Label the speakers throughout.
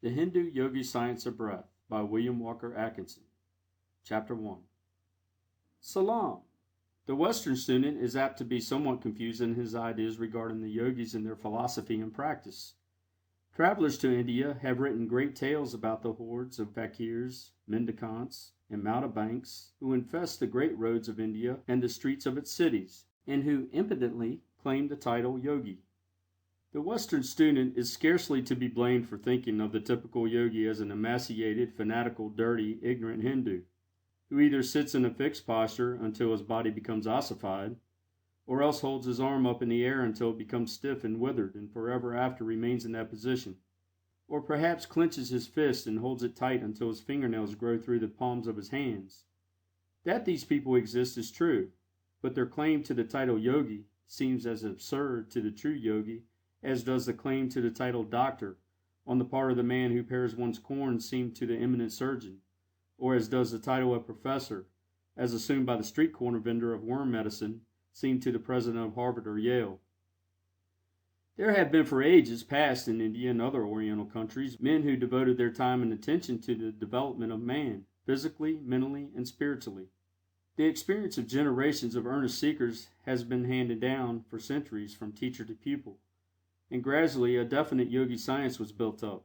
Speaker 1: The Hindu-Yogi Science of Breath by William Walker Atkinson. Chapter 1. Salaam. The Western student is apt to be somewhat confused in his ideas regarding the yogis and their philosophy and practice. Travelers to India have written great tales about the hordes of fakirs, mendicants, and mountebanks who infest the great roads of India and the streets of its cities, and who impudently claim the title yogi. The Western student is scarcely to be blamed for thinking of the typical yogi as an emaciated, fanatical, dirty, ignorant Hindu, who either sits in a fixed posture until his body becomes ossified, or else holds his arm up in the air until it becomes stiff and withered and forever after remains in that position, or perhaps clenches his fist and holds it tight until his fingernails grow through the palms of his hands. That these people exist is true, but their claim to the title yogi seems as absurd to the true yogi as does the claim to the title doctor on the part of the man who pares one's corns seem to the eminent surgeon, or as does the title of professor, as assumed by the street corner vendor of worm medicine, seem to the president of Harvard or Yale. There have been for ages past in India and other Oriental countries men who devoted their time and attention to the development of man, physically, mentally, and spiritually. The experience of generations of earnest seekers has been handed down for centuries from teacher to pupil, and gradually a definite yogi science was built up.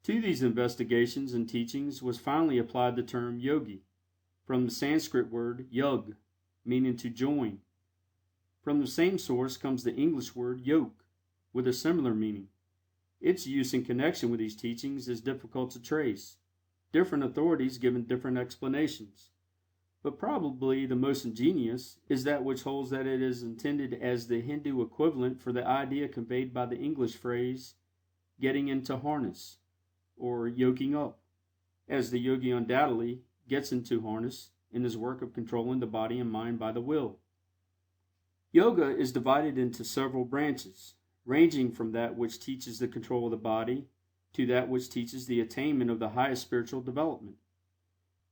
Speaker 1: To these investigations and teachings was finally applied the term yogi, from the Sanskrit word yug, meaning to join. From the same source comes the English word yoke, with a similar meaning. Its use in connection with these teachings is difficult to trace, different authorities giving different explanations. But probably the most ingenious is that which holds that it is intended as the Hindu equivalent for the idea conveyed by the English phrase getting into harness, or yoking up, as the yogi undoubtedly gets into harness in his work of controlling the body and mind by the will. Yoga is divided into several branches, ranging from that which teaches the control of the body to that which teaches the attainment of the highest spiritual development.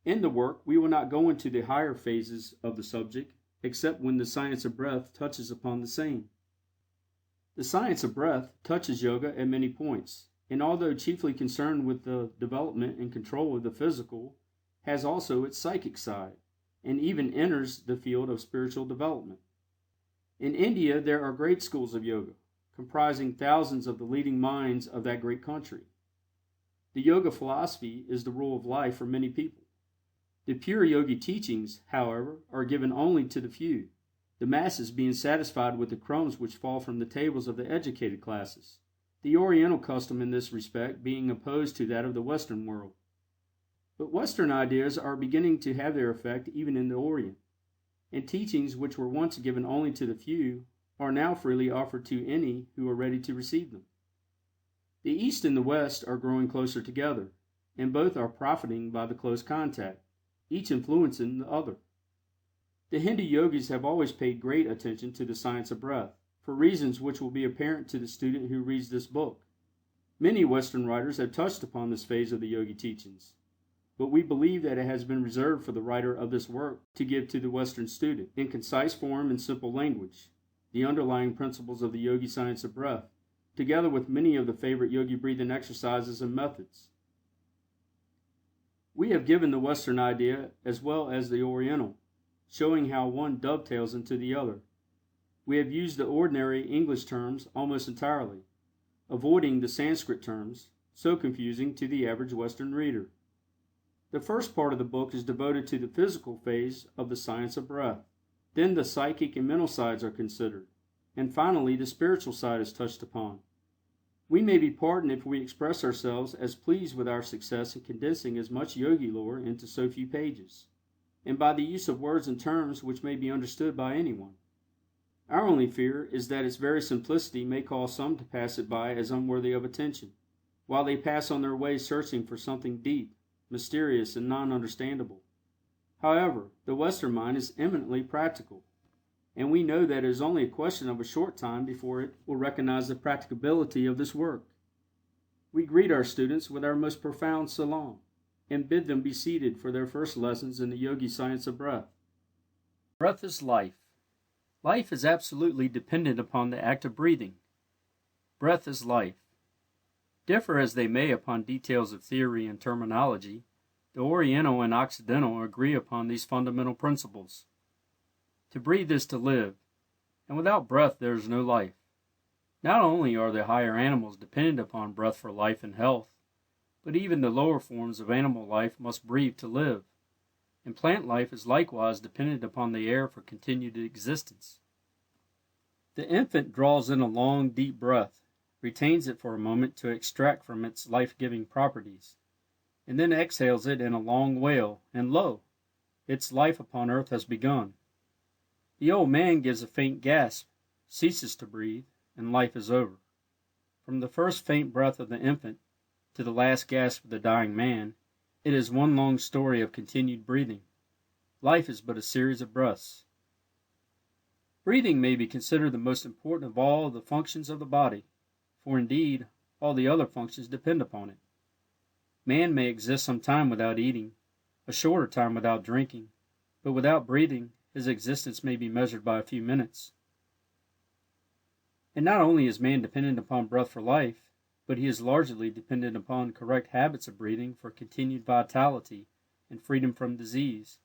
Speaker 1: In the work, we will not go into the higher phases of the subject, except when the science of breath touches upon the same. The science of breath touches yoga at many points, and although chiefly concerned with the development and control of the physical, has also its psychic side, and even enters the field of spiritual development. In India, there are great schools of yoga, comprising thousands of the leading minds of that great country. The yoga philosophy is the rule of life for many people. The pure yogi teachings, however, are given only to the few, the masses being satisfied with the crumbs which fall from the tables of the educated classes, the Oriental custom in this respect being opposed to that of the Western world. But Western ideas are beginning to have their effect even in the Orient, and teachings which were once given only to the few are now freely offered to any who are ready to receive them. The East and the West are growing closer together, and both are profiting by the close contact, each influencing the other. The Hindu yogis have always paid great attention to the science of breath, for reasons which will be apparent to the student who reads this book. Many Western writers have touched upon this phase of the yogi teachings, but we believe that it has been reserved for the writer of this work to give to the Western student, in concise form and simple language, the underlying principles of the yogi science of breath, together with many of the favorite yogi breathing exercises and methods. We have given the Western idea as well as the Oriental, showing how one dovetails into the other. We have used the ordinary English terms almost entirely, avoiding the Sanskrit terms, so confusing to the average Western reader. The first part of the book is devoted to the physical phase of the science of breath. Then the psychic and mental sides are considered, and finally the spiritual side is touched upon. We may be pardoned if we express ourselves as pleased with our success in condensing as much yogi lore into so few pages, and by the use of words and terms which may be understood by anyone. Our only fear is that its very simplicity may cause some to pass it by as unworthy of attention, while they pass on their way searching for something deep, mysterious, and non-understandable. However, the Western mind is eminently practical, and we know that it is only a question of a short time before it will recognize the practicability of this work. We greet our students with our most profound salaam, and bid them be seated for their first lessons in the yogi science of breath. Breath is life. Life is absolutely dependent upon the act of breathing. Breath is life. Differ as they may upon details of theory and terminology, the Oriental and Occidental agree upon these fundamental principles. To breathe is to live, and without breath there is no life. Not only are the higher animals dependent upon breath for life and health, but even the lower forms of animal life must breathe to live, and plant life is likewise dependent upon the air for continued existence. The infant draws in a long, deep breath, retains it for a moment to extract from its life-giving properties, and then exhales it in a long wail, and lo! Its life upon earth has begun. The old man gives a faint gasp, ceases to breathe, and life is over. From the first faint breath of the infant to the last gasp of the dying man, it is one long story of continued breathing. Life is but a series of breaths. Breathing may be considered the most important of all the functions of the body, for indeed, all the other functions depend upon it. Man may exist some time without eating, a shorter time without drinking, but without breathing, his existence may be measured by a few minutes. And not only is man dependent upon breath for life, but he is largely dependent upon correct habits of breathing for continued vitality and freedom from disease.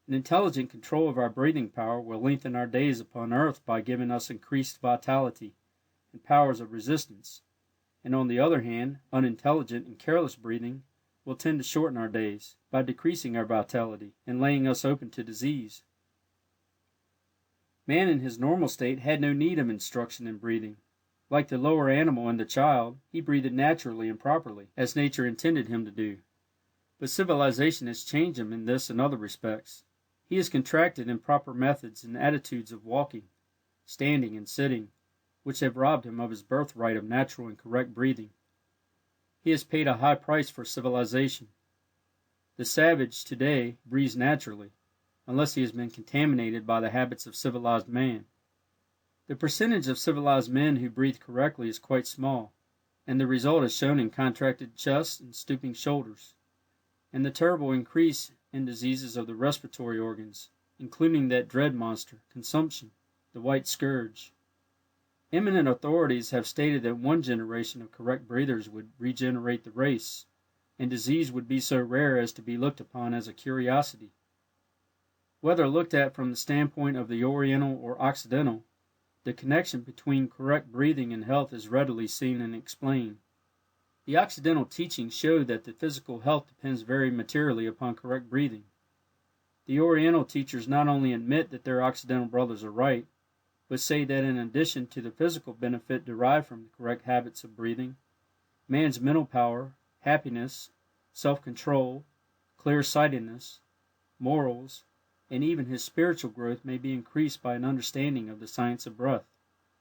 Speaker 1: An intelligent control of our breathing power will lengthen our days upon earth by giving us increased vitality and powers of resistance, and on the other hand, unintelligent and careless breathing will tend to shorten our days by decreasing our vitality and laying us open to disease. Man in his normal state had no need of instruction in breathing. Like the lower animal and the child, he breathed naturally and properly, as nature intended him to do. But civilization has changed him in this and other respects. He has contracted improper methods and attitudes of walking, standing, and sitting, which have robbed him of his birthright of natural and correct breathing. He has paid a high price for civilization. The savage, today, breathes naturally, unless he has been contaminated by the habits of civilized man. The percentage of civilized men who breathe correctly is quite small, and the result is shown in contracted chests and stooping shoulders, and the terrible increase in diseases of the respiratory organs, including that dread monster, consumption, the white scourge. Eminent authorities have stated that one generation of correct breathers would regenerate the race, and disease would be so rare as to be looked upon as a curiosity. Whether looked at from the standpoint of the Oriental or Occidental, the connection between correct breathing and health is readily seen and explained. The Occidental teachings show that the physical health depends very materially upon correct breathing. The Oriental teachers not only admit that their Occidental brothers are right, but say that in addition to the physical benefit derived from the correct habits of breathing, man's mental power, happiness, self-control, clear-sightedness, morals, and even his spiritual growth may be increased by an understanding of the science of breath.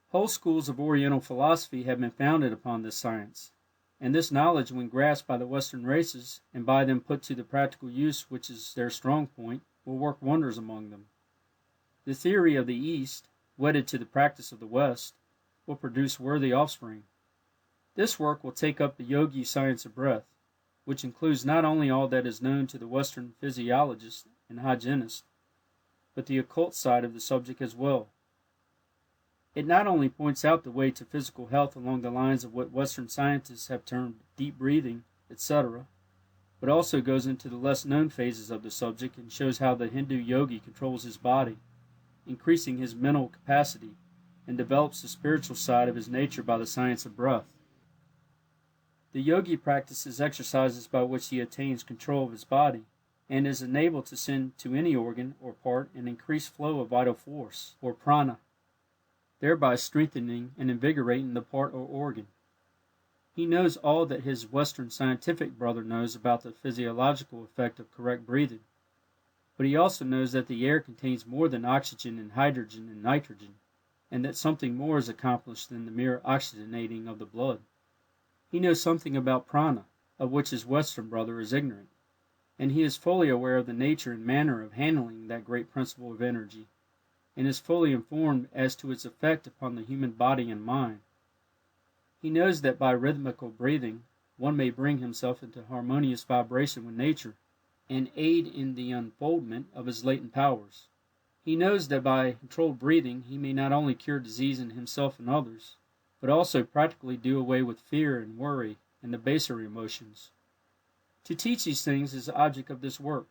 Speaker 1: Whole schools of Oriental philosophy have been founded upon this science, and this knowledge, when grasped by the Western races and by them put to the practical use which is their strong point, will work wonders among them. The theory of the East, wedded to the practice of the West, will produce worthy offspring. This work will take up the Yogi science of breath, which includes not only all that is known to the Western physiologist and hygienist, but the occult side of the subject as well. It not only points out the way to physical health along the lines of what Western scientists have termed deep breathing, etc., but also goes into the less known phases of the subject and shows how the Hindu-Yogi controls his body, increasing his mental capacity, and develops the spiritual side of his nature by the science of breath. The Yogi practices exercises by which he attains control of his body, and is enabled to send to any organ or part an increased flow of vital force, or prana, thereby strengthening and invigorating the part or organ. He knows all that his Western scientific brother knows about the physiological effect of correct breathing, but he also knows that the air contains more than oxygen and hydrogen and nitrogen, and that something more is accomplished than the mere oxygenating of the blood. He knows something about prana, of which his Western brother is ignorant, and he is fully aware of the nature and manner of handling that great principle of energy, and is fully informed as to its effect upon the human body and mind. He knows that by rhythmical breathing one may bring himself into harmonious vibration with nature, and aid in the unfoldment of his latent powers. He knows that by controlled breathing he may not only cure disease in himself and others, but also practically do away with fear and worry and the baser emotions. To teach these things is the object of this work.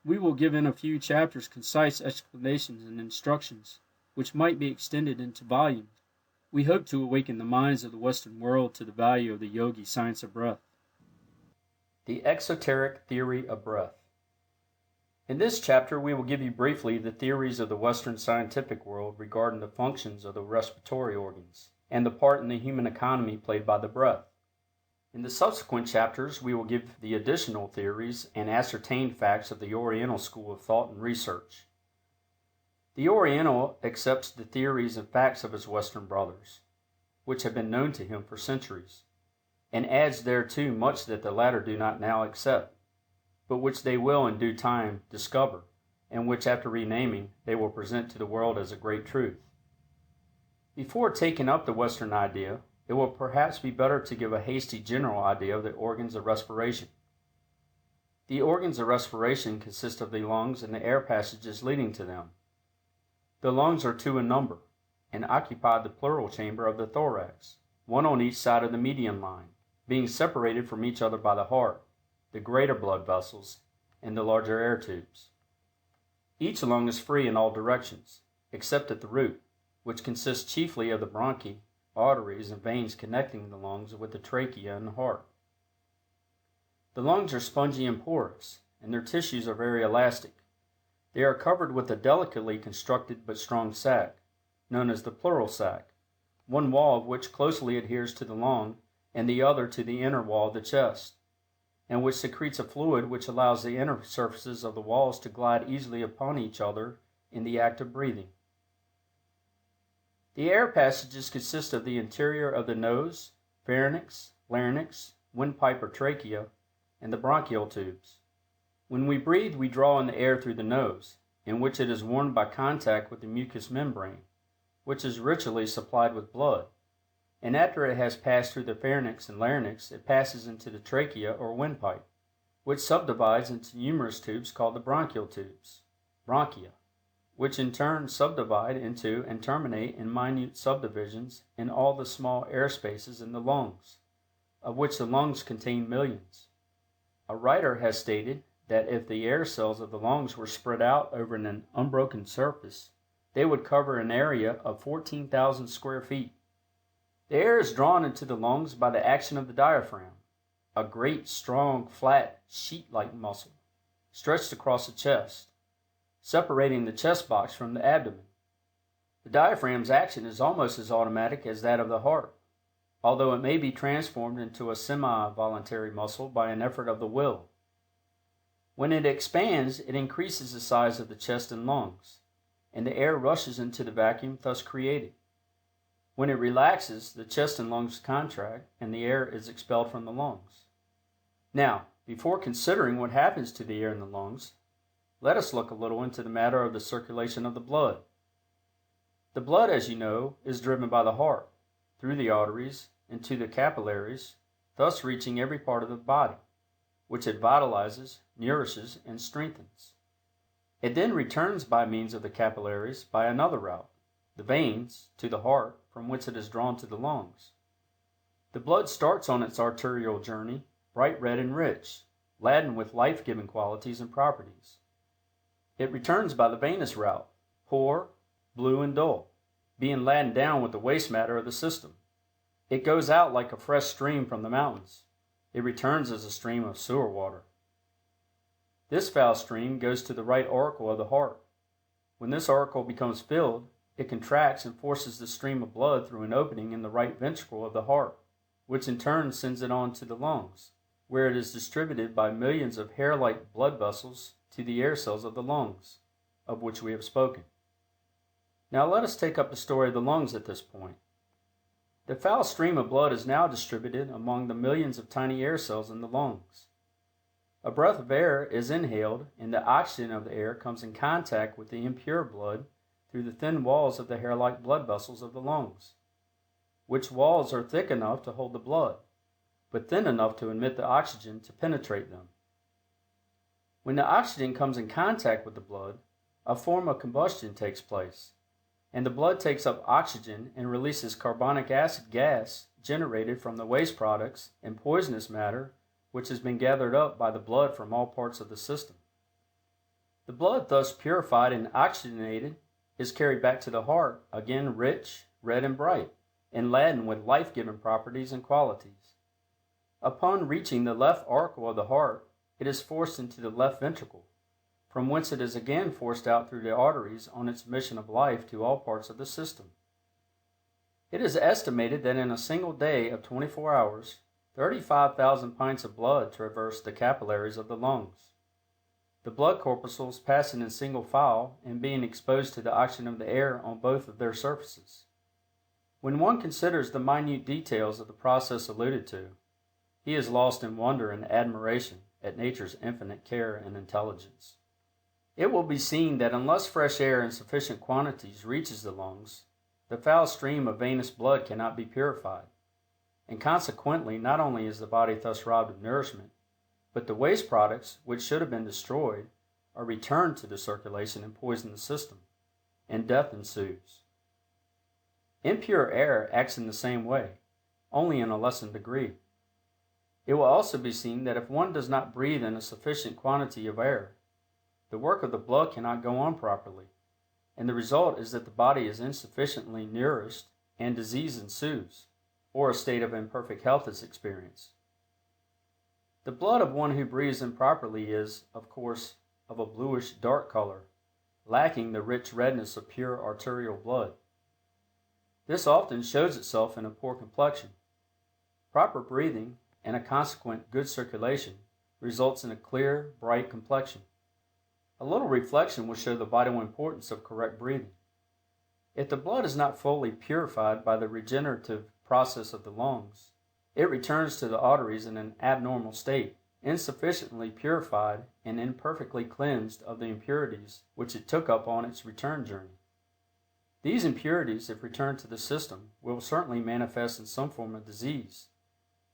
Speaker 1: We will give in a few chapters concise explanations and instructions, which might be extended into volumes. We hope to awaken the minds of the Western world to the value of the Yogi science of breath. The Exoteric Theory of Breath. In this chapter, we will give you briefly the theories of the Western scientific world regarding the functions of the respiratory organs and the part in the human economy played by the breath. In the subsequent chapters, we will give the additional theories and ascertained facts of the Oriental school of thought and research. The Oriental accepts the theories and facts of his Western brothers, which have been known to him for centuries, and adds thereto much that the latter do not now accept, but which they will in due time discover, and which after renaming they will present to the world as a great truth. Before taking up the Western idea, it will perhaps be better to give a hasty general idea of the organs of respiration. The organs of respiration consist of the lungs and the air passages leading to them. The lungs are 2 in number, and occupy the pleural chamber of the thorax, one on each side of the median line, being separated from each other by the heart, the greater blood vessels, and the larger air tubes. Each lung is free in all directions, except at the root, which consists chiefly of the bronchi, arteries, and veins connecting the lungs with the trachea and the heart. The lungs are spongy and porous, and their tissues are very elastic. They are covered with a delicately constructed but strong sac, known as the pleural sac, one wall of which closely adheres to the lung and the other to the inner wall of the chest, and which secretes a fluid which allows the inner surfaces of the walls to glide easily upon each other in the act of breathing. The air passages consist of the interior of the nose, pharynx, larynx, windpipe or trachea, and the bronchial tubes. When we breathe, we draw in the air through the nose, in which it is warmed by contact with the mucous membrane, which is richly supplied with blood, and after it has passed through the pharynx and larynx, it passes into the trachea or windpipe, which subdivides into numerous tubes called the bronchial tubes, bronchia, which in turn subdivide into and terminate in minute subdivisions in all the small air spaces in the lungs, of which the lungs contain millions. A writer has stated that if the air cells of the lungs were spread out over an unbroken surface, they would cover an area of 14,000 square feet. The air is drawn into the lungs by the action of the diaphragm, a great, strong, flat, sheet-like muscle, stretched across the chest, separating the chest box from the abdomen. The diaphragm's action is almost as automatic as that of the heart, although it may be transformed into a semi-voluntary muscle by an effort of the will. When it expands, it increases the size of the chest and lungs, and the air rushes into the vacuum thus created. When it relaxes, the chest and lungs contract, and the air is expelled from the lungs. Now, before considering what happens to the air in the lungs, let us look a little into the matter of the circulation of the blood. The blood, as you know, is driven by the heart, through the arteries, into the capillaries, thus reaching every part of the body, which it vitalizes, nourishes, and strengthens. It then returns by means of the capillaries by another route, the veins, to the heart, from which it is drawn to the lungs. The blood starts on its arterial journey, bright red and rich, laden with life-giving qualities and properties. It returns by the venous route, poor, blue, and dull, being laden down with the waste matter of the system. It goes out like a fresh stream from the mountains. It returns as a stream of sewer water. This foul stream goes to the right auricle of the heart. When this auricle becomes filled, it contracts and forces the stream of blood through an opening in the right ventricle of the heart, which in turn sends it on to the lungs, where it is distributed by millions of hair-like blood vessels to the air cells of the lungs, of which we have spoken. Now let us take up the story of the lungs at this point. The foul stream of blood is now distributed among the millions of tiny air cells in the lungs. A breath of air is inhaled, and the oxygen of the air comes in contact with the impure blood through the thin walls of the hair-like blood vessels of the lungs, which walls are thick enough to hold the blood, but thin enough to admit the oxygen to penetrate them. When the oxygen comes in contact with the blood, a form of combustion takes place, and the blood takes up oxygen and releases carbonic acid gas generated from the waste products and poisonous matter which has been gathered up by the blood from all parts of the system. The blood, thus purified and oxygenated, is carried back to the heart, again rich, red and bright, and laden with life-giving properties and qualities. Upon reaching the left auricle of the heart, it is forced into the left ventricle, from whence it is again forced out through the arteries on its mission of life to all parts of the system. It is estimated that in a single day of 24 hours, 35,000 pints of blood traverse the capillaries of the lungs. The blood corpuscles passing in single file and being exposed to the oxygen of the air on both of their surfaces. When one considers the minute details of the process alluded to, he is lost in wonder and admiration at nature's infinite care and intelligence. It will be seen that unless fresh air in sufficient quantities reaches the lungs, the foul stream of venous blood cannot be purified, and consequently not only is the body thus robbed of nourishment, but the waste products, which should have been destroyed, are returned to the circulation and poison the system, and death ensues. Impure air acts in the same way, only in a lessened degree. It will also be seen that if one does not breathe in a sufficient quantity of air, the work of the blood cannot go on properly, and the result is that the body is insufficiently nourished and disease ensues, or a state of imperfect health is experienced. The blood of one who breathes improperly is, of course, of a bluish dark color, lacking the rich redness of pure arterial blood. This often shows itself in a poor complexion. Proper breathing, and a consequent good circulation, results in a clear, bright complexion. A little reflection will show the vital importance of correct breathing. If the blood is not fully purified by the regenerative process of the lungs, it returns to the arteries in an abnormal state, insufficiently purified and imperfectly cleansed of the impurities which it took up on its return journey. These impurities, if returned to the system, will certainly manifest in some form of disease,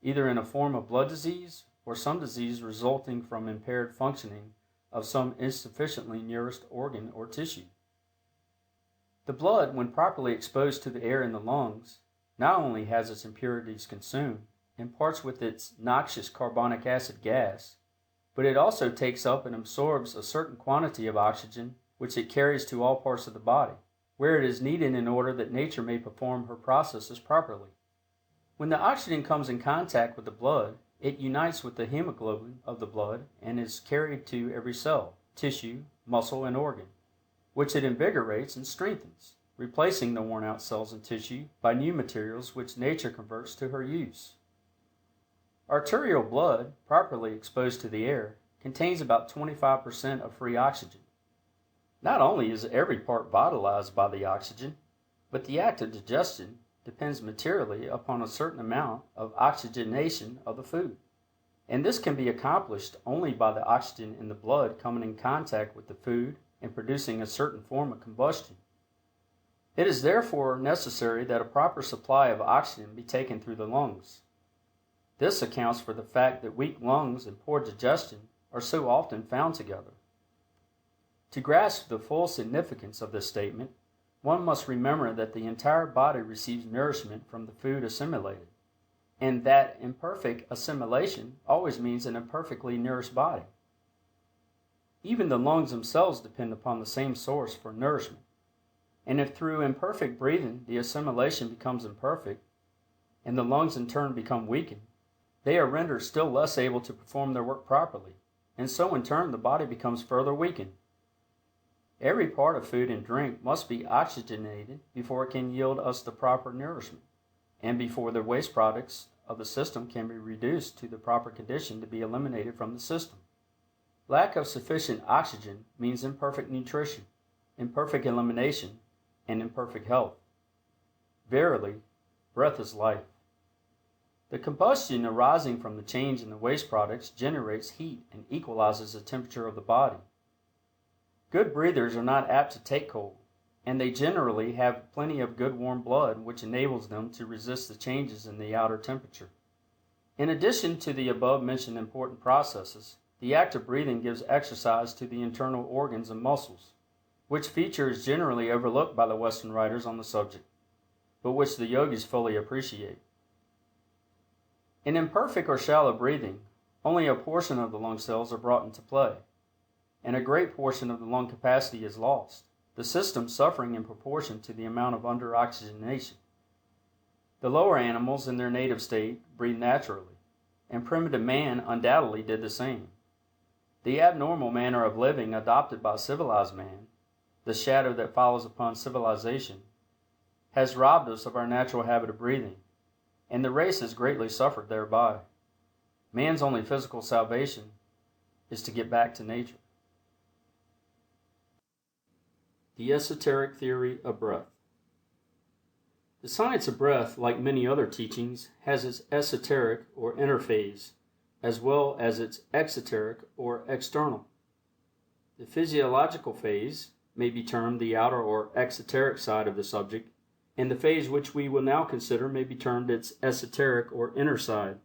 Speaker 1: either in a form of blood disease or some disease resulting from impaired functioning of some insufficiently nourished organ or tissue. The blood, when properly exposed to the air in the lungs, not only has its impurities consumed and parts with its noxious carbonic acid gas, but it also takes up and absorbs a certain quantity of oxygen which it carries to all parts of the body, where it is needed in order that nature may perform her processes properly. When the oxygen comes in contact with the blood, it unites with the hemoglobin of the blood and is carried to every cell, tissue, muscle, and organ, which it invigorates and strengthens, replacing the worn-out cells and tissue by new materials which nature converts to her use. Arterial blood, properly exposed to the air, contains about 25% of free oxygen. Not only is every part vitalized by the oxygen, but the act of digestion depends materially upon a certain amount of oxygenation of the food, and this can be accomplished only by the oxygen in the blood coming in contact with the food and producing a certain form of combustion. It is therefore necessary that a proper supply of oxygen be taken through the lungs. This accounts for the fact that weak lungs and poor digestion are so often found together. To grasp the full significance of this statement, one must remember that the entire body receives nourishment from the food assimilated, and that imperfect assimilation always means an imperfectly nourished body. Even the lungs themselves depend upon the same source for nourishment, and if through imperfect breathing the assimilation becomes imperfect, and the lungs in turn become weakened, they are rendered still less able to perform their work properly, and so in turn the body becomes further weakened. Every part of food and drink must be oxygenated before it can yield us the proper nourishment, and before the waste products of the system can be reduced to the proper condition to be eliminated from the system. Lack of sufficient oxygen means imperfect nutrition, imperfect elimination, and imperfect health. Verily, breath is life. The combustion arising from the change in the waste products generates heat and equalizes the temperature of the body. Good breathers are not apt to take cold, and they generally have plenty of good warm blood which enables them to resist the changes in the outer temperature. In addition to the above mentioned important processes, the act of breathing gives exercise to the internal organs and muscles, which feature is generally overlooked by the Western writers on the subject, but which the yogis fully appreciate. In imperfect or shallow breathing, only a portion of the lung cells are brought into play, and a great portion of the lung capacity is lost, the system suffering in proportion to the amount of under-oxygenation. The lower animals in their native state breathe naturally, and primitive man undoubtedly did the same. The abnormal manner of living adopted by civilized man, the shadow that follows upon civilization, has robbed us of our natural habit of breathing, and the race has greatly suffered thereby. Man's only physical salvation is to get back to nature. The Esoteric Theory of Breath. The science of breath, like many other teachings, has its esoteric or inner phase, as well as its exoteric or external. The physiological phase may be termed the outer or exoteric side of the subject, and the phase which we will now consider may be termed its esoteric or inner side.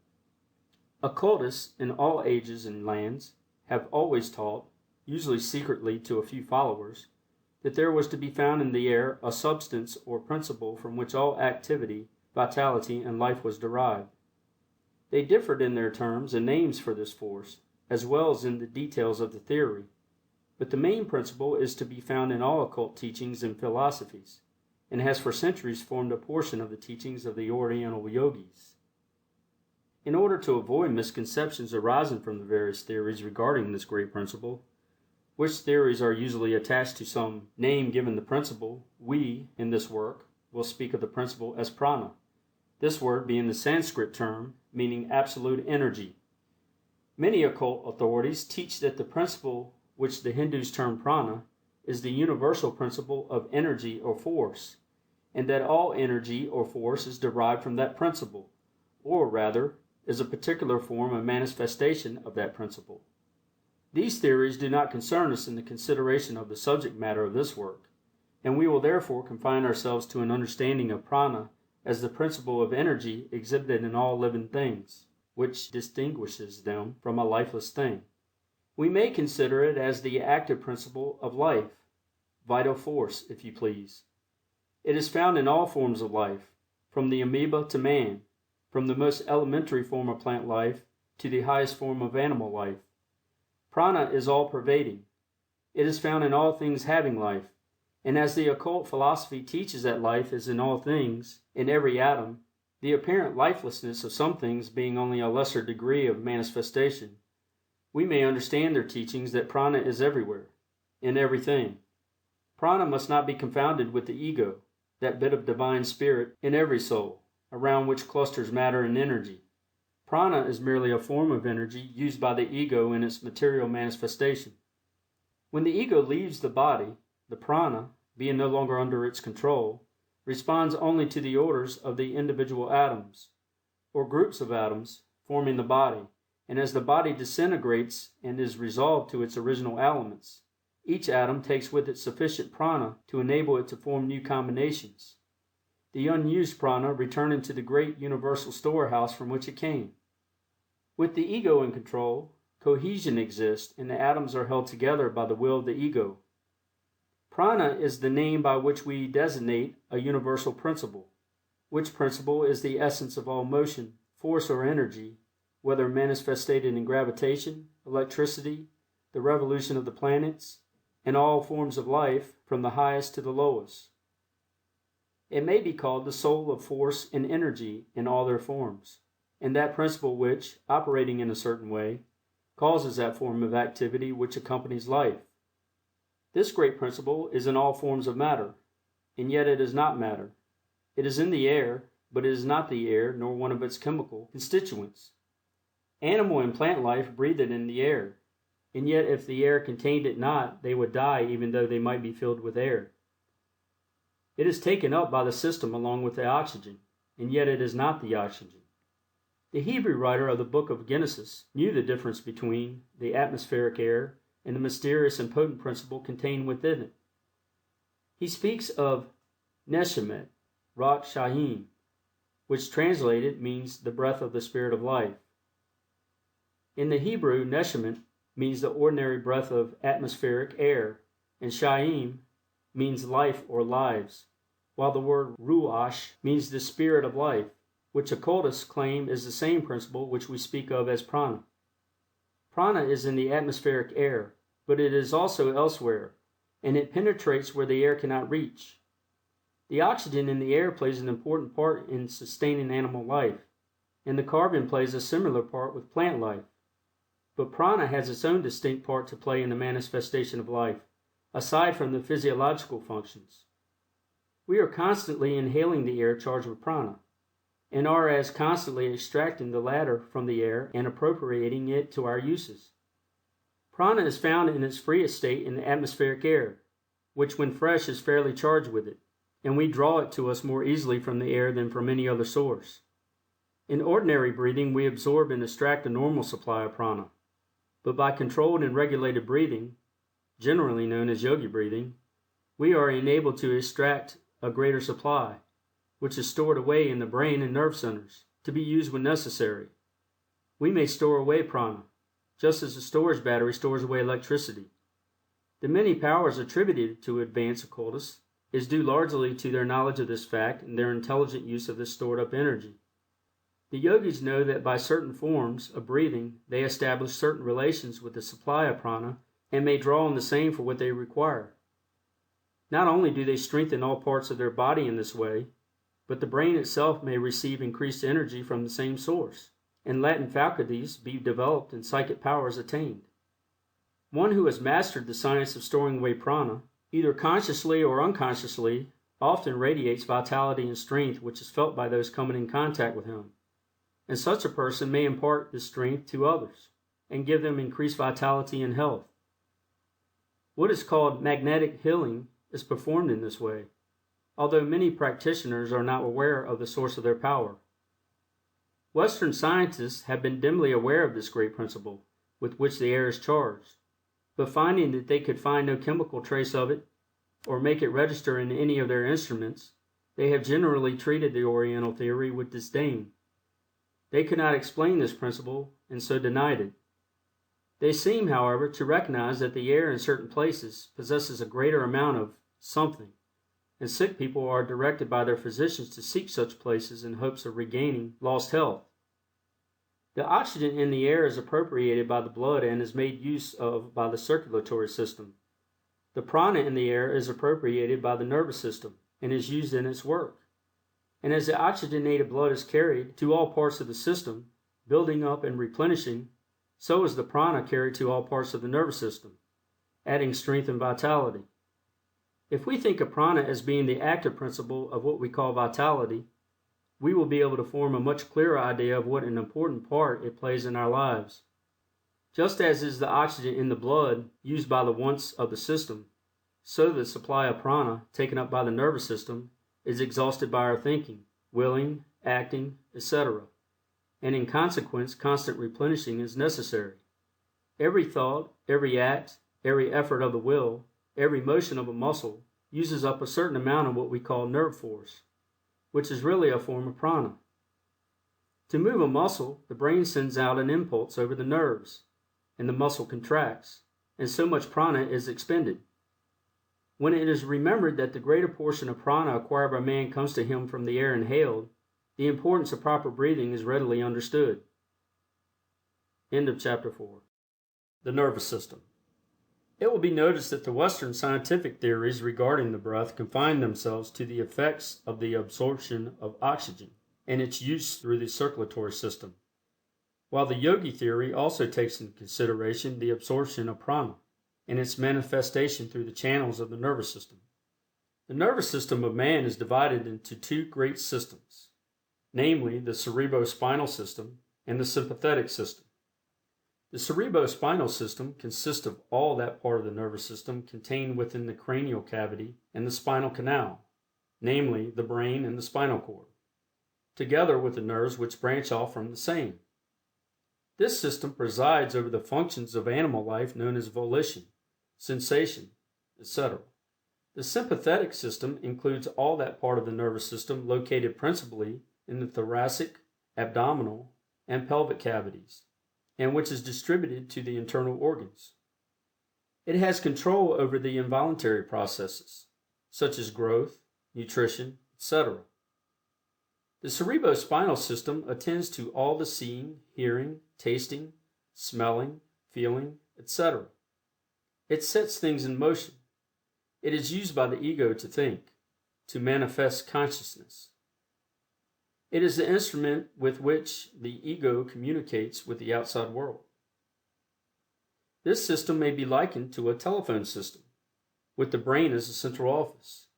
Speaker 1: Occultists in all ages and lands have always taught, usually secretly to a few followers, that there was to be found in the air a substance or principle from which all activity, vitality, and life was derived. They differed in their terms and names for this force, as well as in the details of the theory, but the main principle is to be found in all occult teachings and philosophies, and has for centuries formed a portion of the teachings of the Oriental yogis. In order to avoid misconceptions arising from the various theories regarding this great principle, which theories are usually attached to some name given the principle, we, in this work, will speak of the principle as prana, this word being the Sanskrit term meaning absolute energy. Many occult authorities teach that the principle which the Hindus term prana is the universal principle of energy or force, and that all energy or force is derived from that principle, or rather, is a particular form of manifestation of that principle. These theories do not concern us in the consideration of the subject matter of this work, and we will therefore confine ourselves to an understanding of prana as the principle of energy exhibited in all living things, which distinguishes them from a lifeless thing. We may consider it as the active principle of life, vital force, if you please. It is found in all forms of life, from the amoeba to man, from the most elementary form of plant life to the highest form of animal life. Prana is all-pervading. It is found in all things having life, and as the occult philosophy teaches that life is in all things, in every atom, the apparent lifelessness of some things being only a lesser degree of manifestation, we may understand their teachings that prana is everywhere, in everything. Prana must not be confounded with the ego, that bit of divine spirit in every soul, around which clusters matter and energy. Prana is merely a form of energy used by the ego in its material manifestation. When the ego leaves the body, the prana, being no longer under its control, responds only to the orders of the individual atoms, or groups of atoms, forming the body, and as the body disintegrates and is resolved to its original elements, each atom takes with it sufficient prana to enable it to form new combinations, the unused prana returning to the great universal storehouse from which it came. With the ego in control, cohesion exists and the atoms are held together by the will of the ego. Prana is the name by which we designate a universal principle, which principle is the essence of all motion, force or energy, whether manifested in gravitation, electricity, the revolution of the planets, and all forms of life from the highest to the lowest. It may be called the soul of force and energy in all their forms, and that principle which, operating in a certain way, causes that form of activity which accompanies life. This great principle is in all forms of matter, and yet it is not matter. It is in the air, but it is not the air nor one of its chemical constituents. Animal and plant life breathe it in the air, and yet if the air contained it not, they would die even though they might be filled with air. It is taken up by the system along with the oxygen, and yet it is not the oxygen. The Hebrew writer of the book of Genesis knew the difference between the atmospheric air and the mysterious and potent principle contained within it. He speaks of Neshemet, Rak Shahim, which translated means the breath of the spirit of life. In the Hebrew, Neshemet means the ordinary breath of atmospheric air, and Shahim means life or lives, while the word ruach means the spirit of life, which occultists claim is the same principle which we speak of as prana. Prana is in the atmospheric air, but it is also elsewhere, and it penetrates where the air cannot reach. The oxygen in the air plays an important part in sustaining animal life, and the carbon plays a similar part with plant life. But prana has its own distinct part to play in the manifestation of life, aside from the physiological functions. We are constantly inhaling the air charged with prana, and are as constantly extracting the latter from the air and appropriating it to our uses. Prana is found in its freest state in the atmospheric air, which when fresh is fairly charged with it, and we draw it to us more easily from the air than from any other source. In ordinary breathing, we absorb and extract a normal supply of prana, but by controlled and regulated breathing, generally known as yogi breathing, we are enabled to extract a greater supply, which is stored away in the brain and nerve centers, to be used when necessary. We may store away prana, just as a storage battery stores away electricity. The many powers attributed to advanced occultists is due largely to their knowledge of this fact and their intelligent use of this stored-up energy. The yogis know that by certain forms of breathing they establish certain relations with the supply of prana and may draw on the same for what they require. Not only do they strengthen all parts of their body in this way, but the brain itself may receive increased energy from the same source, and latent faculties be developed and psychic powers attained. One who has mastered the science of storing away prana, either consciously or unconsciously, often radiates vitality and strength which is felt by those coming in contact with him, and such a person may impart this strength to others, and give them increased vitality and health. What is called magnetic healing is performed in this way, although many practitioners are not aware of the source of their power. Western scientists have been dimly aware of this great principle with which the air is charged, but finding that they could find no chemical trace of it, or make it register in any of their instruments, they have generally treated the Oriental theory with disdain. They could not explain this principle, and so denied it. They seem, however, to recognize that the air in certain places possesses a greater amount of something, and sick people are directed by their physicians to seek such places in hopes of regaining lost health. The oxygen in the air is appropriated by the blood and is made use of by the circulatory system. The prana in the air is appropriated by the nervous system and is used in its work. And as the oxygenated blood is carried to all parts of the system, building up and replenishing, so is the prana carried to all parts of the nervous system, adding strength and vitality. If we think of prana as being the active principle of what we call vitality, we will be able to form a much clearer idea of what an important part it plays in our lives. Just as is the oxygen in the blood used by the wants of the system, so the supply of prana taken up by the nervous system is exhausted by our thinking, willing, acting, etc., and in consequence constant replenishing is necessary. Every thought, every act, every effort of the will, every motion of a muscle uses up a certain amount of what we call nerve force, which is really a form of prana. To move a muscle, the brain sends out an impulse over the nerves, and the muscle contracts, and so much prana is expended. When it is remembered that the greater portion of prana acquired by man comes to him from the air inhaled, the importance of proper breathing is readily understood. End of Chapter 4. The nervous system. It will be noticed that the Western scientific theories regarding the breath confine themselves to the effects of the absorption of oxygen and its use through the circulatory system, while the yogi theory also takes into consideration the absorption of prana and its manifestation through the channels of the nervous system. The nervous system of man is divided into two great systems, namely the cerebrospinal system and the sympathetic system. The cerebrospinal system consists of all that part of the nervous system contained within the cranial cavity and the spinal canal, namely the brain and the spinal cord, together with the nerves which branch off from the same. This system presides over the functions of animal life known as volition, sensation, etc. The sympathetic system includes all that part of the nervous system located principally in the thoracic, abdominal, and pelvic cavities, and which is distributed to the internal organs. It has control over the involuntary processes, such as growth, nutrition, etc. The cerebrospinal system attends to all the seeing, hearing, tasting, smelling, feeling, etc. It sets things in motion. It is used by the ego to think, to manifest consciousness. It is the instrument with which the ego communicates with the outside world. This system may be likened to a telephone system, with the brain as a central office,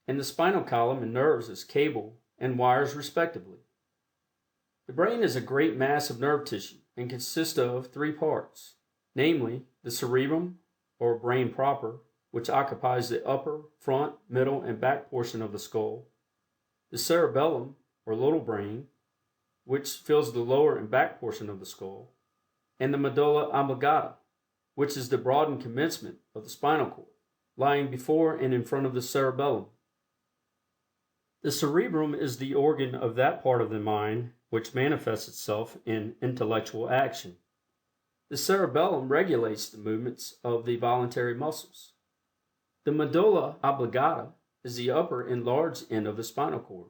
Speaker 1: and the spinal column and nerves as cable and wires respectively. The brain is a great mass of nerve tissue and consists of three parts, namely the cerebrum, or brain proper, which occupies the upper, front, middle, and back portion of the skull, the cerebellum, or little brain, which fills the lower and back portion of the skull, and the medulla oblongata, which is the broadened commencement of the spinal cord, lying before and in front of the cerebellum. The cerebrum is the organ of that part of the mind which manifests itself in intellectual action. The cerebellum regulates the movements of the voluntary muscles. The medulla oblongata is the upper and large end of the spinal cord,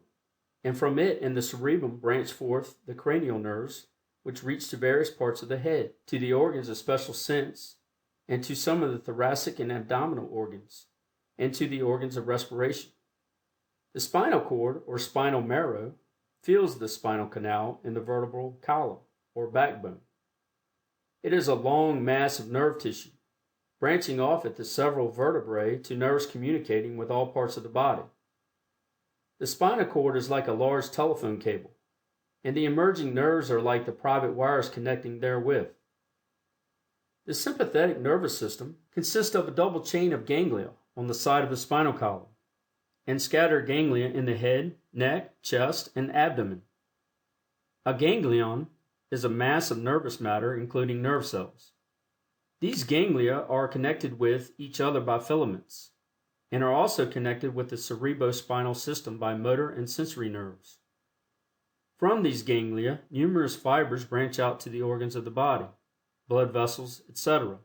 Speaker 1: and from it and the cerebrum branch forth the cranial nerves, which reach to various parts of the head, to the organs of special sense, and to some of the thoracic and abdominal organs, and to the organs of respiration. The spinal cord, or spinal marrow, fills the spinal canal in the vertebral column, or backbone. It is a long mass of nerve tissue, branching off at the several vertebrae to nerves communicating with all parts of the body. The spinal cord is like a large telephone cable, and the emerging nerves are like the private wires connecting therewith. The sympathetic nervous system consists of a double chain of ganglia on the side of the spinal column, and scattered ganglia in the head, neck, chest, and abdomen. A ganglion is a mass of nervous matter including nerve cells. These ganglia are connected with each other by filaments, and are also connected with the cerebrospinal system by motor and sensory nerves. From these ganglia, numerous fibers branch out to the organs of the body, blood vessels, etc.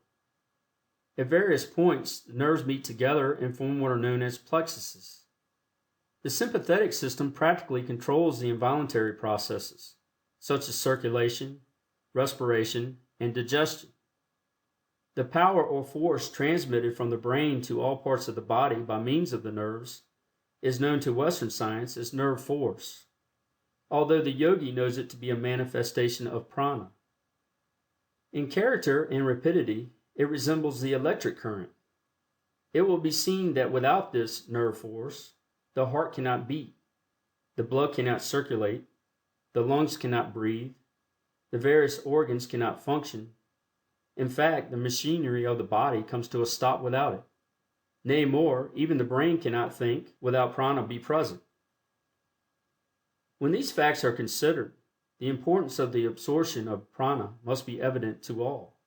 Speaker 1: At various points, the nerves meet together and form what are known as plexuses. The sympathetic system practically controls the involuntary processes, such as circulation, respiration, and digestion. The power or force transmitted from the brain to all parts of the body by means of the nerves is known to Western science as nerve force, although the yogi knows it to be a manifestation of prana. In character and rapidity, it resembles the electric current. It will be seen that without this nerve force, the heart cannot beat, the blood cannot circulate, the lungs cannot breathe, the various organs cannot function. In fact, the machinery of the body comes to a stop without it. Nay more, even the brain cannot think without prana be present. When these facts are considered, the importance of the absorption of prana must be evident to all,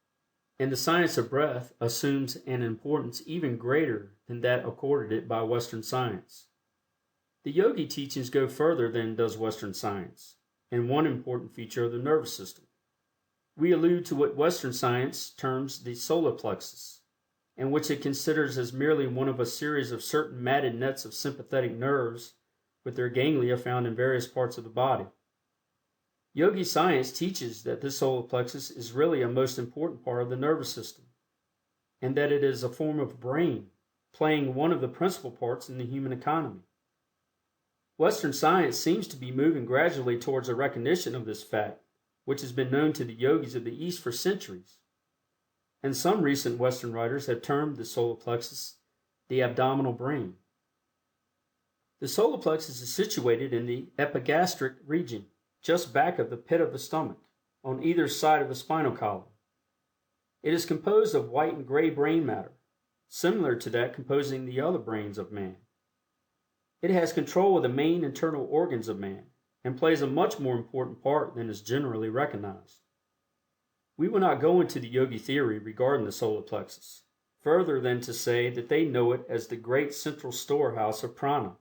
Speaker 1: and the science of breath assumes an importance even greater than that accorded it by Western science. The yogi teachings go further than does Western science, in one important feature of the nervous system. We allude to what Western science terms the Solar Plexus, and which it considers as merely one of a series of certain matted nets of sympathetic nerves with their ganglia found in various parts of the body. Yogi science teaches that this Solar Plexus is really a most important part of the nervous system, and that it is a form of brain, playing one of the principal parts in the human economy. Western science seems to be moving gradually towards a recognition of this fact, which has been known to the yogis of the East for centuries, and some recent Western writers have termed the Solar Plexus the Abdominal Brain. The Solar Plexus is situated in the epigastric region, just back of the pit of the stomach, on either side of the spinal column. It is composed of white and gray brain matter, similar to that composing the other brains of man. It has control of the main internal organs of man, and plays a much more important part than is generally recognized. We will not go into the yogi theory regarding the Solar Plexus, further than to say that they know it as the great central storehouse of prana.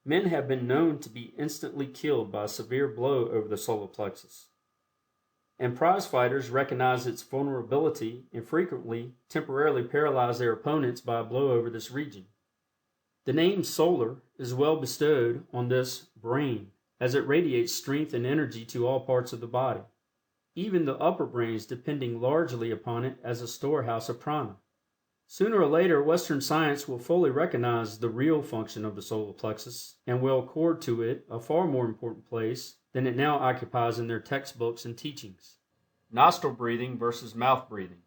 Speaker 1: Men have been known to be instantly killed by a severe blow over the Solar Plexus, and prize fighters recognize its vulnerability and frequently temporarily paralyze their opponents by a blow over this region. The name solar is well bestowed on this brain, as it radiates strength and energy to all parts of the body, even the upper brains depending largely upon it as a storehouse of prana. Sooner or later, Western science will fully recognize the real function of the solar plexus and will accord to it a far more important place than it now occupies in their textbooks and teachings. Nostril breathing versus mouth breathing.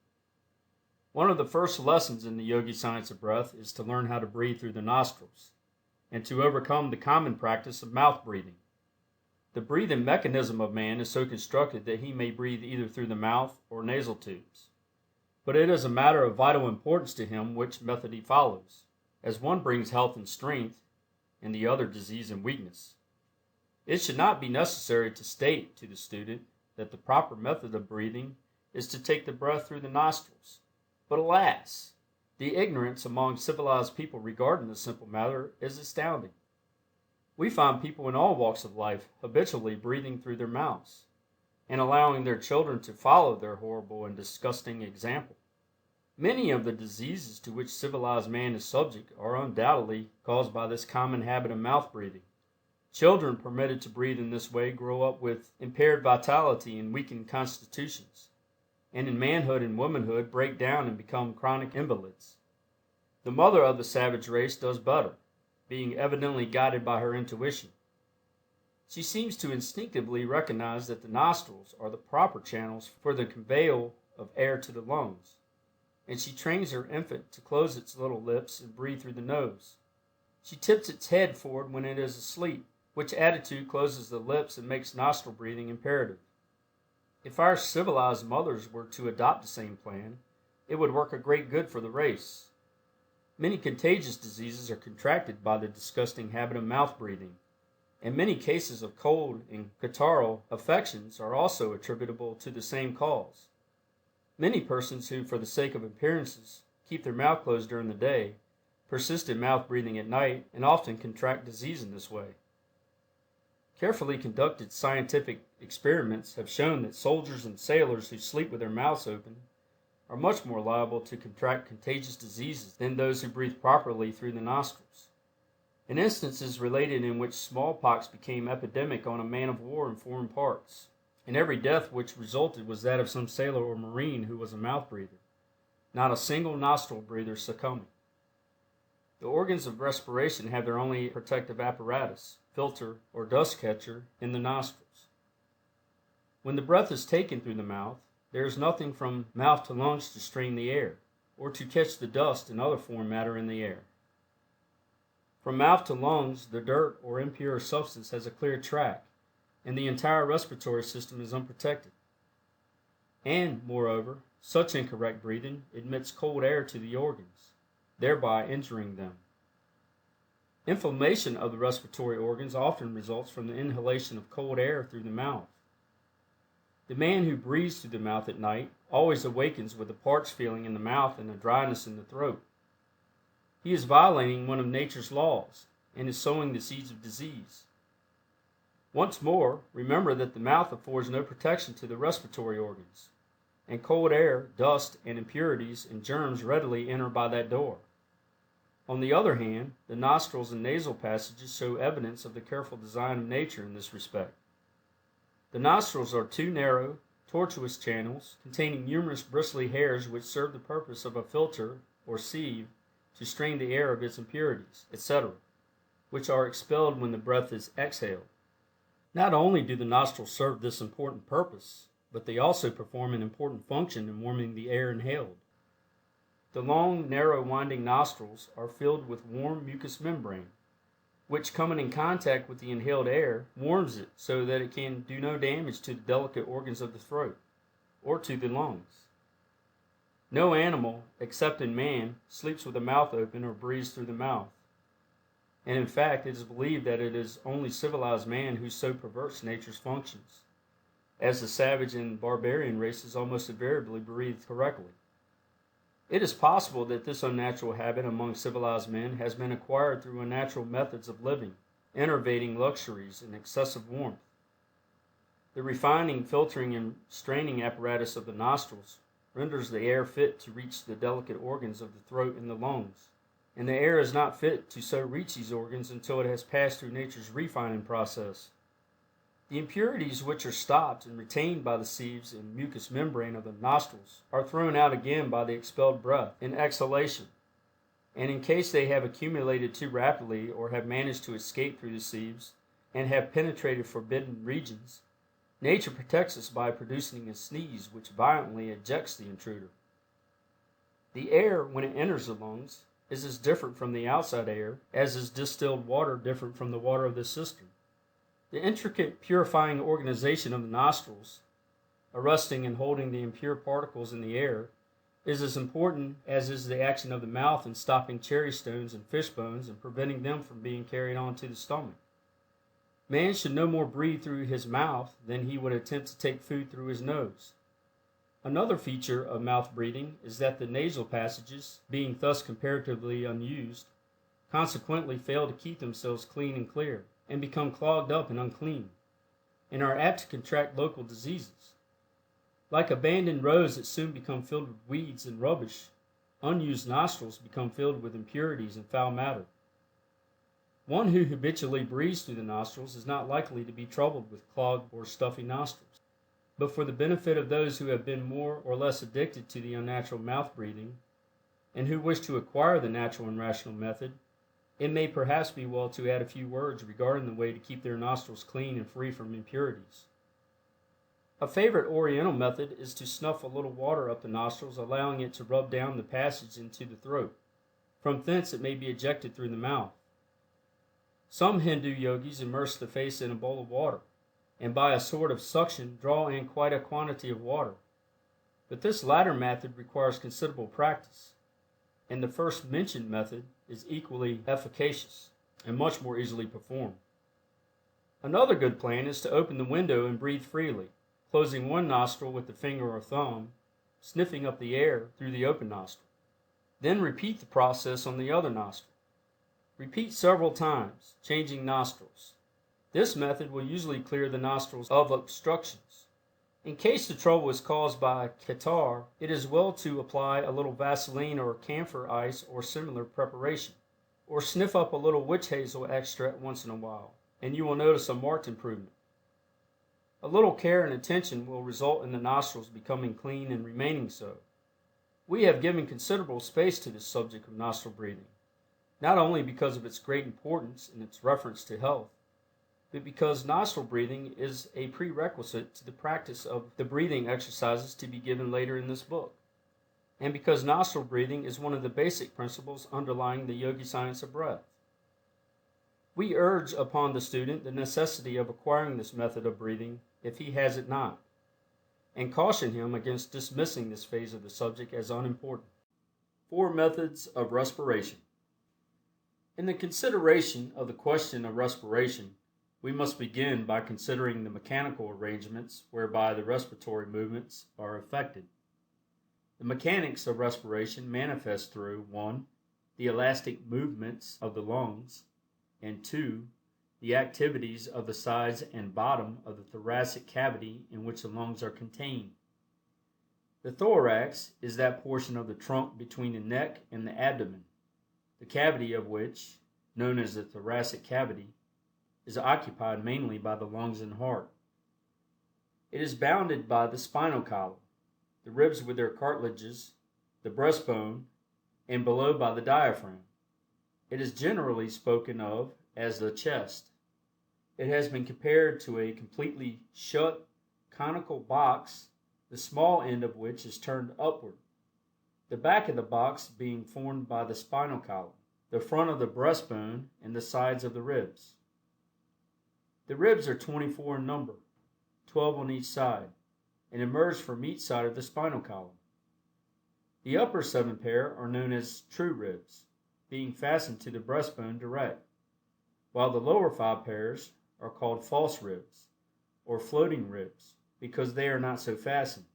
Speaker 1: One of the first lessons in the yogi science of breath is to learn how to breathe through the nostrils, and to overcome the common practice of mouth breathing. The breathing mechanism of man is so constructed that he may breathe either through the mouth or nasal tubes. But it is a matter of vital importance to him which method he follows, as one brings health and strength, and the other disease and weakness. It should not be necessary to state to the student that the proper method of breathing is to take the breath through the nostrils. But alas, the ignorance among civilized people regarding this simple matter is astounding. We find people in all walks of life habitually breathing through their mouths, and allowing their children to follow their horrible and disgusting example. Many of the diseases to which civilized man is subject are undoubtedly caused by this common habit of mouth breathing. Children permitted to breathe in this way grow up with impaired vitality and weakened constitutions, and in manhood and womanhood break down and become chronic invalids. The mother of the savage race does better, being evidently guided by her intuition. She seems to instinctively recognize that the nostrils are the proper channels for the conveyal of air to the lungs, and she trains her infant to close its little lips and breathe through the nose. She tips its head forward when it is asleep, which attitude closes the lips and makes nostril breathing imperative. If our civilized mothers were to adopt the same plan, it would work a great good for the race. Many contagious diseases are contracted by the disgusting habit of mouth breathing, and many cases of cold and catarrhal affections are also attributable to the same cause. Many persons who, for the sake of appearances, keep their mouth closed during the day, persist in mouth breathing at night and often contract disease in this way. Carefully conducted scientific experiments have shown that soldiers and sailors who sleep with their mouths open are much more liable to contract contagious diseases than those who breathe properly through the nostrils. An instance is related in which smallpox became epidemic on a man of war in foreign parts, and every death which resulted was that of some sailor or marine who was a mouth breather, not a single nostril breather succumbing. The organs of respiration have their only protective apparatus, filter, or dust catcher in the nostrils. When the breath is taken through the mouth, there is nothing from mouth to lungs to strain the air, or to catch the dust and other foreign matter in the air. From mouth to lungs, the dirt or impure substance has a clear track, and the entire respiratory system is unprotected. And, moreover, such incorrect breathing admits cold air to the organs, thereby injuring them. Inflammation of the respiratory organs often results from the inhalation of cold air through the mouth. The man who breathes through the mouth at night always awakens with a parched feeling in the mouth and a dryness in the throat. He is violating one of nature's laws and is sowing the seeds of disease. Once more, remember that the mouth affords no protection to the respiratory organs, and cold air, dust, and impurities and germs readily enter by that door. On the other hand, the nostrils and nasal passages show evidence of the careful design of nature in this respect. The nostrils are two narrow, tortuous channels containing numerous bristly hairs which serve the purpose of a filter or sieve to strain the air of its impurities, etc., which are expelled when the breath is exhaled. Not only do the nostrils serve this important purpose, but they also perform an important function in warming the air inhaled. The long, narrow, winding nostrils are filled with warm mucous membrane, which, coming in contact with the inhaled air, warms it so that it can do no damage to the delicate organs of the throat, or to the lungs. No animal, except in man, sleeps with the mouth open or breathes through the mouth. And in fact, it is believed that it is only civilized man who so perverts nature's functions, as the savage and barbarian races almost invariably breathe correctly. It is possible that this unnatural habit among civilized men has been acquired through unnatural methods of living, enervating luxuries, and excessive warmth. The refining, filtering, and straining apparatus of the nostrils renders the air fit to reach the delicate organs of the throat and the lungs, and the air is not fit to so reach these organs until it has passed through nature's refining process. The impurities which are stopped and retained by the sieves and mucous membrane of the nostrils are thrown out again by the expelled breath in exhalation, and in case they have accumulated too rapidly or have managed to escape through the sieves and have penetrated forbidden regions, nature protects us by producing a sneeze which violently ejects the intruder. The air, when it enters the lungs, is as different from the outside air as is distilled water different from the water of the cistern. The intricate purifying organization of the nostrils, arresting and holding the impure particles in the air, is as important as is the action of the mouth in stopping cherry stones and fish bones and preventing them from being carried on to the stomach. Man should no more breathe through his mouth than he would attempt to take food through his nose. Another feature of mouth breathing is that the nasal passages, being thus comparatively unused, consequently fail to keep themselves clean and clear, and become clogged up and unclean, and are apt to contract local diseases. Like abandoned roads that soon become filled with weeds and rubbish, unused nostrils become filled with impurities and foul matter. One who habitually breathes through the nostrils is not likely to be troubled with clogged or stuffy nostrils. But for the benefit of those who have been more or less addicted to the unnatural mouth breathing, and who wish to acquire the natural and rational method, it may perhaps be well to add a few words regarding the way to keep their nostrils clean and free from impurities. A favorite Oriental method is to snuff a little water up the nostrils, allowing it to rub down the passage into the throat. From thence it may be ejected through the mouth. Some Hindu yogis immerse the face in a bowl of water, and by a sort of suction draw in quite a quantity of water. But this latter method requires considerable practice, and the first mentioned method is equally efficacious and much more easily performed. Another good plan is to open the window and breathe freely, closing one nostril with the finger or thumb, sniffing up the air through the open nostril. Then repeat the process on the other nostril. Repeat several times, changing nostrils. This method will usually clear the nostrils of obstructions. In case the trouble is caused by catarrh, it is well to apply a little Vaseline or camphor ice or similar preparation, or sniff up a little witch hazel extract once in a while, and you will notice a marked improvement. A little care and attention will result in the nostrils becoming clean and remaining so. We have given considerable space to this subject of nostril breathing, not only because of its great importance in its reference to health, but because nostril breathing is a prerequisite to the practice of the breathing exercises to be given later in this book, and because nostril breathing is one of the basic principles underlying the yogi science of breath. We urge upon the student the necessity of acquiring this method of breathing if he has it not, and caution him against dismissing this phase of the subject as unimportant. 4 methods of respiration. In the consideration of the question of respiration, we must begin by considering the mechanical arrangements whereby the respiratory movements are effected. The mechanics of respiration manifest through 1. The elastic movements of the lungs, and 2. The activities of the sides and bottom of the thoracic cavity in which the lungs are contained. The thorax is that portion of the trunk between the neck and the abdomen, the cavity of which, known as the thoracic cavity, is occupied mainly by the lungs and heart. It is bounded by the spinal column, the ribs with their cartilages, the breastbone, and below by the diaphragm. It is generally spoken of as the chest. It has been compared to a completely shut conical box, the small end of which is turned upward, the back of the box being formed by the spinal column, the front of the breastbone, and the sides of the ribs. The ribs are 24 in number, 12 on each side, and emerge from each side of the spinal column. The upper 7 pair are known as true ribs, being fastened to the breastbone direct, while the lower 5 pairs are called false ribs, or floating ribs, because they are not so fastened,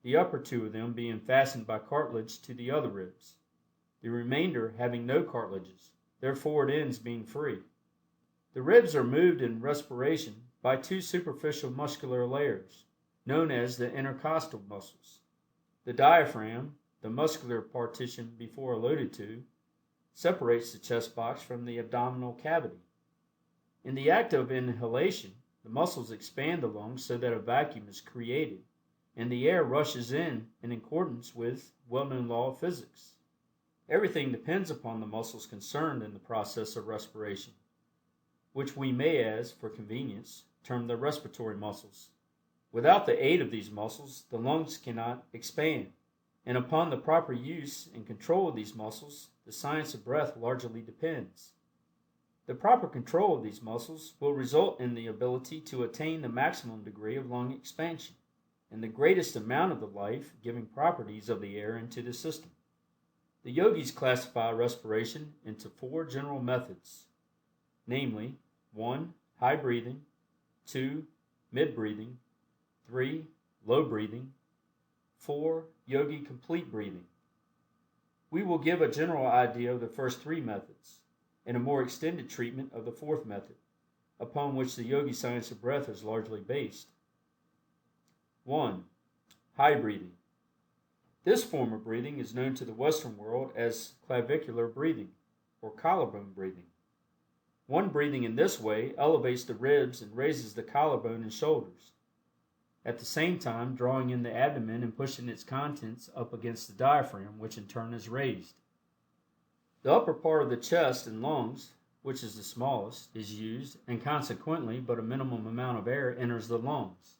Speaker 1: the upper 2 of them being fastened by cartilage to the other ribs, the remainder having no cartilages, their forward ends being free. The ribs are moved in respiration by 2 superficial muscular layers, known as the intercostal muscles. The diaphragm, the muscular partition before alluded to, separates the chest box from the abdominal cavity. In the act of inhalation, the muscles expand the lungs so that a vacuum is created, and the air rushes in accordance with well-known law of physics. Everything depends upon the muscles concerned in the process of respiration, which we may, as for convenience, term the respiratory muscles. Without the aid of these muscles, the lungs cannot expand, and upon the proper use and control of these muscles, the science of breath largely depends. The proper control of these muscles will result in the ability to attain the maximum degree of lung expansion and the greatest amount of the life-giving properties of the air into the system. The yogis classify respiration into 4 general methods, namely 1. High breathing, 2. Mid breathing, 3. Low breathing, 4. Yogi Complete Breathing. We will give a general idea of the first 3 methods, and a more extended treatment of the 4th method, upon which the yogi science of breath is largely based. 1. High breathing. This form of breathing is known to the Western world as clavicular breathing, or collarbone breathing. One breathing in this way elevates the ribs and raises the collarbone and shoulders, at the same time drawing in the abdomen and pushing its contents up against the diaphragm, which in turn is raised. The upper part of the chest and lungs, which is the smallest, is used, and consequently but a minimum amount of air enters the lungs.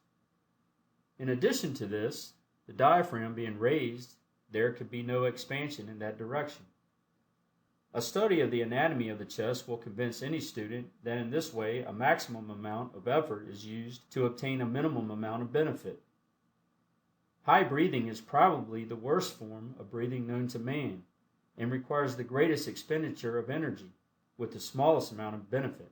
Speaker 1: In addition to this, the diaphragm being raised, there could be no expansion in that direction. A study of the anatomy of the chest will convince any student that in this way a maximum amount of effort is used to obtain a minimum amount of benefit. High breathing is probably the worst form of breathing known to man and requires the greatest expenditure of energy with the smallest amount of benefit.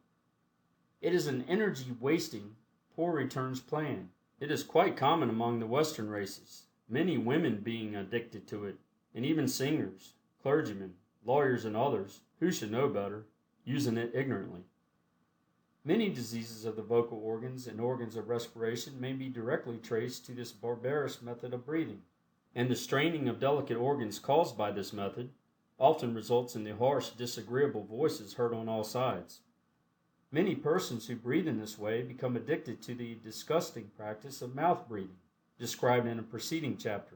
Speaker 1: It is an energy-wasting, poor returns plan. It is quite common among the Western races, many women being addicted to it, and even singers, clergymen, lawyers, and others, who should know better, using it ignorantly. Many diseases of the vocal organs and organs of respiration may be directly traced to this barbarous method of breathing, and the straining of delicate organs caused by this method often results in the harsh, disagreeable voices heard on all sides. Many persons who breathe in this way become addicted to the disgusting practice of mouth breathing, described in a preceding chapter.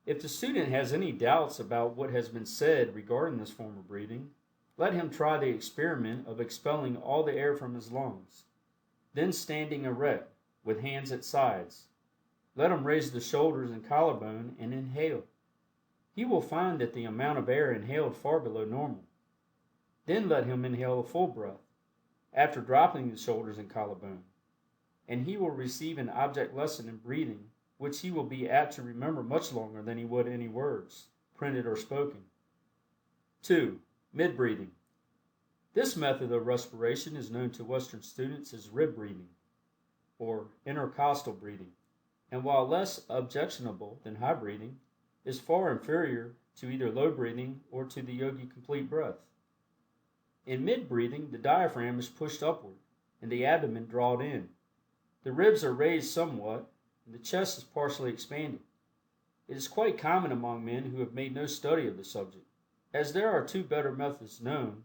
Speaker 1: If the student has any doubts about what has been said regarding this form of breathing, let him try the experiment of expelling all the air from his lungs, then standing erect, with hands at sides. Let him raise the shoulders and collarbone and inhale. He will find that the amount of air inhaled far below normal. Then let him inhale a full breath, after dropping the shoulders and collarbone, and he will receive an object lesson in breathing which he will be apt to remember much longer than he would any words, printed or spoken. 2. Mid-breathing. This method of respiration is known to Western students as rib breathing, or intercostal breathing, and while less objectionable than high breathing, is far inferior to either low breathing or to the Yogi Complete Breath. In mid-breathing, the diaphragm is pushed upward, and the abdomen drawn in. The ribs are raised somewhat, and the chest is partially expanded. It is quite common among men who have made no study of the subject. As there are 2 better methods known,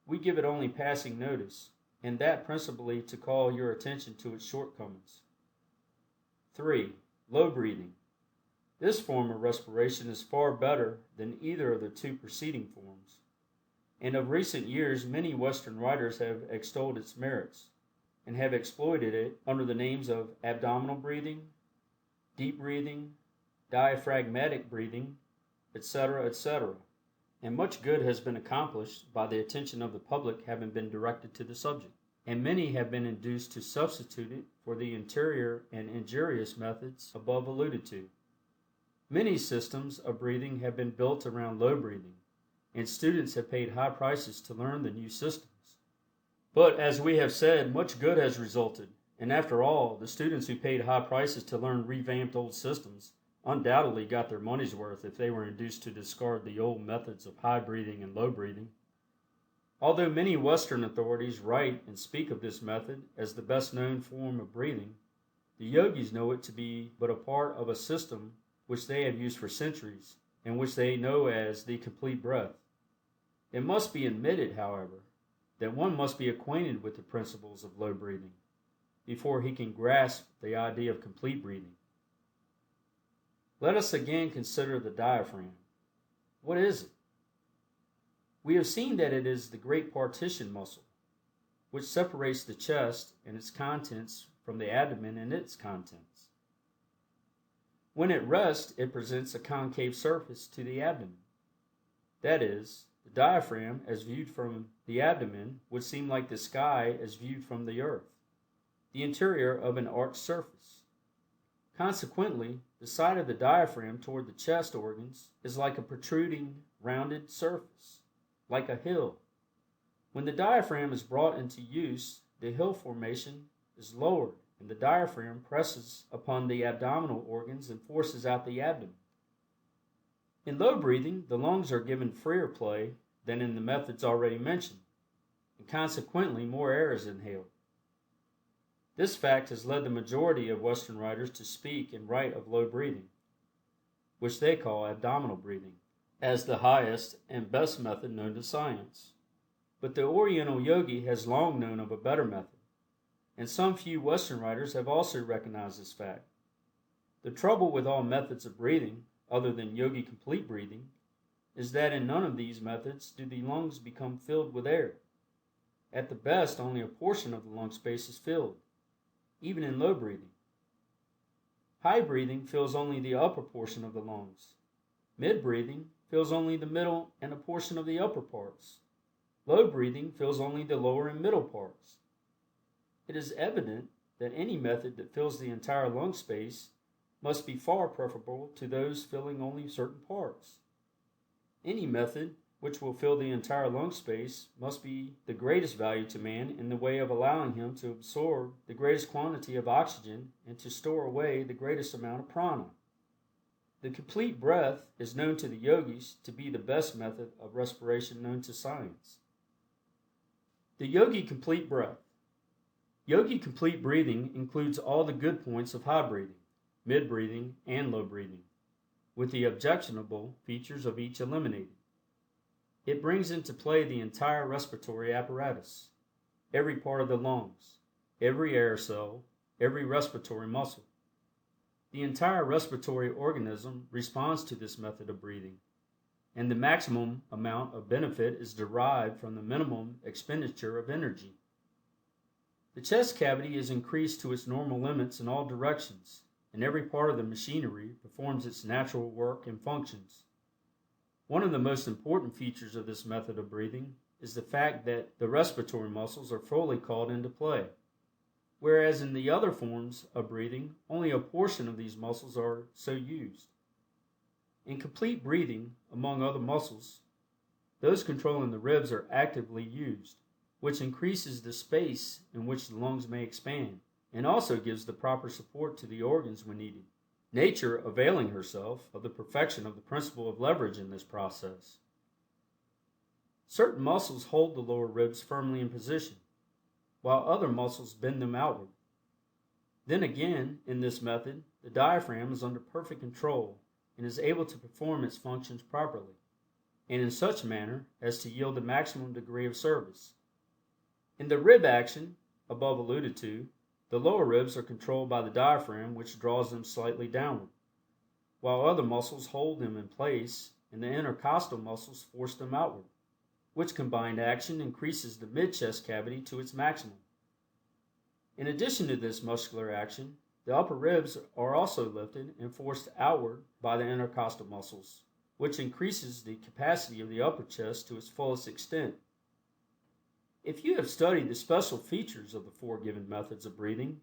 Speaker 1: we give it only passing notice, and that principally to call your attention to its shortcomings. 3. Low breathing. This form of respiration is far better than either of the 2 preceding forms, and of recent years many Western writers have extolled its merits, and have exploited it under the names of abdominal breathing, deep breathing, diaphragmatic breathing, etc., etc., and much good has been accomplished by the attention of the public having been directed to the subject, and many have been induced to substitute it for the interior and injurious methods above alluded to. Many systems of breathing have been built around low breathing, and students have paid high prices to learn the new systems. But as we have said, much good has resulted, and after all, the students who paid high prices to learn revamped old systems undoubtedly got their money's worth if they were induced to discard the old methods of high breathing and low breathing. Although many Western authorities write and speak of this method as the best known form of breathing, the yogis know it to be but a part of a system which they have used for centuries, and which they know as the complete breath. It must be admitted, however, that one must be acquainted with the principles of low breathing before he can grasp the idea of complete breathing. Let us again consider the diaphragm. What is it? We have seen that it is the great partition muscle, which separates the chest and its contents from the abdomen and its contents. When at rest, it presents a concave surface to the abdomen. That is, the diaphragm, as viewed from the abdomen, would seem like the sky as viewed from the earth, the interior of an arched surface. Consequently, the side of the diaphragm toward the chest organs is like a protruding, rounded surface, like a hill. When the diaphragm is brought into use, the hill formation is lowered and the diaphragm presses upon the abdominal organs and forces out the abdomen. In low breathing, the lungs are given freer play than in the methods already mentioned, and consequently more air is inhaled. This fact has led the majority of Western writers to speak and write of low breathing, which they call abdominal breathing, as the highest and best method known to science. But the Oriental yogi has long known of a better method, and some few Western writers have also recognized this fact. The trouble with all methods of breathing, other than Yogi Complete Breathing, is that in none of these methods do the lungs become filled with air. At the best, only a portion of the lung space is filled, even in low breathing. High breathing fills only the upper portion of the lungs. Mid breathing fills only the middle and a portion of the upper parts. Low breathing fills only the lower and middle parts. It is evident that any method that fills the entire lung space must be far preferable to those filling only certain parts. Any method which will fill the entire lung space must be the greatest value to man in the way of allowing him to absorb the greatest quantity of oxygen and to store away the greatest amount of prana. The complete breath is known to the yogis to be the best method of respiration known to science. The Yogi Complete Breath. Yogi Complete Breathing includes all the good points of high breathing, mid breathing, and low breathing, with the objectionable features of each eliminated. It brings into play the entire respiratory apparatus, every part of the lungs, every air cell, every respiratory muscle. The entire respiratory organism responds to this method of breathing, and the maximum amount of benefit is derived from the minimum expenditure of energy. The chest cavity is increased to its normal limits in all directions, and every part of the machinery performs its natural work and functions. One of the most important features of this method of breathing is the fact that the respiratory muscles are fully called into play, whereas in the other forms of breathing, only a portion of these muscles are so used. In complete breathing, among other muscles, those controlling the ribs are actively used, which increases the space in which the lungs may expand, and also gives the proper support to the organs when needed. Nature availing herself of the perfection of the principle of leverage in this process. Certain muscles hold the lower ribs firmly in position, while other muscles bend them outward. Then again, in this method, the diaphragm is under perfect control and is able to perform its functions properly, and in such manner as to yield the maximum degree of service. In the rib action, above alluded to, the lower ribs are controlled by the diaphragm, which draws them slightly downward, while other muscles hold them in place and the intercostal muscles force them outward, which combined action increases the mid-chest cavity to its maximum. In addition to this muscular action, the upper ribs are also lifted and forced outward by the intercostal muscles, which increases the capacity of the upper chest to its fullest extent. If you have studied the special features of the four given methods of breathing,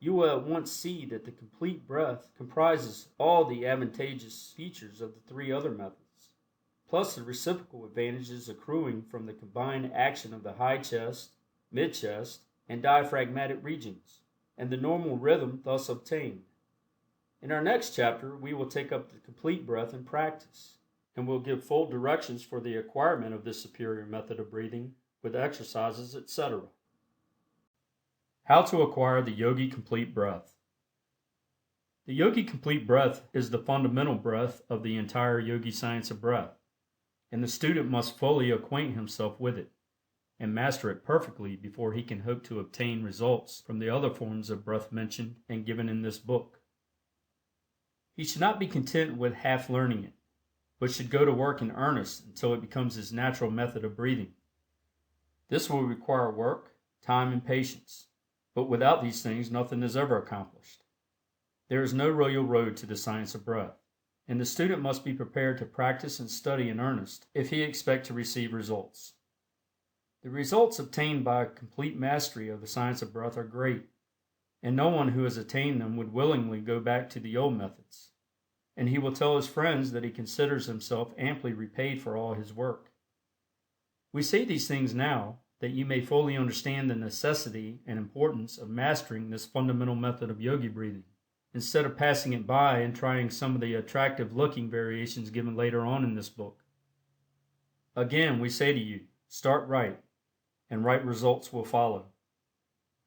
Speaker 1: you will at once see that the complete breath comprises all the advantageous features of the three other methods, plus the reciprocal advantages accruing from the combined action of the high chest, mid-chest, and diaphragmatic regions, and the normal rhythm thus obtained. In our next chapter, we will take up the complete breath in practice, and will give full directions for the acquirement of this superior method of breathing with exercises, etc. How to acquire the Yogi Complete Breath. The Yogi Complete Breath is the fundamental breath of the entire Yogi science of breath. and the student must fully acquaint himself with it and master it perfectly before he can hope to obtain results from the other forms of breath mentioned and given in this book. He should not be content with half learning it, but should go to work in earnest until it becomes his natural method of breathing. This will require work, time, and patience, but without these things nothing is ever accomplished. There is no royal road to the science of breath, and the student must be prepared to practice and study in earnest if he expects to receive results. The results obtained by a complete mastery of the science of breath are great, and no one who has attained them would willingly go back to the old methods, and he will tell his friends that he considers himself amply repaid for all his work. We say these things now that you may fully understand the necessity and importance of mastering this fundamental method of yogi breathing, instead of passing it by and trying some of the attractive-looking variations given later on in this book. Again, we say to you, start right, and right results will follow.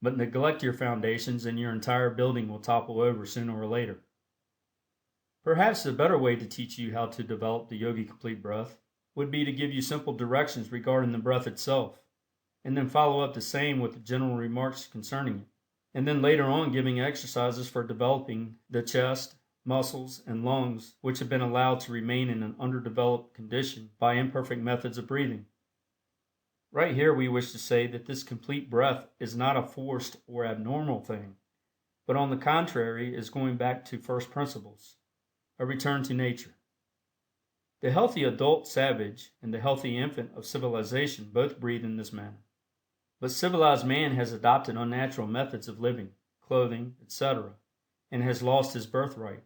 Speaker 1: But neglect your foundations and your entire building will topple over sooner or later. Perhaps the better way to teach you how to develop the Yogi Complete Breath would be to give you simple directions regarding the breath itself, and then follow up the same with the general remarks concerning it, and then later on giving exercises for developing the chest, muscles, and lungs which have been allowed to remain in an underdeveloped condition by imperfect methods of breathing. Right here we wish to say that this complete breath is not a forced or abnormal thing, but on the contrary is going back to first principles, a return to nature. The healthy adult savage and the healthy infant of civilization both breathe in this manner, but civilized man has adopted unnatural methods of living, clothing, etc., and has lost his birthright.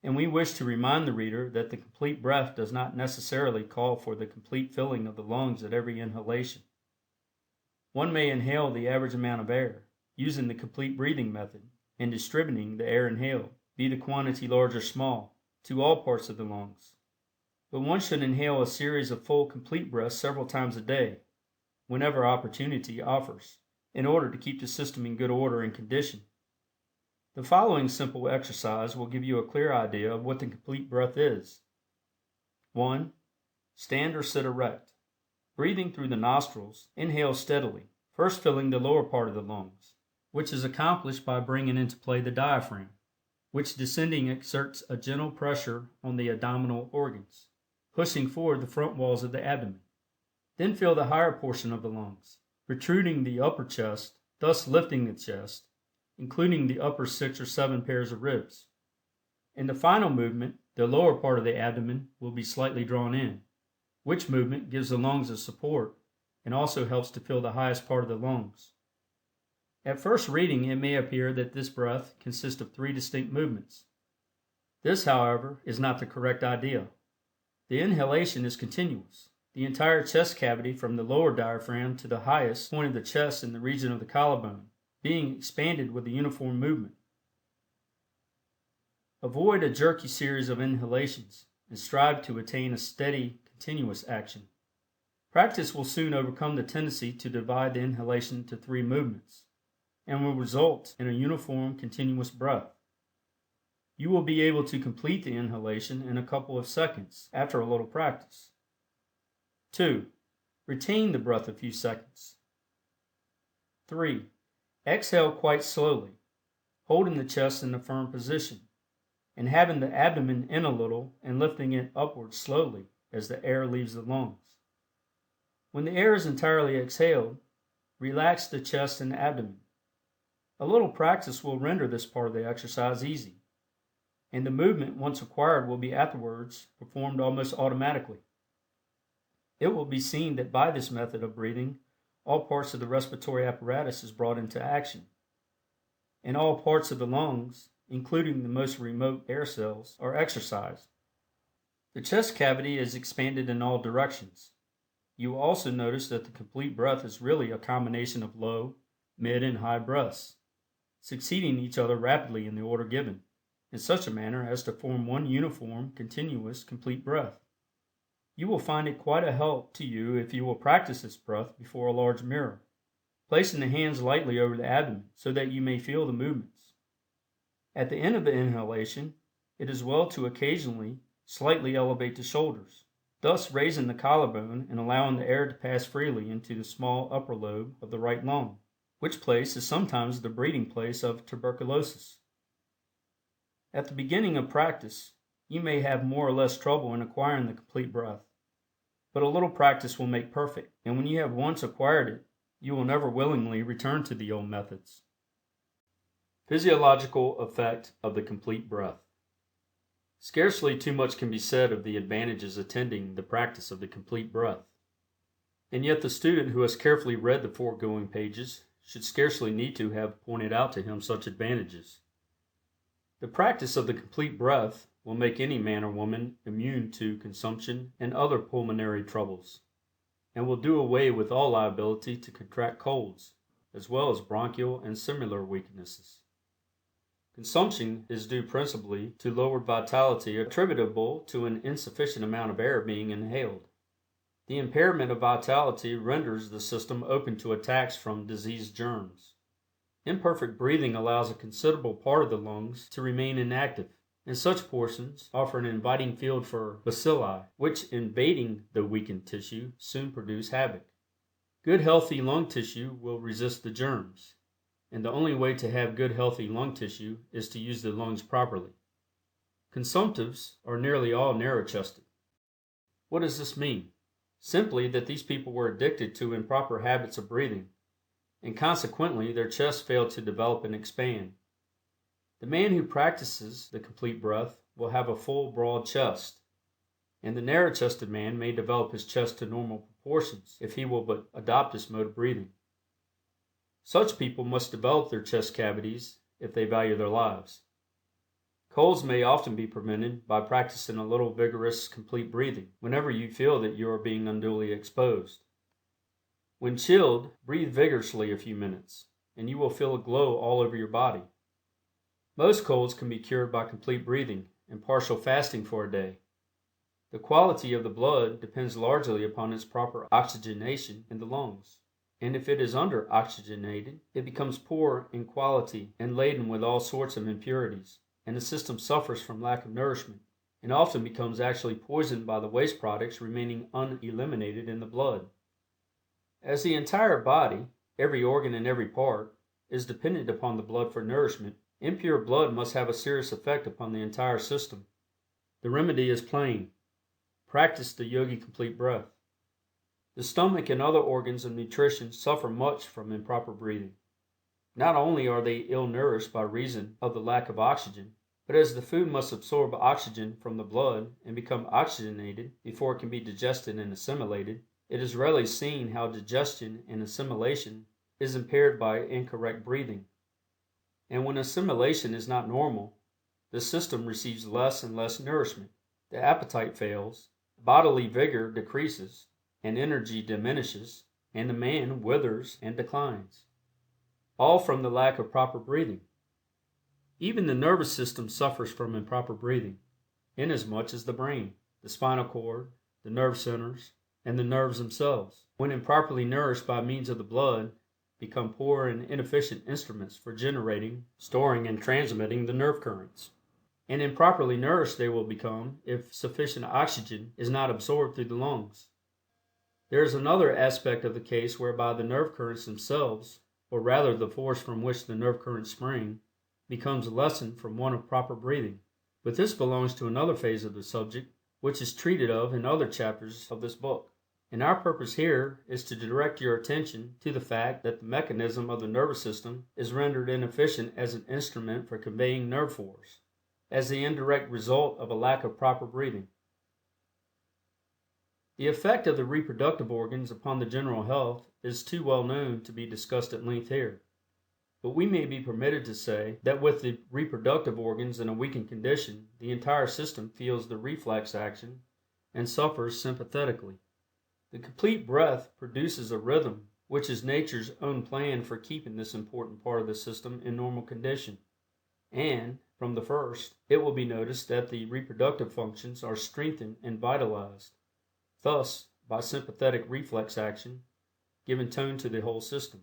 Speaker 1: And we wish to remind the reader that the complete breath does not necessarily call for the complete filling of the lungs at every inhalation. One may inhale the average amount of air, using the complete breathing method, and distributing the air inhaled, be the quantity large or small, to all parts of the lungs. But one should inhale a series of full complete breaths several times a day, whenever opportunity offers, in order to keep the system in good order and condition. The following simple exercise will give you a clear idea of what the complete breath is. 1. Stand or sit erect. Breathing through the nostrils, inhale steadily, first filling the lower part of the lungs, which is accomplished by bringing into play the diaphragm, which descending exerts a gentle pressure on the abdominal organs, pushing forward the front walls of the abdomen. Then fill the higher portion of the lungs, protruding the upper chest, thus lifting the chest, including the upper 6 or 7 pairs of ribs. In the final movement, the lower part of the abdomen will be slightly drawn in, which movement gives the lungs a support and also helps to fill the highest part of the lungs. At first reading, it may appear that this breath consists of 3 distinct movements. This, however, is not the correct idea. The inhalation is continuous. The entire chest cavity from the lower diaphragm to the highest point of the chest in the region of the collarbone, being expanded with a uniform movement. Avoid a jerky series of inhalations and strive to attain a steady, continuous action. Practice will soon overcome the tendency to divide the inhalation into 3 movements, and will result in a uniform, continuous breath. You will be able to complete the inhalation in a couple of seconds after a little practice. 2. Retain the breath a few seconds. 3. Exhale quite slowly, holding the chest in a firm position, and having the abdomen in a little and lifting it upward slowly as the air leaves the lungs. When the air is entirely exhaled, relax the chest and abdomen. A little practice will render this part of the exercise easy, and the movement, once acquired, will be afterwards performed almost automatically. It will be seen that by this method of breathing, all parts of the respiratory apparatus is brought into action, and all parts of the lungs, including the most remote air cells, are exercised. The chest cavity is expanded in all directions. You will also notice that the complete breath is really a combination of low, mid, and high breaths, succeeding each other rapidly in the order given, in such a manner as to form one uniform, continuous, complete breath. You will find it quite a help to you if you will practice this breath before a large mirror, placing the hands lightly over the abdomen so that you may feel the movements. At the end of the inhalation, it is well to occasionally slightly elevate the shoulders, thus raising the collarbone and allowing the air to pass freely into the small upper lobe of the right lung, which place is sometimes the breeding place of tuberculosis. At the beginning of practice, you may have more or less trouble in acquiring the complete breath, but a little practice will make perfect, and when you have once acquired it, you will never willingly return to the old methods. Physiological effect of the complete breath. Scarcely too much can be said of the advantages attending the practice of the complete breath, and yet the student who has carefully read the foregoing pages should scarcely need to have pointed out to him such advantages. The practice of the complete breath will make any man or woman immune to consumption and other pulmonary troubles, and will do away with all liability to contract colds, as well as bronchial and similar weaknesses. Consumption is due principally to lowered vitality attributable to an insufficient amount of air being inhaled. The impairment of vitality renders the system open to attacks from disease germs. Imperfect breathing allows a considerable part of the lungs to remain inactive, and such portions offer an inviting field for bacilli, which, invading the weakened tissue, soon produce havoc. Good healthy lung tissue will resist the germs, and the only way to have good healthy lung tissue is to use the lungs properly. Consumptives are nearly all narrow-chested. What does this mean? Simply that these people were addicted to improper habits of breathing, and consequently their chests failed to develop and expand. The man who practices the complete breath will have a full, broad chest, and the narrow-chested man may develop his chest to normal proportions if he will but adopt this mode of breathing. Such people must develop their chest cavities if they value their lives. Colds may often be prevented by practicing a little vigorous complete breathing whenever you feel that you are being unduly exposed. When chilled, breathe vigorously a few minutes, and you will feel a glow all over your body. Most colds can be cured by complete breathing and partial fasting for a day. The quality of the blood depends largely upon its proper oxygenation in the lungs, and if it is under-oxygenated, it becomes poor in quality and laden with all sorts of impurities, and the system suffers from lack of nourishment, and often becomes actually poisoned by the waste products remaining uneliminated in the blood. As the entire body, every organ and every part, is dependent upon the blood for nourishment, impure blood must have a serious effect upon the entire system. The remedy is plain. Practice the Yogi Complete Breath. The stomach and other organs of nutrition suffer much from improper breathing. Not only are they ill-nourished by reason of the lack of oxygen, but as the food must absorb oxygen from the blood and become oxygenated before it can be digested and assimilated, it is rarely seen how digestion and assimilation is impaired by incorrect breathing. And when assimilation is not normal, the system receives less and less nourishment, the appetite fails, bodily vigor decreases, and energy diminishes, and the man withers and declines. All from the lack of proper breathing. Even the nervous system suffers from improper breathing, inasmuch as the brain, the spinal cord, the nerve centers, and the nerves themselves, when improperly nourished by means of the blood, become poor and inefficient instruments for generating, storing, and transmitting the nerve currents. And improperly nourished they will become if sufficient oxygen is not absorbed through the lungs. There is another aspect of the case whereby the nerve currents themselves, or rather the force from which the nerve currents spring, becomes lessened from want of proper breathing. But this belongs to another phase of the subject, which is treated of in other chapters of this book. And our purpose here is to direct your attention to the fact that the mechanism of the nervous system is rendered inefficient as an instrument for conveying nerve force, as the indirect result of a lack of proper breathing. The effect of the reproductive organs upon the general health is too well known to be discussed at length here, but we may be permitted to say that with the reproductive organs in a weakened condition, the entire system feels the reflex action and suffers sympathetically. The complete breath produces a rhythm which is nature's own plan for keeping this important part of the system in normal condition, and, from the first, it will be noticed that the reproductive functions are strengthened and vitalized, thus, by sympathetic reflex action, given tone to the whole system.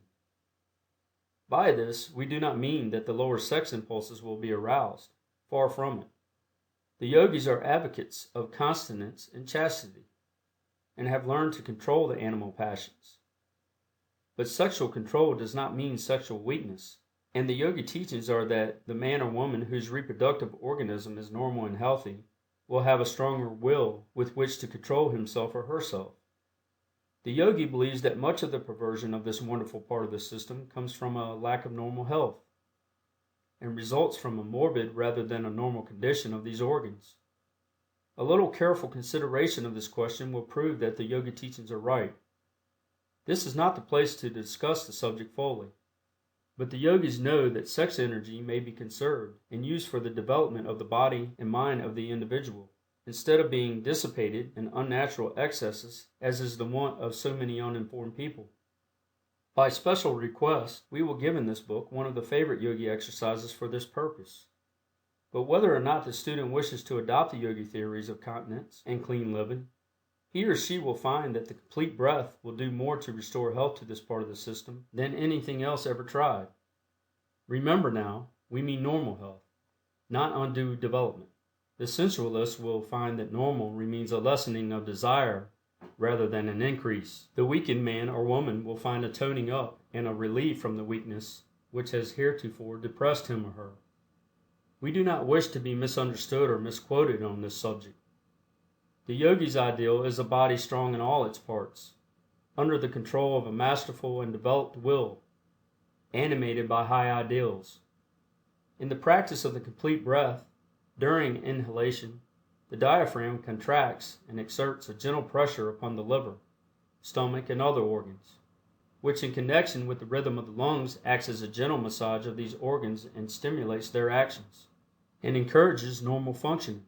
Speaker 1: By this, we do not mean that the lower sex impulses will be aroused, far from it. The yogis are advocates of continence and chastity, and have learned to control the animal passions. But sexual control does not mean sexual weakness, and the yogi teachings are that the man or woman whose reproductive organism is normal and healthy will have a stronger will with which to control himself or herself. The yogi believes that much of the perversion of this wonderful part of the system comes from a lack of normal health, and results from a morbid rather than a normal condition of these organs. A little careful consideration of this question will prove that the yoga teachings are right. This is not the place to discuss the subject fully, but the yogis know that sex energy may be conserved and used for the development of the body and mind of the individual, instead of being dissipated in unnatural excesses as is the wont of so many uninformed people. By special request, we will give in this book one of the favorite yogi exercises for this purpose. But whether or not the student wishes to adopt the yogi theories of continence and clean living, he or she will find that the complete breath will do more to restore health to this part of the system than anything else ever tried. Remember now, we mean normal health, not undue development. The sensualist will find that normal means a lessening of desire rather than an increase. The weakened man or woman will find a toning up and a relief from the weakness which has heretofore depressed him or her. We do not wish to be misunderstood or misquoted on this subject. The yogi's ideal is a body strong in all its parts, under the control of a masterful and developed will, animated by high ideals. In the practice of the complete breath, during inhalation, the diaphragm contracts and exerts a gentle pressure upon the liver, stomach, and other organs, which in connection with the rhythm of the lungs acts as a gentle massage of these organs and stimulates their actions, and encourages normal functioning.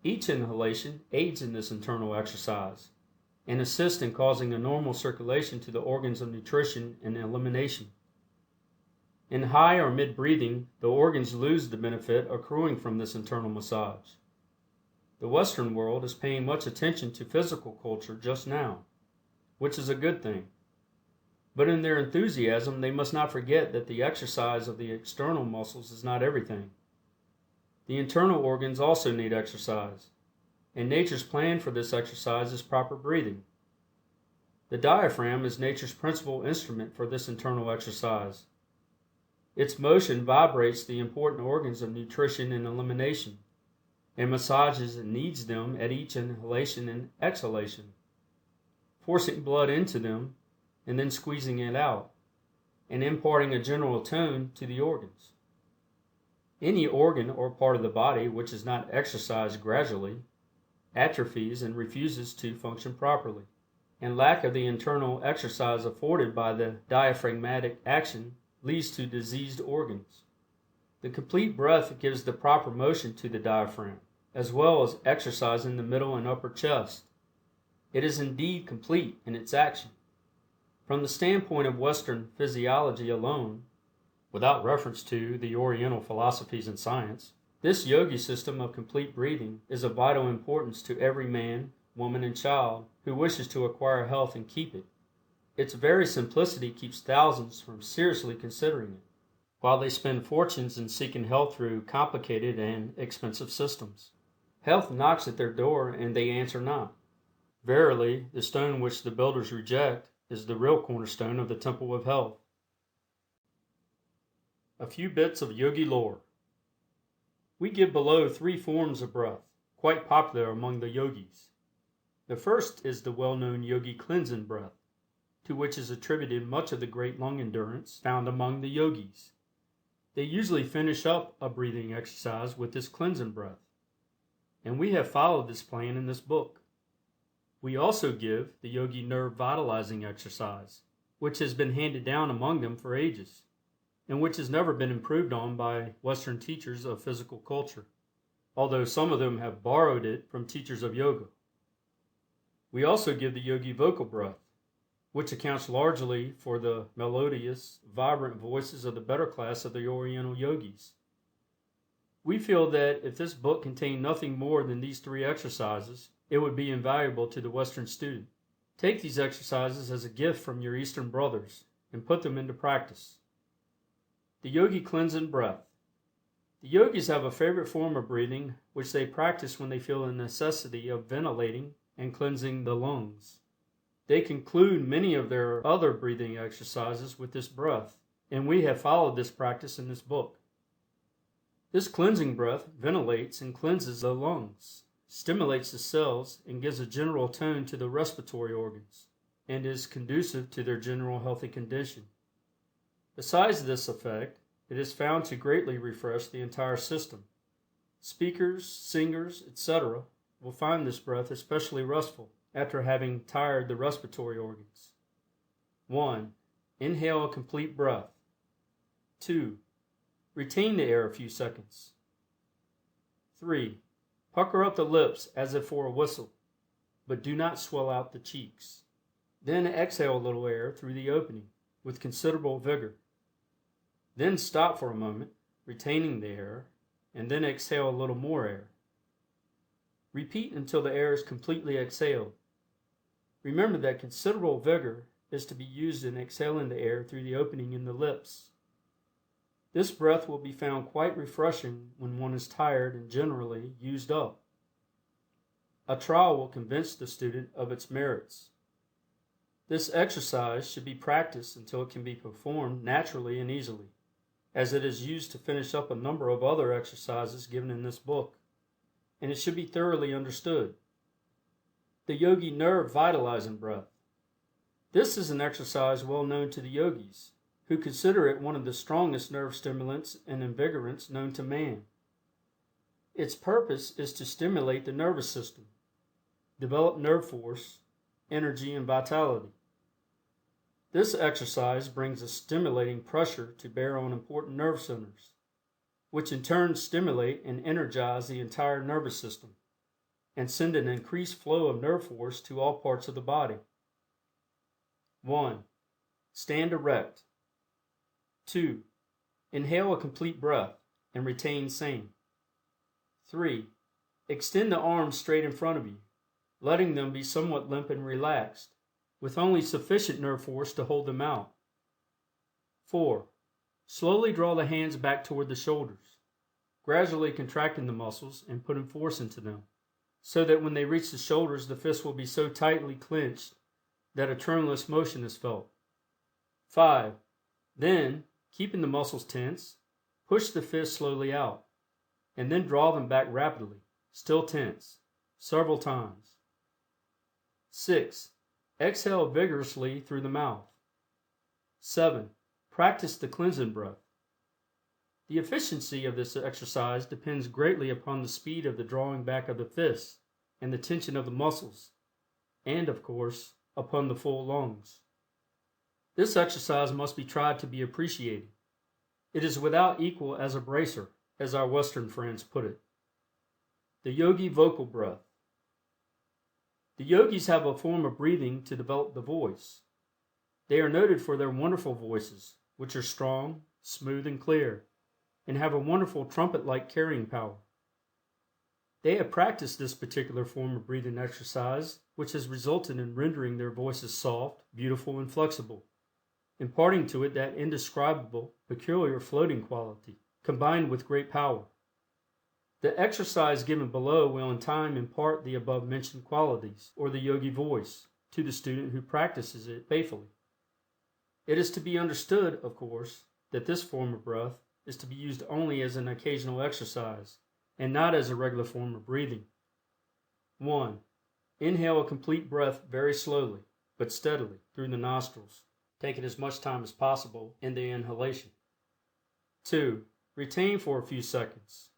Speaker 1: Each inhalation aids in this internal exercise, and assists in causing a normal circulation to the organs of nutrition and elimination. In high or mid breathing, the organs lose the benefit accruing from this internal massage. The Western world is paying much attention to physical culture just now, which is a good thing. But in their enthusiasm, they must not forget that the exercise of the external muscles is not everything. The internal organs also need exercise, and nature's plan for this exercise is proper breathing. The diaphragm is nature's principal instrument for this internal exercise. Its motion vibrates the important organs of nutrition and elimination, and massages and kneads them at each inhalation and exhalation, forcing blood into them and then squeezing it out, and imparting a general tone to the organs. Any organ or part of the body which is not exercised gradually atrophies and refuses to function properly, and lack of the internal exercise afforded by the diaphragmatic action leads to diseased organs. The complete breath gives the proper motion to the diaphragm, as well as exercise in the middle and upper chest. It is indeed complete in its action. From the standpoint of Western physiology alone, without reference to the Oriental philosophies and science, this yogi system of complete breathing is of vital importance to every man, woman, and child who wishes to acquire health and keep it. Its very simplicity keeps thousands from seriously considering it, while they spend fortunes in seeking health through complicated and expensive systems. Health knocks at their door and they answer not. Verily, the stone which the builders reject is the real cornerstone of the temple of health. A few bits of yogi lore. We give below 3 forms of breath, quite popular among the yogis. The first is the well-known Yogi Cleansing Breath, to which is attributed much of the great lung endurance found among the yogis. They usually finish up a breathing exercise with this cleansing breath, and we have followed this plan in this book. We also give the Yogi Nerve Vitalizing Exercise, which has been handed down among them for ages, and which has never been improved on by Western teachers of physical culture, although some of them have borrowed it from teachers of yoga. We also give the Yogi Vocal Breath, which accounts largely for the melodious, vibrant voices of the better class of the Oriental yogis. We feel that if this book contained nothing more than these 3 exercises, it would be invaluable to the Western student. Take these exercises as a gift from your Eastern brothers and put them into practice. The Yogi Cleansing Breath. The yogis have a favorite form of breathing which they practice when they feel the necessity of ventilating and cleansing the lungs. They conclude many of their other breathing exercises with this breath, and we have followed this practice in this book. This cleansing breath ventilates and cleanses the lungs, stimulates the cells, and gives a general tone to the respiratory organs, and is conducive to their general healthy condition. Besides this effect, it is found to greatly refresh the entire system. Speakers, singers, etc. will find this breath especially restful after having tired the respiratory organs. 1. Inhale a complete breath. 2. Retain the air a few seconds. 3. Pucker up the lips as if for a whistle, but do not swell out the cheeks. Then exhale a little air through the opening with considerable vigor. Then stop for a moment, retaining the air, and then exhale a little more air. Repeat until the air is completely exhaled. Remember that considerable vigor is to be used in exhaling the air through the opening in the lips. This breath will be found quite refreshing when one is tired and generally used up. A trial will convince the student of its merits. This exercise should be practiced until it can be performed naturally and easily, as it is used to finish up a number of other exercises given in this book, and it should be thoroughly understood. The Yogi Nerve Vitalizing Breath. This is an exercise well known to the yogis, who consider it one of the strongest nerve stimulants and invigorates known to man. Its purpose is to stimulate the nervous system, develop nerve force, energy, and vitality. This exercise brings a stimulating pressure to bear on important nerve centers, which in turn stimulate and energize the entire nervous system, and send an increased flow of nerve force to all parts of the body. 1. Stand erect. 2. Inhale a complete breath and retain same. 3. Extend the arms straight in front of you, letting them be somewhat limp and relaxed, with only sufficient nerve force to hold them out. 4. Slowly draw the hands back toward the shoulders, gradually contracting the muscles and putting force into them, so that when they reach the shoulders, the fists will be so tightly clenched that a tremulous motion is felt. 5. Then, keeping the muscles tense, push the fists slowly out, and then draw them back rapidly, still tense, several times. 6. Exhale vigorously through the mouth. 7. Practice the cleansing breath. The efficiency of this exercise depends greatly upon the speed of the drawing back of the fists and the tension of the muscles, and, of course, upon the full lungs. This exercise must be tried to be appreciated. It is without equal as a bracer, as our Western friends put it. The Yogi Vocal Breath. The yogis have a form of breathing to develop the voice. They are noted for their wonderful voices, which are strong, smooth, and clear, and have a wonderful trumpet-like carrying power. They have practiced this particular form of breathing exercise, which has resulted in rendering their voices soft, beautiful, and flexible, imparting to it that indescribable, peculiar floating quality, combined with great power. The exercise given below will in time impart the above-mentioned qualities, or the yogi voice, to the student who practices it faithfully. It is to be understood, of course, that this form of breath is to be used only as an occasional exercise, and not as a regular form of breathing. 1. Inhale a complete breath very slowly, but steadily, through the nostrils, taking as much time as possible in the inhalation. 2. Retain for a few seconds.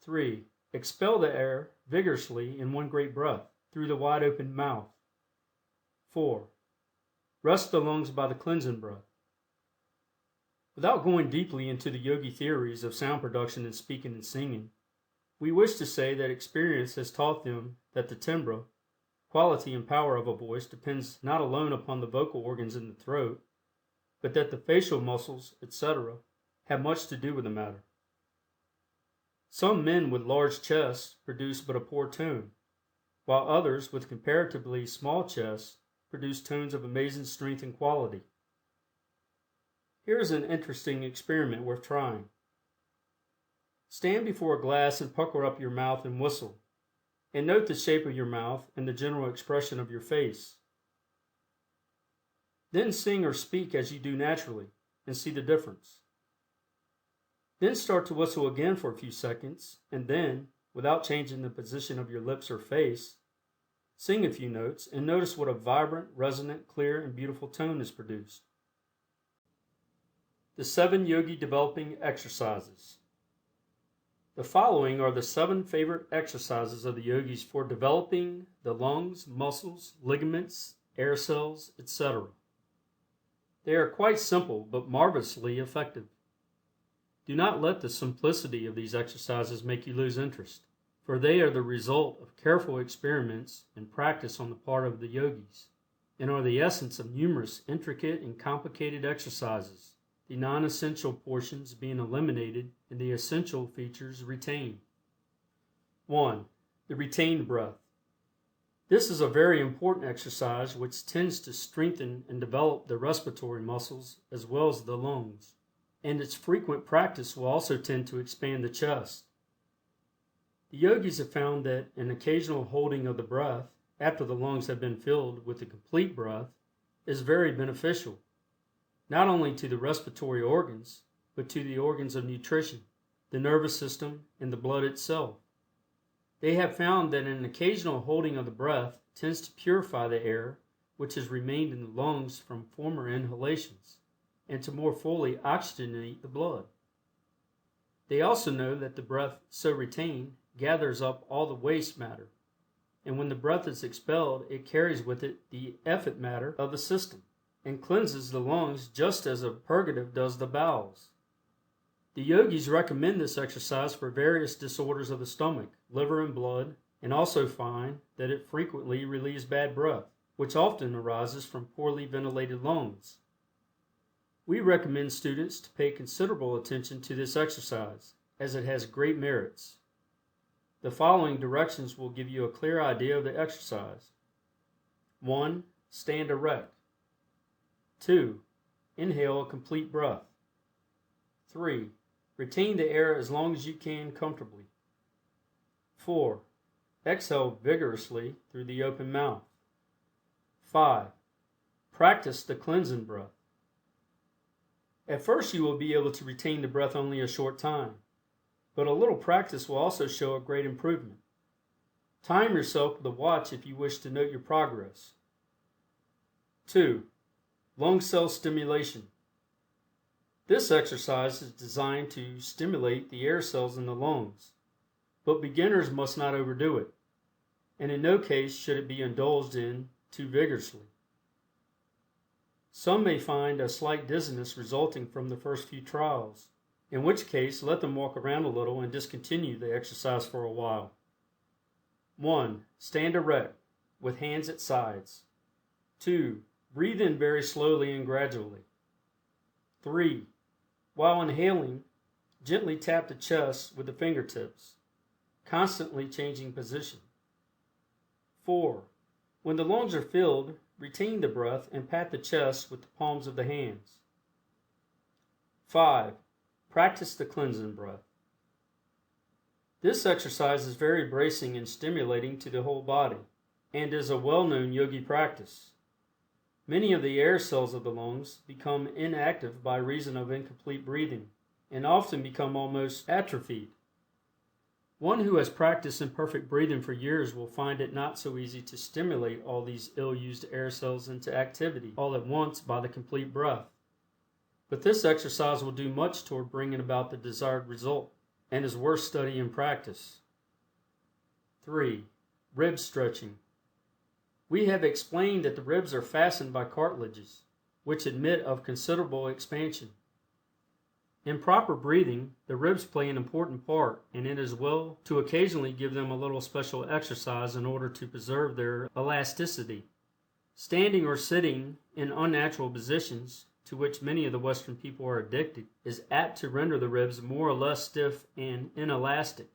Speaker 1: 3. Expel the air vigorously in one great breath, through the wide open mouth. 4. Rest the lungs by the cleansing breath. Without going deeply into the yogi theories of sound production in speaking and singing, we wish to say that experience has taught them that the timbre, quality and power of a voice depends not alone upon the vocal organs in the throat, but that the facial muscles, etc., have much to do with the matter. Some men with large chests produce but a poor tone, while others with comparatively small chests produce tones of amazing strength and quality. Here is an interesting experiment worth trying. Stand before a glass and pucker up your mouth and whistle, and note the shape of your mouth and the general expression of your face. Then sing or speak as you do naturally, and see the difference. Then start to whistle again for a few seconds, and then, without changing the position of your lips or face, sing a few notes and notice what a vibrant, resonant, clear, and beautiful tone is produced. The Seven Yogi Developing Exercises. The following are the 7 favorite exercises of the yogis for developing the lungs, muscles, ligaments, air cells, etc. They are quite simple but marvelously effective. Do not let the simplicity of these exercises make you lose interest, for they are the result of careful experiments and practice on the part of the yogis, and are the essence of numerous intricate and complicated exercises, the non-essential portions being eliminated and the essential features retained. 1. The retained breath. This is a very important exercise which tends to strengthen and develop the respiratory muscles as well as the lungs, and its frequent practice will also tend to expand the chest. The yogis have found that an occasional holding of the breath after the lungs have been filled with the complete breath is very beneficial, not only to the respiratory organs, but to the organs of nutrition, the nervous system, and the blood itself. They have found that an occasional holding of the breath tends to purify the air which has remained in the lungs from former inhalations, and to more fully oxygenate the blood. They also know that the breath so retained gathers up all the waste matter, and when the breath is expelled, it carries with it the effete matter of the system, and cleanses the lungs just as a purgative does the bowels. The yogis recommend this exercise for various disorders of the stomach, liver, and blood, and also find that it frequently relieves bad breath, which often arises from poorly ventilated lungs. We recommend students to pay considerable attention to this exercise, as it has great merits. The following directions will give you a clear idea of the exercise. 1. Stand erect. 2. Inhale a complete breath. 3. Retain the air as long as you can comfortably. 4. Exhale vigorously through the open mouth. 5. Practice the cleansing breath. At first you will be able to retain the breath only a short time, but a little practice will also show a great improvement. Time yourself with a watch if you wish to note your progress. 2. Lung cell stimulation. This exercise is designed to stimulate the air cells in the lungs, but beginners must not overdo it, and in no case should it be indulged in too vigorously. Some may find a slight dizziness resulting from the first few trials, in which case let them walk around a little and discontinue the exercise for a while. 1. Stand erect, with hands at sides. 2. Breathe in very slowly and gradually. 3. While inhaling, gently tap the chest with the fingertips, constantly changing position. 4. When the lungs are filled, retain the breath and pat the chest with the palms of the hands. 5. Practice the cleansing breath. This exercise is very bracing and stimulating to the whole body, and is a well-known yogi practice. Many of the air cells of the lungs become inactive by reason of incomplete breathing, and often become almost atrophied. One who has practiced imperfect breathing for years will find it not so easy to stimulate all these ill-used air cells into activity all at once by the complete breath. But this exercise will do much toward bringing about the desired result, and is worth study and practice. 3. Rib stretching. We have explained that the ribs are fastened by cartilages, which admit of considerable expansion. In proper breathing, the ribs play an important part, and it is well to occasionally give them a little special exercise in order to preserve their elasticity. Standing or sitting in unnatural positions, to which many of the Western people are addicted, is apt to render the ribs more or less stiff and inelastic,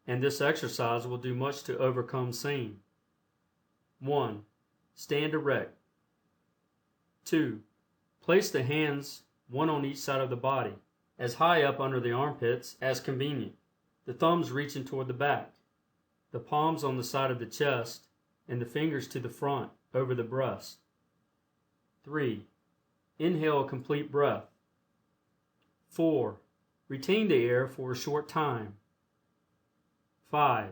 Speaker 1: and this exercise will do much to overcome same. 1. Stand erect. 2. Place the hands, one on each side of the body, as high up under the armpits as convenient, the thumbs reaching toward the back. the palms on the side of the chest and the fingers to the front over the breast. 3. Inhale a complete breath. 4. Retain the air for a short time. 5.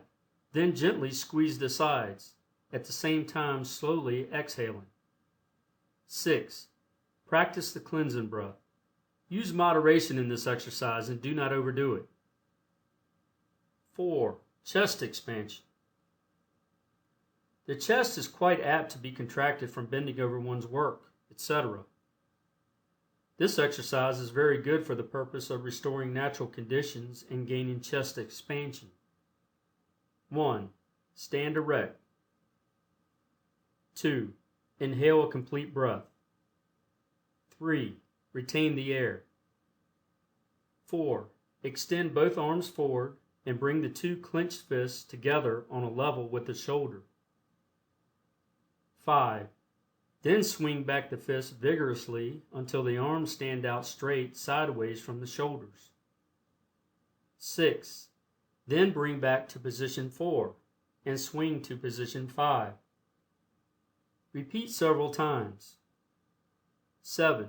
Speaker 1: Then gently squeeze the sides, at the same time slowly exhaling. 6. Practice the cleansing breath. Use moderation in this exercise and do not overdo it. 4. Chest expansion. The chest is quite apt to be contracted from bending over one's work, etc. This exercise is very good for the purpose of restoring natural conditions and gaining chest expansion. 1. Stand erect. 2. Inhale a complete breath. 3. Retain the air. 4. Extend both arms forward and bring the two clenched fists together on a level with the shoulder. 5. Then swing back the fists vigorously until the arms stand out straight sideways from the shoulders. 6. Then bring back to position 4 and swing to position 5. Repeat several times. 7.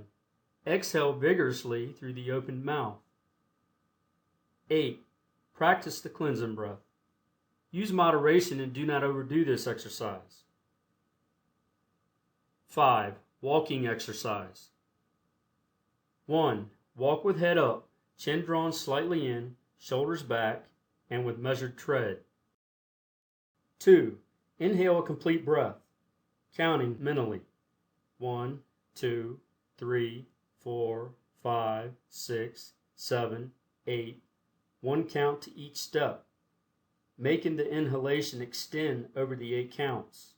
Speaker 1: Exhale vigorously through the opened mouth. 8. Practice the cleansing breath. Use moderation and do not overdo this exercise. 5. Walking exercise. 1. Walk with head up, chin drawn slightly in, shoulders back, and with measured tread. 2. Inhale a complete breath, counting mentally. 1, 2, 3, 4, 5, 6, 7, 8. 1 count to each step, making the inhalation extend over the 8 counts.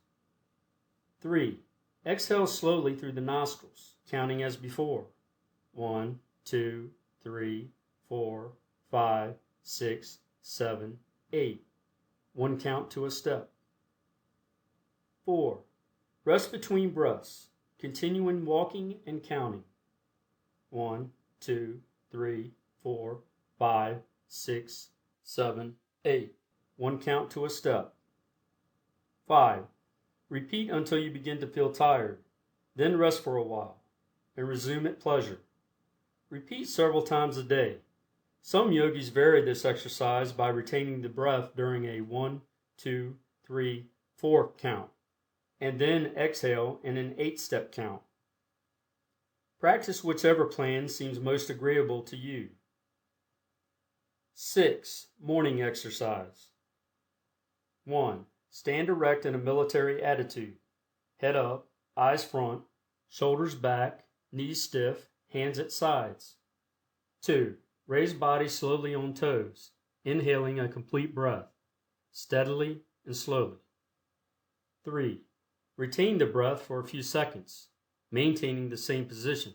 Speaker 1: 3. Exhale slowly through the nostrils, counting as before. 1, 2, 3, 4, 5, 6, 7, 8. 1 count to a step. 4. Rest between breaths, continuing walking and counting. 1, 2, 3, 4, 5, 6, 7, 8. 1 count to a step. 5. Repeat until you begin to feel tired, then rest for a while, and resume at pleasure. Repeat several times a day. Some yogis vary this exercise by retaining the breath during a 1, 2, 3, 4 count, and then exhale in an 8-step count. Practice whichever plan seems most agreeable to you. 6. Morning exercise. 1. Stand erect in a military attitude. Head up, eyes front, shoulders back, knees stiff, hands at sides. 2. Raise body slowly on toes, inhaling a complete breath, steadily and slowly. 3. Retain the breath for a few seconds, maintaining the same position.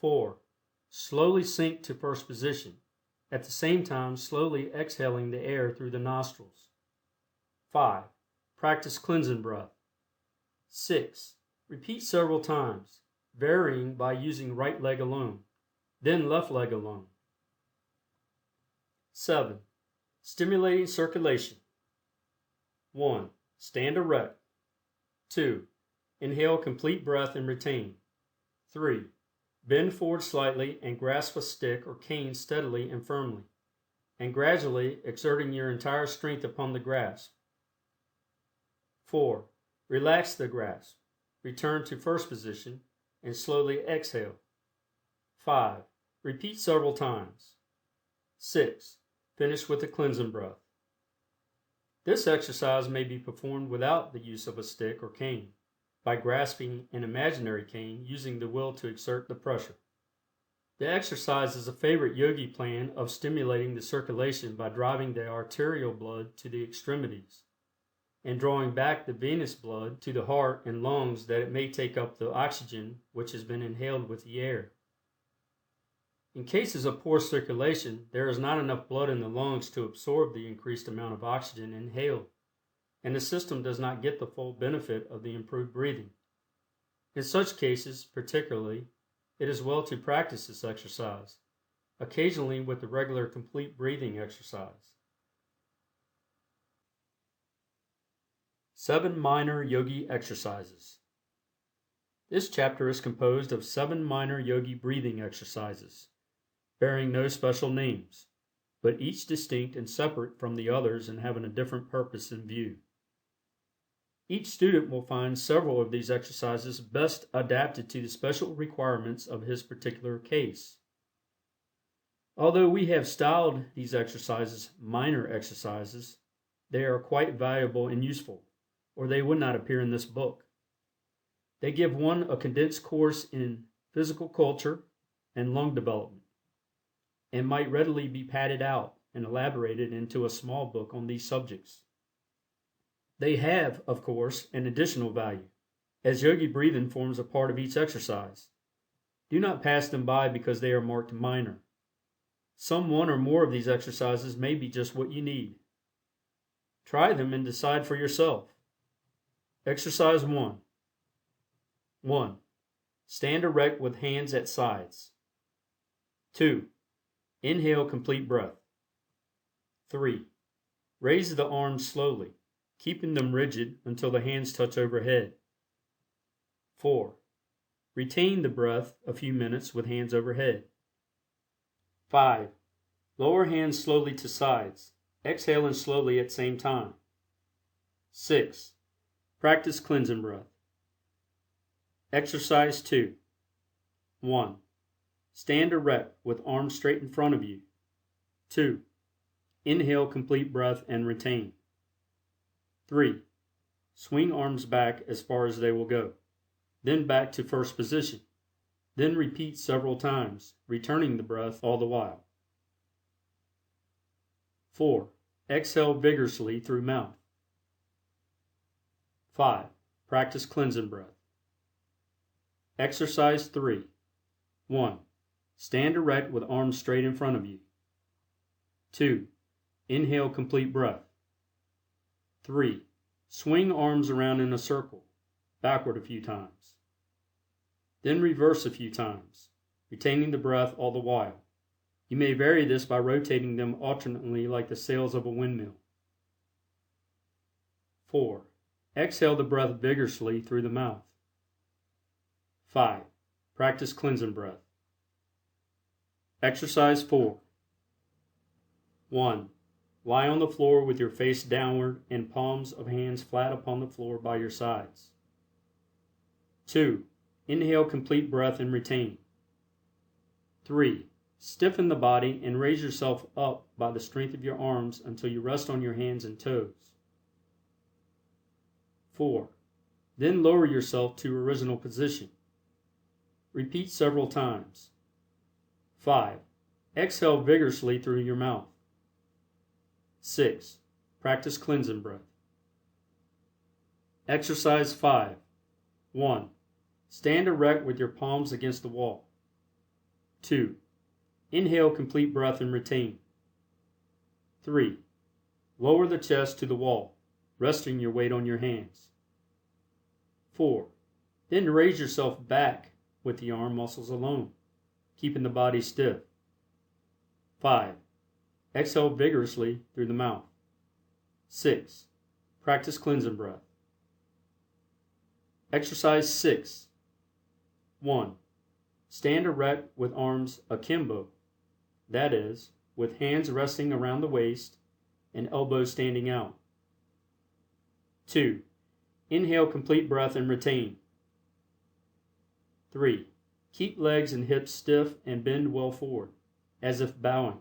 Speaker 1: 4. Slowly sink to first position, at the same time slowly exhaling the air through the nostrils. 5. Practice cleansing breath. 6. Repeat several times, varying by using right leg alone, then left leg alone. 7. Stimulating circulation. 1. Stand erect. 2. Inhale complete breath and retain. 3. Bend forward slightly and grasp a stick or cane steadily and firmly, and gradually exerting your entire strength upon the grasp. 4. Relax the grasp. Return to first position and slowly exhale. 5. Repeat several times. 6. Finish with a cleansing breath. This exercise may be performed without the use of a stick or cane, by grasping an imaginary cane using the will to exert the pressure. The exercise is a favorite yogi plan of stimulating the circulation by driving the arterial blood to the extremities and drawing back the venous blood to the heart and lungs that it may take up the oxygen which has been inhaled with the air. In cases of poor circulation, there is not enough blood in the lungs to absorb the increased amount of oxygen inhaled, and the system does not get the full benefit of the improved breathing. In such cases, particularly, it is well to practice this exercise, occasionally with the regular complete breathing exercise. Seven Minor Yogi Exercises. This chapter is composed of 7 minor yogi breathing exercises, bearing no special names, but each distinct and separate from the others and having a different purpose in view. Each student will find several of these exercises best adapted to the special requirements of his particular case. Although we have styled these exercises minor exercises, they are quite valuable and useful, or they would not appear in this book. They give one a condensed course in physical culture and lung development, and might readily be padded out and elaborated into a small book on these subjects. They have, of course, an additional value, as yogi breathing forms a part of each exercise. Do not pass them by because they are marked minor. Some one or more of these exercises may be just what you need. Try them and decide for yourself. Exercise 1. 1. Stand erect with hands at sides. 2. Inhale complete breath. 3. Raise the arms slowly, keeping them rigid until the hands touch overhead. 4. Retain the breath a few minutes with hands overhead. 5. Lower hands slowly to sides, exhaling slowly at same time. 6. Practice cleansing breath. Exercise 2. 1. Stand erect with arms straight in front of you. 2. Inhale complete breath and retain. 3. Swing arms back as far as they will go, then back to first position. Then repeat several times, returning the breath all the while. 4. Exhale vigorously through mouth. 5. Practice cleansing breath. Exercise 3. 1. Stand erect with arms straight in front of you. 2. Inhale complete breath. 3. Swing arms around in a circle, backward a few times. Then reverse a few times, retaining the breath all the while. You may vary this by rotating them alternately like the sails of a windmill. 4. Exhale the breath vigorously through the mouth. 5. Practice cleansing breath. Exercise 4. 1. Lie on the floor with your face downward and palms of hands flat upon the floor by your sides. 2. Inhale complete breath and retain. 3. Stiffen the body and raise yourself up by the strength of your arms until you rest on your hands and toes. 4. Then lower yourself to original position. Repeat several times. 5. Exhale vigorously through your mouth. 6. Practice cleansing breath. Exercise 5. 1. Stand erect with your palms against the wall. 2. Inhale complete breath and retain. 3. Lower the chest to the wall, resting your weight on your hands. 4. Then raise yourself back with the arm muscles alone, keeping the body stiff. 5. Exhale vigorously through the mouth. 6. Practice cleansing breath. Exercise 6. 1. Stand erect with arms akimbo, that is, with hands resting around the waist and elbows standing out. 2. Inhale complete breath and retain. 3. Keep legs and hips stiff and bend well forward, as if bowing,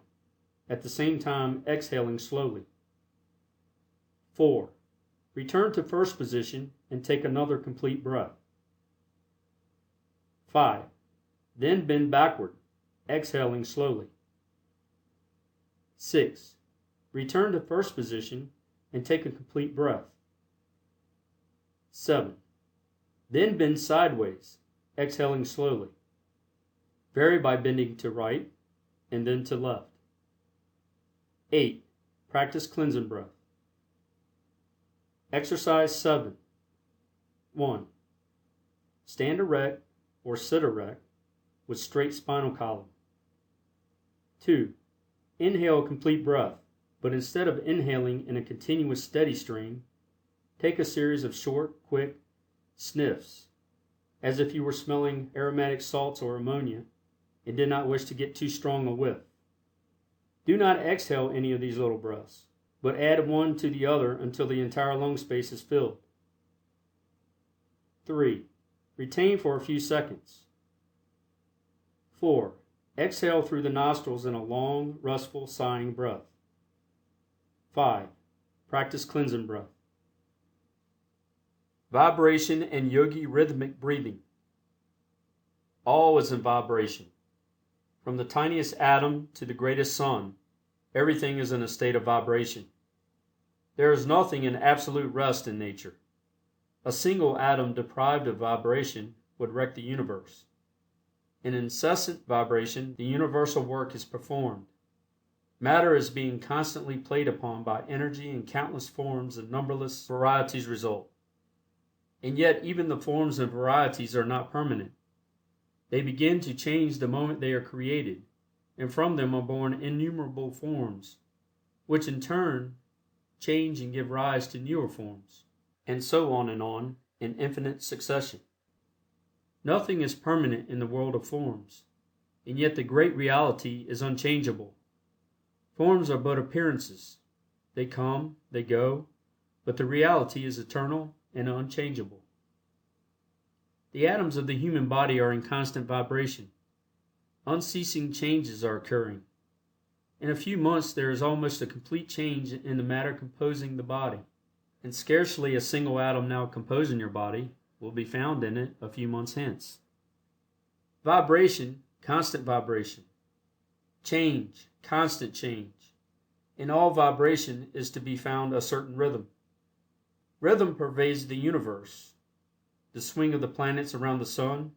Speaker 1: at the same time exhaling slowly. 4. Return to first position and take another complete breath. 5. Then bend backward, exhaling slowly. 6. Return to first position and take a complete breath. 7. Then bend sideways, exhaling slowly. Vary by bending to right and then to left. 8. Practice cleansing breath. Exercise 7. 1. Stand erect or sit erect with straight spinal column. 2. Inhale complete breath, but instead of inhaling in a continuous steady stream, Take a series of short, quick sniffs, as if you were smelling aromatic salts or ammonia and did not wish to get too strong a whiff. Do not exhale any of these little breaths, but add one to the other until the entire lung space is filled. 3. Retain for a few seconds. 4. Exhale through the nostrils in a long, restful, sighing breath. 5. Practice cleansing breath. Vibration and Yogi Rhythmic Breathing. All is in vibration. From the tiniest atom to the greatest sun, everything is in a state of vibration. There is nothing in absolute rest in nature. A single atom deprived of vibration would wreck the universe. In incessant vibration, the universal work is performed. Matter is being constantly played upon by energy in countless forms and numberless varieties result. And yet even the forms and varieties are not permanent. They begin to change the moment they are created, and from them are born innumerable forms, which in turn change and give rise to newer forms, and so on in infinite succession. Nothing is permanent in the world of forms, and yet the great reality is unchangeable. Forms are but appearances. They come, they go, but the reality is eternal and unchangeable. The atoms of the human body are in constant vibration. Unceasing changes are occurring. In a few months there is almost a complete change in the matter composing the body, and scarcely a single atom now composing your body will be found in it a few months hence. Vibration, constant vibration. Change, constant change. In all vibration is to be found a certain rhythm. Rhythm pervades the universe. The swing of the planets around the sun,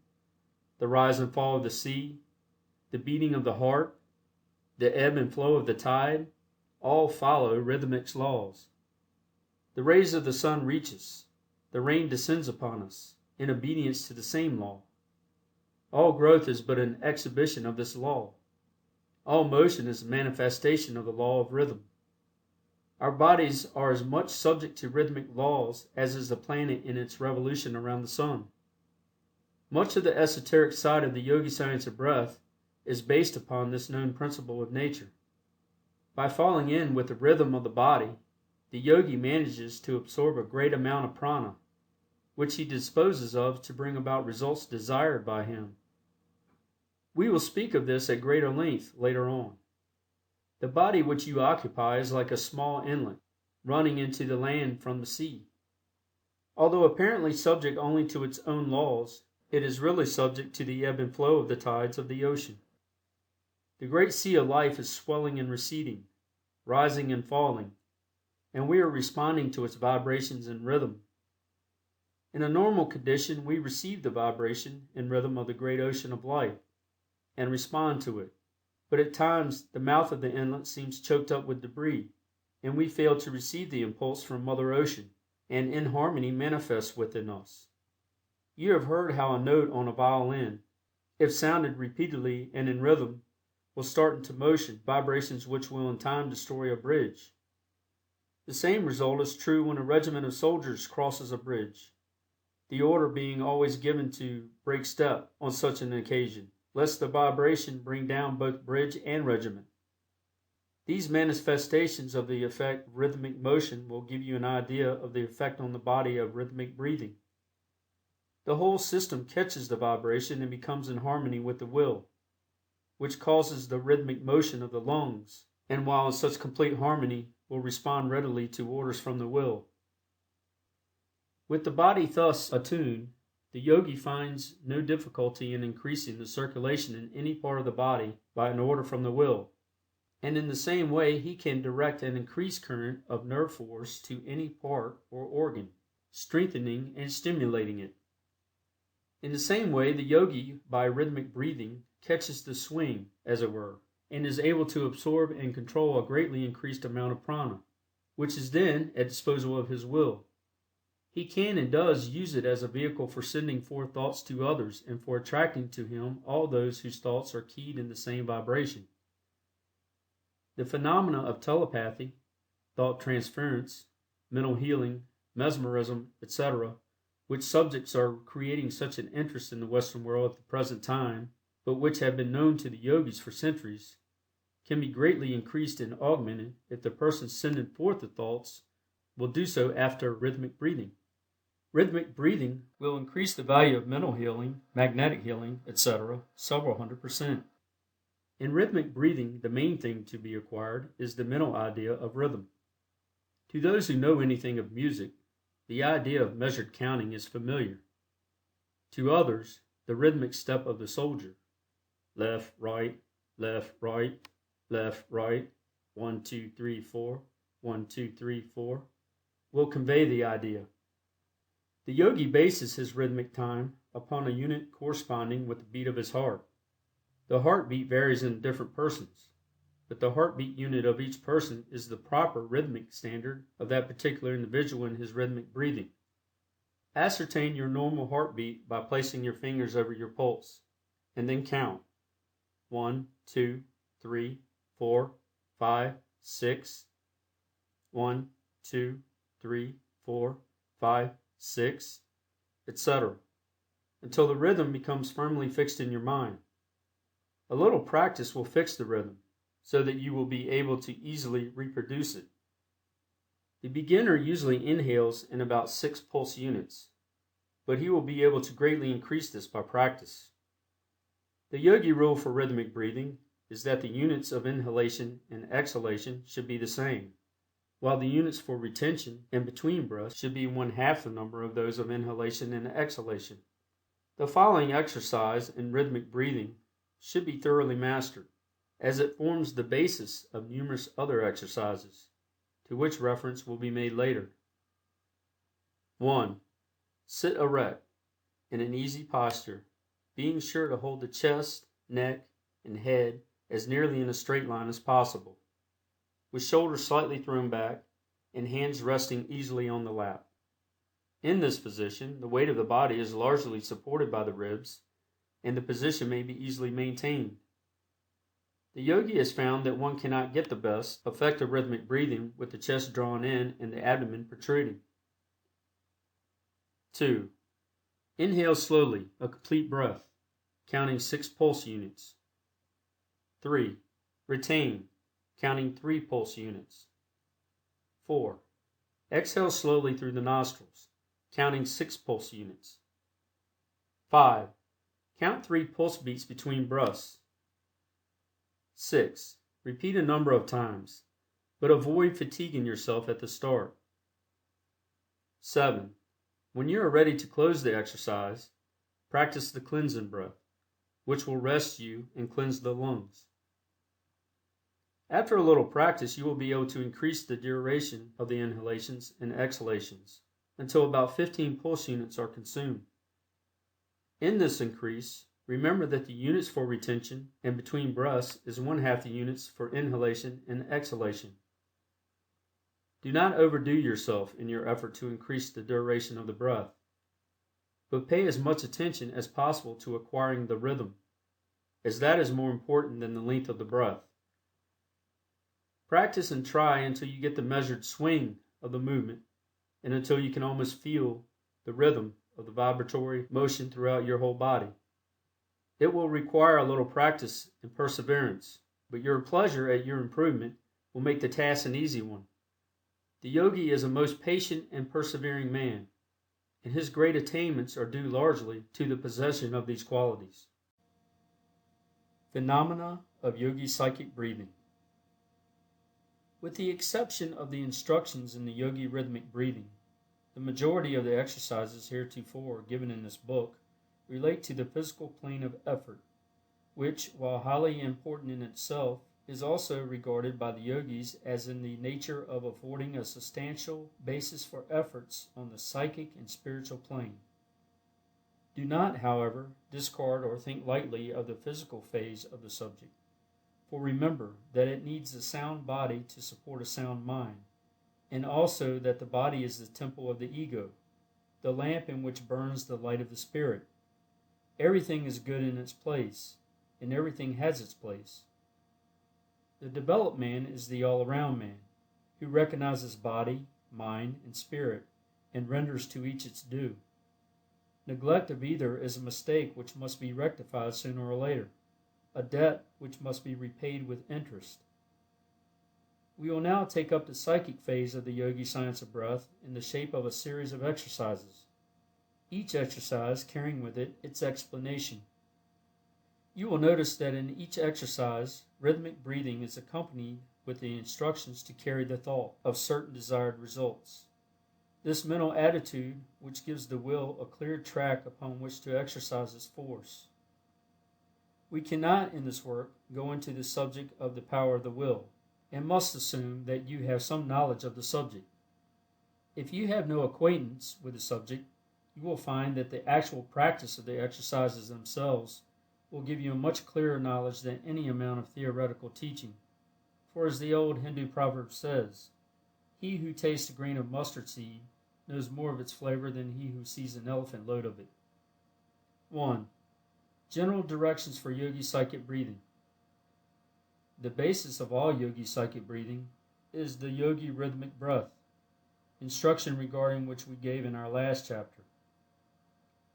Speaker 1: the rise and fall of the sea, the beating of the heart, the ebb and flow of the tide, all follow rhythmic laws. The rays of the sun reach us, the rain descends upon us, in obedience to the same law. All growth is but an exhibition of this law. All motion is a manifestation of the law of rhythm. Our bodies are as much subject to rhythmic laws as is the planet in its revolution around the sun. Much of the esoteric side of the yogi science of breath is based upon this known principle of nature. By falling in with the rhythm of the body, the yogi manages to absorb a great amount of prana, which he disposes of to bring about results desired by him. We will speak of this at greater length later on. The body which you occupy is like a small inlet, running into the land from the sea. Although apparently subject only to its own laws, it is really subject to the ebb and flow of the tides of the ocean. The great sea of life is swelling and receding, rising and falling, and we are responding to its vibrations and rhythm. In a normal condition, we receive the vibration and rhythm of the great ocean of life, and respond to it. But at times the mouth of the inlet seems choked up with debris, and we fail to receive the impulse from Mother Ocean, and inharmony manifests within us. You have heard how a note on a violin, if sounded repeatedly and in rhythm, will start into motion vibrations which will in time destroy a bridge. The same result is true when a regiment of soldiers crosses a bridge, the order being always given to break step on such an occasion, lest the vibration bring down both bridge and regiment. These manifestations of the effect of rhythmic motion will give you an idea of the effect on the body of rhythmic breathing. The whole system catches the vibration and becomes in harmony with the will, which causes the rhythmic motion of the lungs, and while in such complete harmony, will respond readily to orders from the will. With the body thus attuned, the yogi finds no difficulty in increasing the circulation in any part of the body by an order from the will, and in the same way he can direct an increased current of nerve force to any part or organ, strengthening and stimulating it. In the same way, the yogi, by rhythmic breathing, catches the swing, as it were, and is able to absorb and control a greatly increased amount of prana, which is then at disposal of his will. He can and does use it as a vehicle for sending forth thoughts to others and for attracting to him all those whose thoughts are keyed in the same vibration. The phenomena of telepathy, thought transference, mental healing, mesmerism, etc., which subjects are creating such an interest in the Western world at the present time, but which have been known to the yogis for centuries, can be greatly increased and augmented if the person sending forth the thoughts will do so after rhythmic breathing. Rhythmic breathing will increase the value of mental healing, magnetic healing, etc., several 100%. In rhythmic breathing, the main thing to be acquired is the mental idea of rhythm. To those who know anything of music, the idea of measured counting is familiar. To others, the rhythmic step of the soldier, left, right, left, right, left, right, 1, 2, 3, 4, 1, 2, 3, 4, will convey the idea. The yogi bases his rhythmic time upon a unit corresponding with the beat of his heart. The heartbeat varies in different persons, but the heartbeat unit of each person is the proper rhythmic standard of that particular individual in his rhythmic breathing. Ascertain your normal heartbeat by placing your fingers over your pulse, and then count 1, 2, 3, 4, 5, 6, 1, 2, 3, 4, 5, 6, etc., until the rhythm becomes firmly fixed in your mind. A little practice will fix the rhythm, so that you will be able to easily reproduce it. The beginner usually inhales in about 6 pulse units, but he will be able to greatly increase this by practice. The yogi rule for rhythmic breathing is that the units of inhalation and exhalation should be the same, while the units for retention and between breaths should be 1/2 the number of those of inhalation and exhalation. The following exercise in rhythmic breathing should be thoroughly mastered, as it forms the basis of numerous other exercises, to which reference will be made later. 1. Sit erect, in an easy posture, being sure to hold the chest, neck, and head as nearly in a straight line as possible, with shoulders slightly thrown back and hands resting easily on the lap. In this position, the weight of the body is largely supported by the ribs, and the position may be easily maintained. The yogi has found that one cannot get the best effect of rhythmic breathing with the chest drawn in and the abdomen protruding. 2. Inhale slowly, a complete breath, counting 6 pulse units. 3. Retain, counting 3 pulse units. 4. Exhale slowly through the nostrils, counting 6 pulse units. 5. Count 3 pulse beats between breaths. 6. Repeat a number of times, but avoid fatiguing yourself at the start. 7. When you are ready to close the exercise, practice the cleansing breath, which will rest you and cleanse the lungs. After a little practice, you will be able to increase the duration of the inhalations and exhalations until about 15 pulse units are consumed. In this increase, remember that the units for retention and between breaths is 1/2 the units for inhalation and exhalation. Do not overdo yourself in your effort to increase the duration of the breath, but pay as much attention as possible to acquiring the rhythm, as that is more important than the length of the breath. Practice and try until you get the measured swing of the movement and until you can almost feel the rhythm of the vibratory motion throughout your whole body. It will require a little practice and perseverance, but your pleasure at your improvement will make the task an easy one. The yogi is a most patient and persevering man, and his great attainments are due largely to the possession of these qualities. Phenomena of Yogi Psychic Breathing. With the exception of the instructions in the Yogi Rhythmic Breathing, the majority of the exercises heretofore given in this book relate to the physical plane of effort, which, while highly important in itself, is also regarded by the yogis as in the nature of affording a substantial basis for efforts on the psychic and spiritual plane. Do not, however, discard or think lightly of the physical phase of the subject, for remember that it needs a sound body to support a sound mind, and also that the body is the temple of the ego, the lamp in which burns the light of the spirit. Everything is good in its place, and everything has its place. The developed man is the all-around man, who recognizes body, mind, and spirit, and renders to each its due. Neglect of either is a mistake which must be rectified sooner or later, a debt which must be repaid with interest. We will now take up the psychic phase of the Yogi science of breath in the shape of a series of exercises, each exercise carrying with it its explanation. You will notice that in each exercise, rhythmic breathing is accompanied with the instructions to carry the thought of certain desired results. This mental attitude which gives the will a clear track upon which to exercise its force. We cannot in this work go into the subject of the power of the will, and must assume that you have some knowledge of the subject. If you have no acquaintance with the subject, you will find that the actual practice of the exercises themselves will give you a much clearer knowledge than any amount of theoretical teaching. For as the old Hindu proverb says, "He who tastes a grain of mustard seed knows more of its flavor than he who sees an elephant load of it." 1. General directions for Yogi Psychic Breathing. The basis of all Yogi Psychic Breathing is the Yogi Rhythmic Breath, instruction regarding which we gave in our last chapter.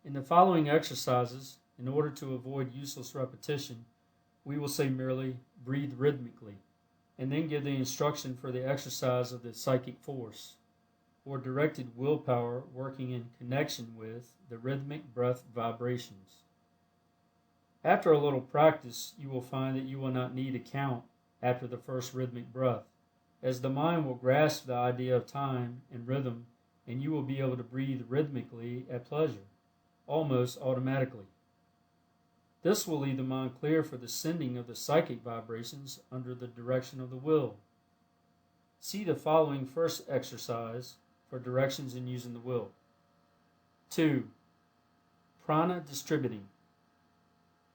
Speaker 1: In the following exercises, in order to avoid useless repetition, we will say merely, "breathe rhythmically," and then give the instruction for the exercise of the psychic force, or directed willpower working in connection with the rhythmic breath vibrations. After a little practice, you will find that you will not need a count after the first rhythmic breath, as the mind will grasp the idea of time and rhythm, and you will be able to breathe rhythmically at pleasure, almost automatically. This will leave the mind clear for the sending of the psychic vibrations under the direction of the will. See the following first exercise for directions in using the will. 2. Prana Distributing.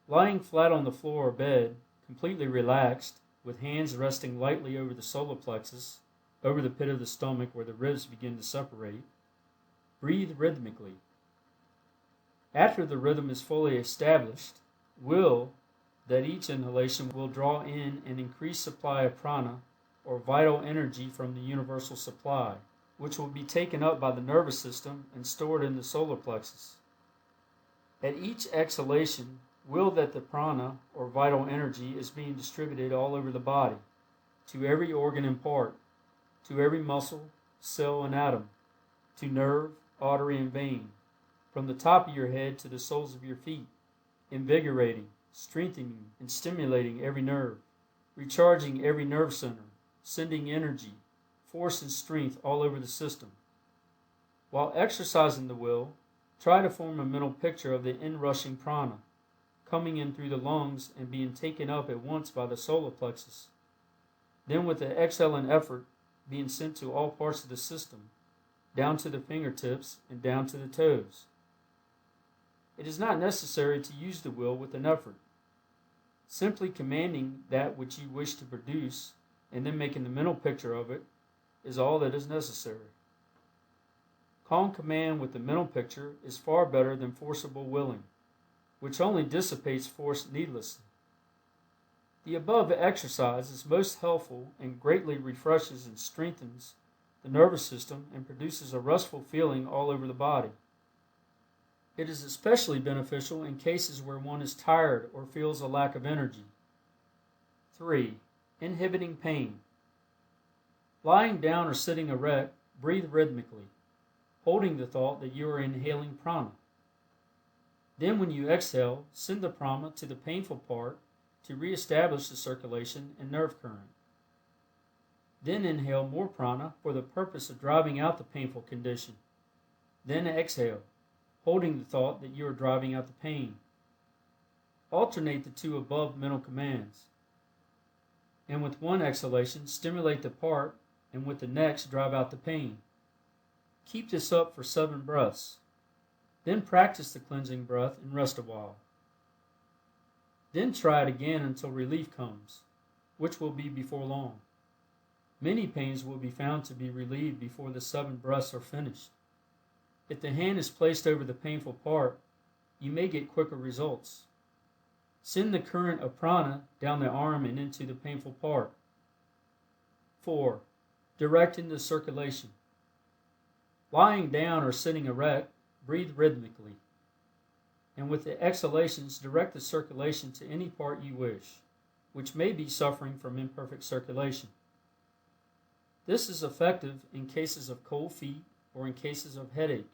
Speaker 1: Lying flat on the floor or bed, completely relaxed, with hands resting lightly over the Solar Plexus, over the pit of the stomach where the ribs begin to separate, breathe rhythmically. After the rhythm is fully established, will that each inhalation will draw in an increased supply of prana, or vital energy from the universal supply, which will be taken up by the nervous system and stored in the Solar Plexus. At each exhalation, will that the prana, or vital energy, is being distributed all over the body, to every organ and part, to every muscle, cell, and atom, to nerve, artery, and vein, from the top of your head to the soles of your feet, invigorating, strengthening, and stimulating every nerve, recharging every nerve center, sending energy, force, and strength all over the system. While exercising the will, try to form a mental picture of the inrushing prana, coming in through the lungs and being taken up at once by the Solar Plexus. Then with the exhale and effort, being sent to all parts of the system, down to the fingertips and down to the toes. It is not necessary to use the will with an effort. Simply commanding that which you wish to produce and then making the mental picture of it is all that is necessary. Calm command with the mental picture is far better than forcible willing, which only dissipates force needlessly. The above exercise is most helpful and greatly refreshes and strengthens the nervous system and produces a restful feeling all over the body. It is especially beneficial in cases where one is tired or feels a lack of energy. 3. Inhibiting pain. Lying down or sitting erect, breathe rhythmically, holding the thought that you are inhaling prana. Then when you exhale, send the prana to the painful part to re-establish the circulation and nerve current. Then inhale more prana for the purpose of driving out the painful condition. Then exhale, holding the thought that you are driving out the pain. Alternate the two above mental commands. And with one exhalation, stimulate the part, and with the next, drive out the pain. Keep this up for 7 breaths. Then practice the cleansing breath and rest a while. Then try it again until relief comes, which will be before long. Many pains will be found to be relieved before the 7 breaths are finished. If the hand is placed over the painful part, you may get quicker results. Send the current of prana down the arm and into the painful part. 4. Directing the circulation. Lying down or sitting erect, breathe rhythmically, and with the exhalations direct the circulation to any part you wish, which may be suffering from imperfect circulation. This is effective in cases of cold feet or in cases of headache,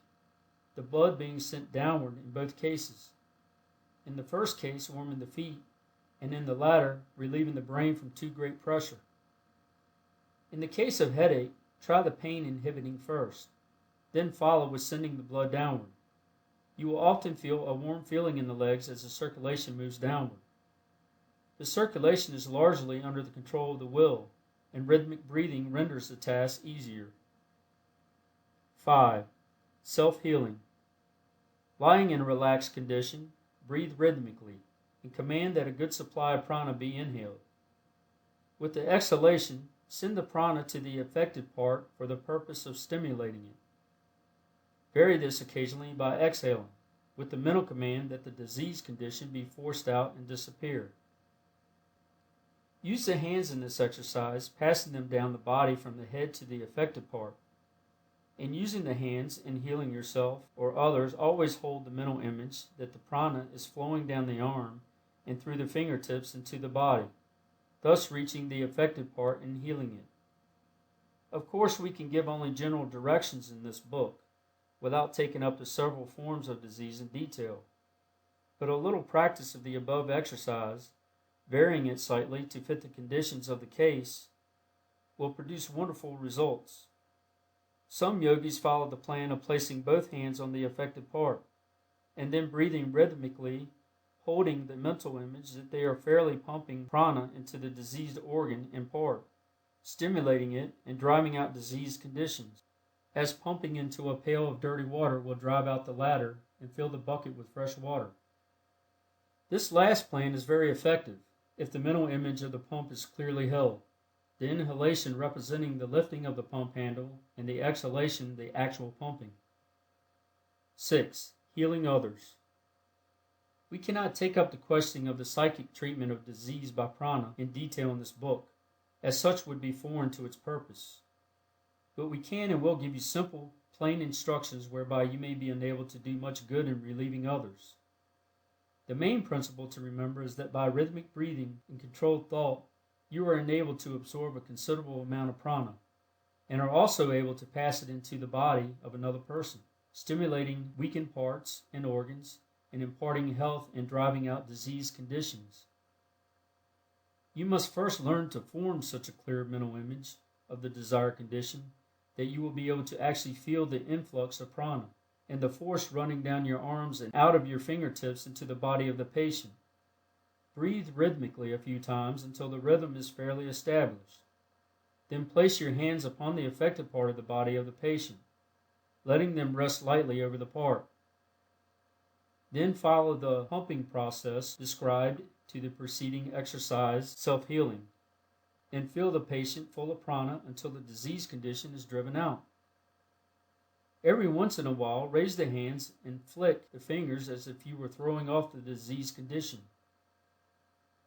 Speaker 1: the blood being sent downward in both cases. In the first case, warming the feet, and in the latter, relieving the brain from too great pressure. In the case of headache, try the pain inhibiting first, then follow with sending the blood downward. You will often feel a warm feeling in the legs as the circulation moves downward. The circulation is largely under the control of the will, and rhythmic breathing renders the task easier. 5. Self-healing. Lying in a relaxed condition, breathe rhythmically, and command that a good supply of prana be inhaled. With the exhalation, send the prana to the affected part for the purpose of stimulating it. Vary this occasionally by exhaling, with the mental command that the disease condition be forced out and disappear. Use the hands in this exercise, passing them down the body from the head to the affected part. In using the hands in healing yourself or others, always hold the mental image that the prana is flowing down the arm and through the fingertips into the body, thus reaching the affected part and healing it. Of course, we can give only general directions in this book, without taking up the several forms of disease in detail, but a little practice of the above exercise, varying it slightly to fit the conditions of the case, will produce wonderful results. Some yogis follow the plan of placing both hands on the affected part, and then breathing rhythmically, holding the mental image that they are fairly pumping prana into the diseased organ and part, stimulating it and driving out diseased conditions, as pumping into a pail of dirty water will drive out the latter and fill the bucket with fresh water. This last plan is very effective if the mental image of the pump is clearly held, the inhalation representing the lifting of the pump handle and the exhalation the actual pumping. 6. Healing others. We cannot take up the questioning of the psychic treatment of disease by prana in detail in this book, as such would be foreign to its purpose. But we can and will give you simple, plain instructions whereby you may be enabled to do much good in relieving others. The main principle to remember is that by rhythmic breathing and controlled thought, you are enabled to absorb a considerable amount of prana, and are also able to pass it into the body of another person, stimulating weakened parts and organs, and imparting health and driving out disease conditions. You must first learn to form such a clear mental image of the desired condition that you will be able to actually feel the influx of prana and the force running down your arms and out of your fingertips into the body of the patient. Breathe rhythmically a few times until the rhythm is fairly established. Then place your hands upon the affected part of the body of the patient, letting them rest lightly over the part. Then follow the pumping process described to the preceding exercise, self-healing, and feel the patient full of prana until the disease condition is driven out. Every once in a while, raise the hands and flick the fingers as if you were throwing off the disease condition.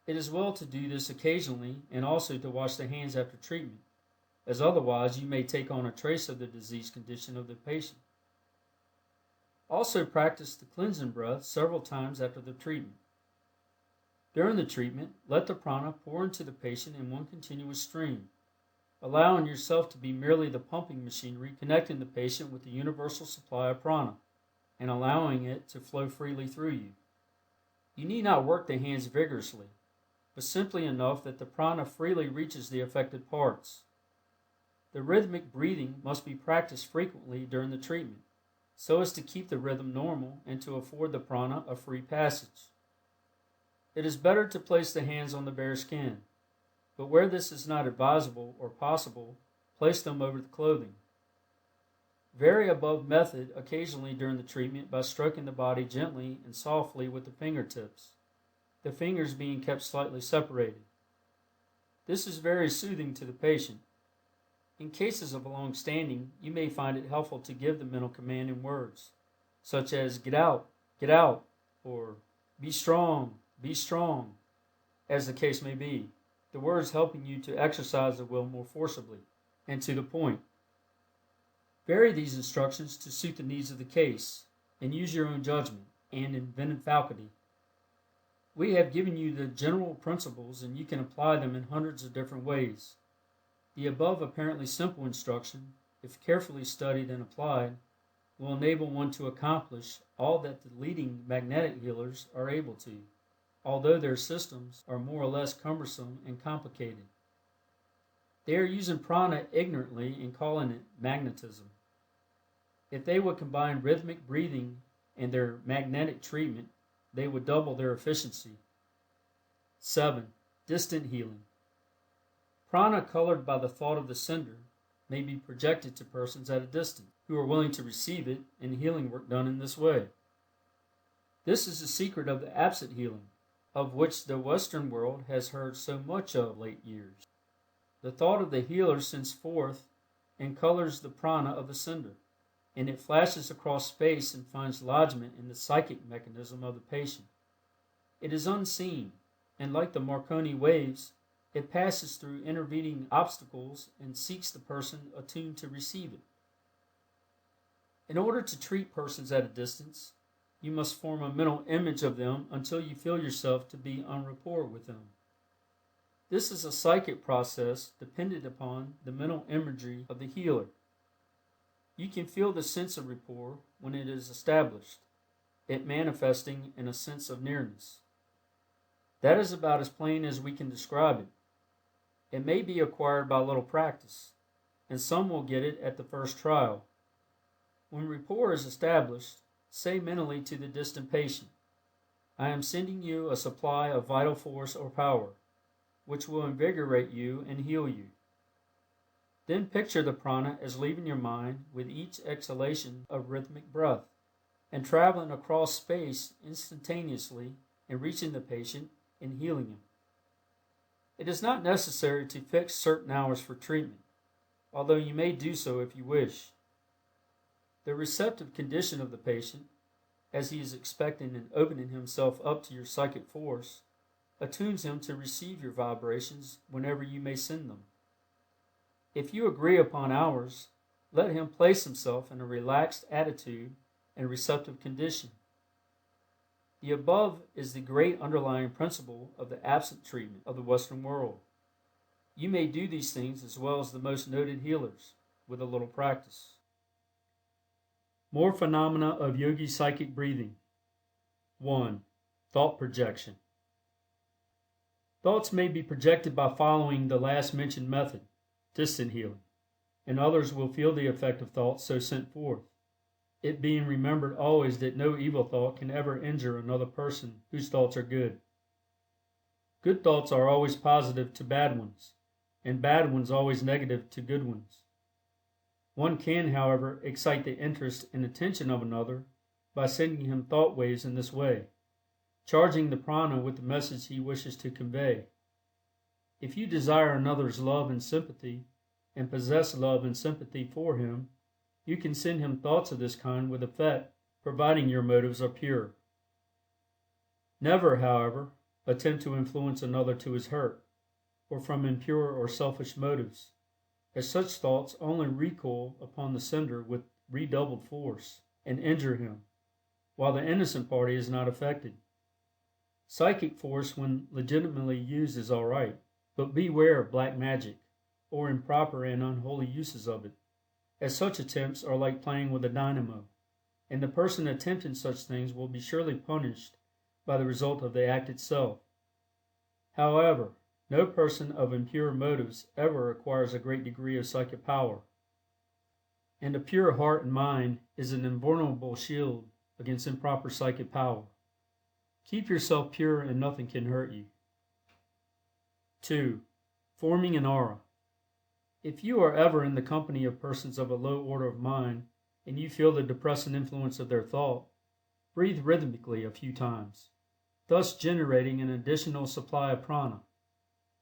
Speaker 1: It is well to do this occasionally and also to wash the hands after treatment, as otherwise you may take on a trace of the disease condition of the patient. Also practice the cleansing breath several times after the treatment. During the treatment, let the prana pour into the patient in one continuous stream, allowing yourself to be merely the pumping machinery connecting the patient with the universal supply of prana, and allowing it to flow freely through you. You need not work the hands vigorously, but simply enough that the prana freely reaches the affected parts. The rhythmic breathing must be practiced frequently during the treatment, so as to keep the rhythm normal and to afford the prana a free passage. It is better to place the hands on the bare skin, but where this is not advisable or possible, place them over the clothing. Vary above method occasionally during the treatment by stroking the body gently and softly with the fingertips, the fingers being kept slightly separated. This is very soothing to the patient. In cases of long standing, you may find it helpful to give the mental command in words, such as get out, or be strong, as the case may be, the words helping you to exercise the will more forcibly, and to the point. Vary these instructions to suit the needs of the case, and use your own judgment and inventive faculty. We have given you the general principles and you can apply them in hundreds of different ways. The above apparently simple instruction, if carefully studied and applied, will enable one to accomplish all that the leading magnetic healers are able to, although their systems are more or less cumbersome and complicated. They are using prana ignorantly and calling it magnetism. If they would combine rhythmic breathing and their magnetic treatment, they would double their efficiency. 7. Distant healing. Prana colored by the thought of the sender may be projected to persons at a distance who are willing to receive it and healing work done in this way. This is the secret of the absent healing, of which the Western world has heard so much of late years. The thought of the healer sends forth and colors the prana of the sender, and it flashes across space and finds lodgment in the psychic mechanism of the patient. It is unseen, and like the Marconi waves, it passes through intervening obstacles and seeks the person attuned to receive it. In order to treat persons at a distance, you must form a mental image of them until you feel yourself to be en rapport with them. This is a psychic process dependent upon the mental imagery of the healer. You can feel the sense of rapport when it is established, it manifesting in a sense of nearness. That is about as plain as we can describe it. It may be acquired by a little practice, and some will get it at the first trial. When rapport is established, say mentally to the distant patient, "I am sending you a supply of vital force or power, which will invigorate you and heal you." Then picture the prana as leaving your mind with each exhalation of rhythmic breath, and traveling across space instantaneously and reaching the patient and healing him. It is not necessary to fix certain hours for treatment, although you may do so if you wish. The receptive condition of the patient, as he is expecting and opening himself up to your psychic force, attunes him to receive your vibrations whenever you may send them. If you agree upon hours, let him place himself in a relaxed attitude and receptive condition. The above is the great underlying principle of the absent treatment of the Western world. You may do these things as well as the most noted healers, with a little practice. More phenomena of Yogi Psychic Breathing. 1. Thought projection. Thoughts may be projected by following the last mentioned method, distant healing, and others will feel the effect of thoughts so sent forth, it being remembered always that no evil thought can ever injure another person whose thoughts are good. Good thoughts are always positive to bad ones, and bad ones always negative to good ones. One can, however, excite the interest and attention of another by sending him thought waves in this way, charging the prana with the message he wishes to convey. If you desire another's love and sympathy, and possess love and sympathy for him, you can send him thoughts of this kind with effect, providing your motives are pure. Never, however, attempt to influence another to his hurt, or from impure or selfish motives, as such thoughts only recoil upon the sender with redoubled force, and injure him, while the innocent party is not affected. Psychic force when legitimately used is all right, but beware of black magic, or improper and unholy uses of it, as such attempts are like playing with a dynamo, and the person attempting such things will be surely punished by the result of the act itself. However, no person of impure motives ever acquires a great degree of psychic power, and a pure heart and mind is an invulnerable shield against improper psychic power. Keep yourself pure and nothing can hurt you. 2. Forming an aura. If you are ever in the company of persons of a low order of mind and you feel the depressing influence of their thought, breathe rhythmically a few times, thus generating an additional supply of prana,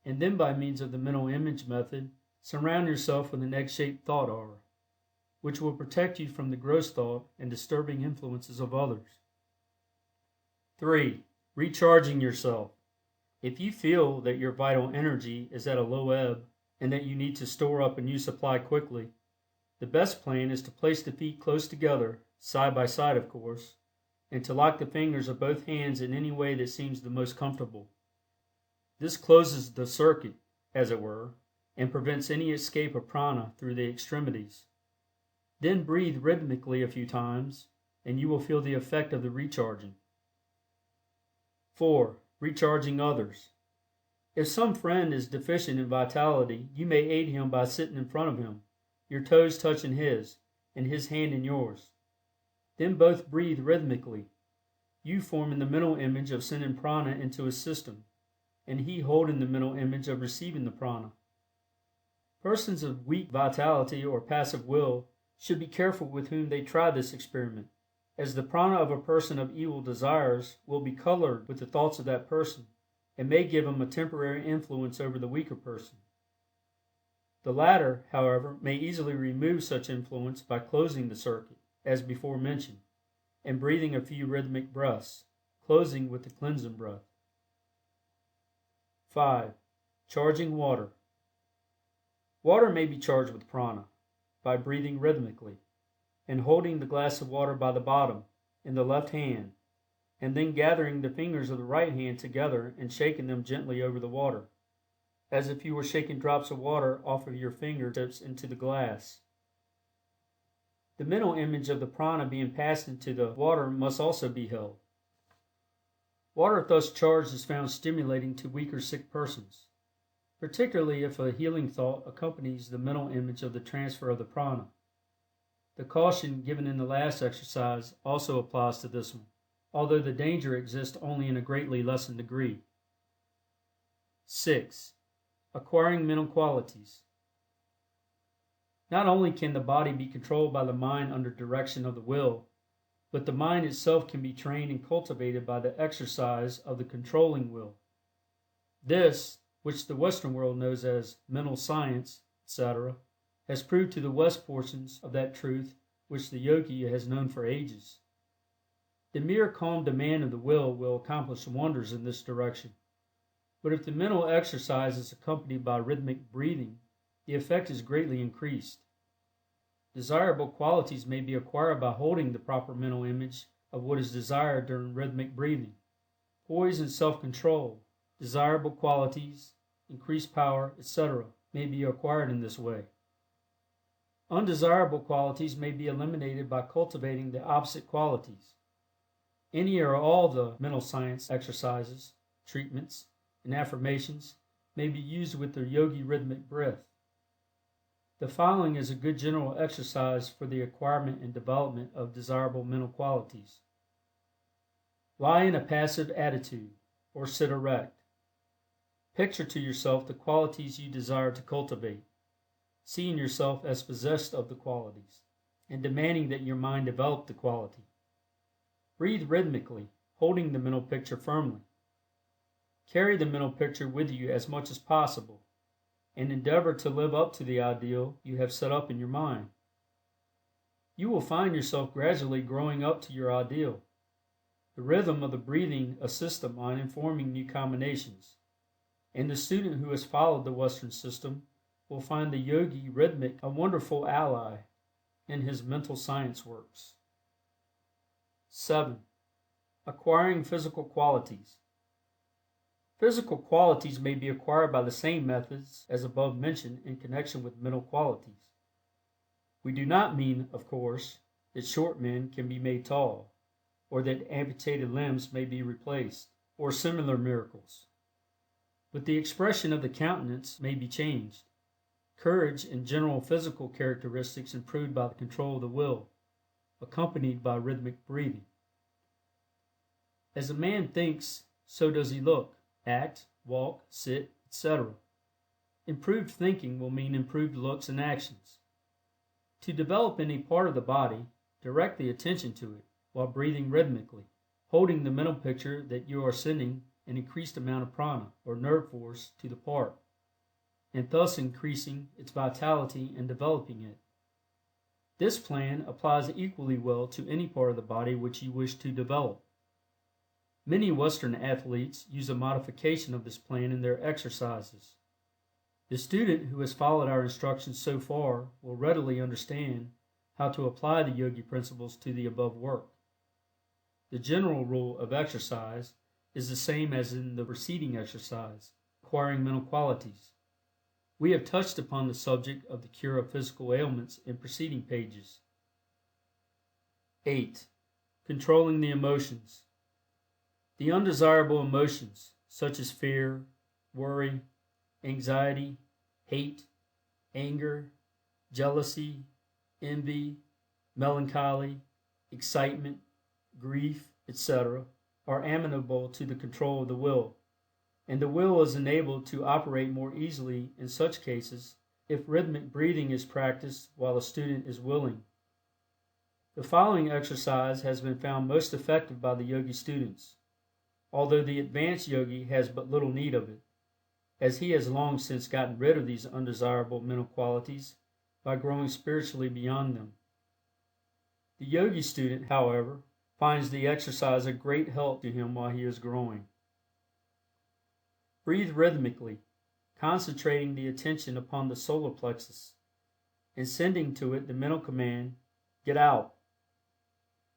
Speaker 1: and then by means of the mental image method, surround yourself with an egg-shaped thought aura, which will protect you from the gross thought and disturbing influences of others. 3. Recharging yourself. If you feel that your vital energy is at a low ebb and that you need to store up a new supply quickly, The best plan is to place the feet close together, side by side of course, and to lock the fingers of both hands in any way that seems the most comfortable. This closes the circuit, as it were, and prevents any escape of prana through the extremities. Then breathe rhythmically a few times, and you will feel the effect of the recharging. 4. Recharging others. If some friend is deficient in vitality, you may aid him by sitting in front of him, your toes touching his, and his hand in yours. Then both breathe rhythmically, you forming the mental image of sending prana into his system, and he holding the mental image of receiving the prana. Persons of weak vitality or passive will should be careful with whom they try this experiment, as the prana of a person of evil desires will be colored with the thoughts of that person and may give him a temporary influence over the weaker person. The latter, however, may easily remove such influence by closing the circuit, as before mentioned, and breathing a few rhythmic breaths, closing with the cleansing breath. 5. Charging water. Water may be charged with prana by breathing rhythmically and holding the glass of water by the bottom in the left hand, and then gathering the fingers of the right hand together and shaking them gently over the water, as if you were shaking drops of water off of your fingertips into the glass. The mental image of the prana being passed into the water must also be held. Water thus charged is found stimulating to weak or sick persons, particularly if a healing thought accompanies the mental image of the transfer of the prana. The caution given in the last exercise also applies to this one, although the danger exists only in a greatly lessened degree. 6. Acquiring mental qualities. Not only can the body be controlled by the mind under direction of the will, but the mind itself can be trained and cultivated by the exercise of the controlling will. This, which the Western world knows as mental science, etc., has proved to the West portions of that truth which the yogi has known for ages. The mere calm demand of the will accomplish wonders in this direction, but if the mental exercise is accompanied by rhythmic breathing, the effect is greatly increased. Desirable qualities may be acquired by holding the proper mental image of what is desired during rhythmic breathing. Poise and self-control, desirable qualities, increased power, etc. may be acquired in this way. Undesirable qualities may be eliminated by cultivating the opposite qualities. Any or all the mental science exercises, treatments, and affirmations may be used with the Yogi Rhythmic Breath. The following is a good general exercise for the acquirement and development of desirable mental qualities. Lie in a passive attitude, or sit erect. Picture to yourself the qualities you desire to cultivate, seeing yourself as possessed of the qualities, and demanding that your mind develop the quality. Breathe rhythmically, holding the mental picture firmly. Carry the mental picture with you as much as possible, and endeavor to live up to the ideal you have set up in your mind. You will find yourself gradually growing up to your ideal. The rhythm of the breathing assists the mind in forming new combinations, and the student who has followed the Western system will find the Yogi Rhythmic a wonderful ally in his mental science works. 7. Acquiring physical qualities. Physical qualities may be acquired by the same methods as above mentioned in connection with mental qualities. We do not mean, of course, that short men can be made tall, or that amputated limbs may be replaced, or similar miracles. But the expression of the countenance may be changed. Courage and general physical characteristics improved by the control of the will, accompanied by rhythmic breathing. As a man thinks, so does he look, act, walk, sit, etc. Improved thinking will mean improved looks and actions. To develop any part of the body, direct the attention to it while breathing rhythmically, holding the mental picture that you are sending an increased amount of prana or nerve force to the part, and thus increasing its vitality and developing it. This plan applies equally well to any part of the body which you wish to develop. Many Western athletes use a modification of this plan in their exercises. The The student who has followed our instructions so far will readily understand how to apply the yogi principles to the above work. The general rule of exercise is the same as in the preceding exercise, acquiring mental qualities. We have touched upon the subject of the cure of physical ailments in preceding pages. 8. Controlling the emotions. The undesirable emotions, such as fear, worry, anxiety, hate, anger, jealousy, envy, melancholy, excitement, grief, etc., are amenable to the control of the will, and the will is enabled to operate more easily in such cases if rhythmic breathing is practiced while a student is willing. The following exercise has been found most effective by the yogi students, although the advanced yogi has but little need of it, as he has long since gotten rid of these undesirable mental qualities by growing spiritually beyond them. The yogi student, however, finds the exercise a great help to him while he is growing. Breathe rhythmically, concentrating the attention upon the solar plexus and sending to it the mental command, "Get out."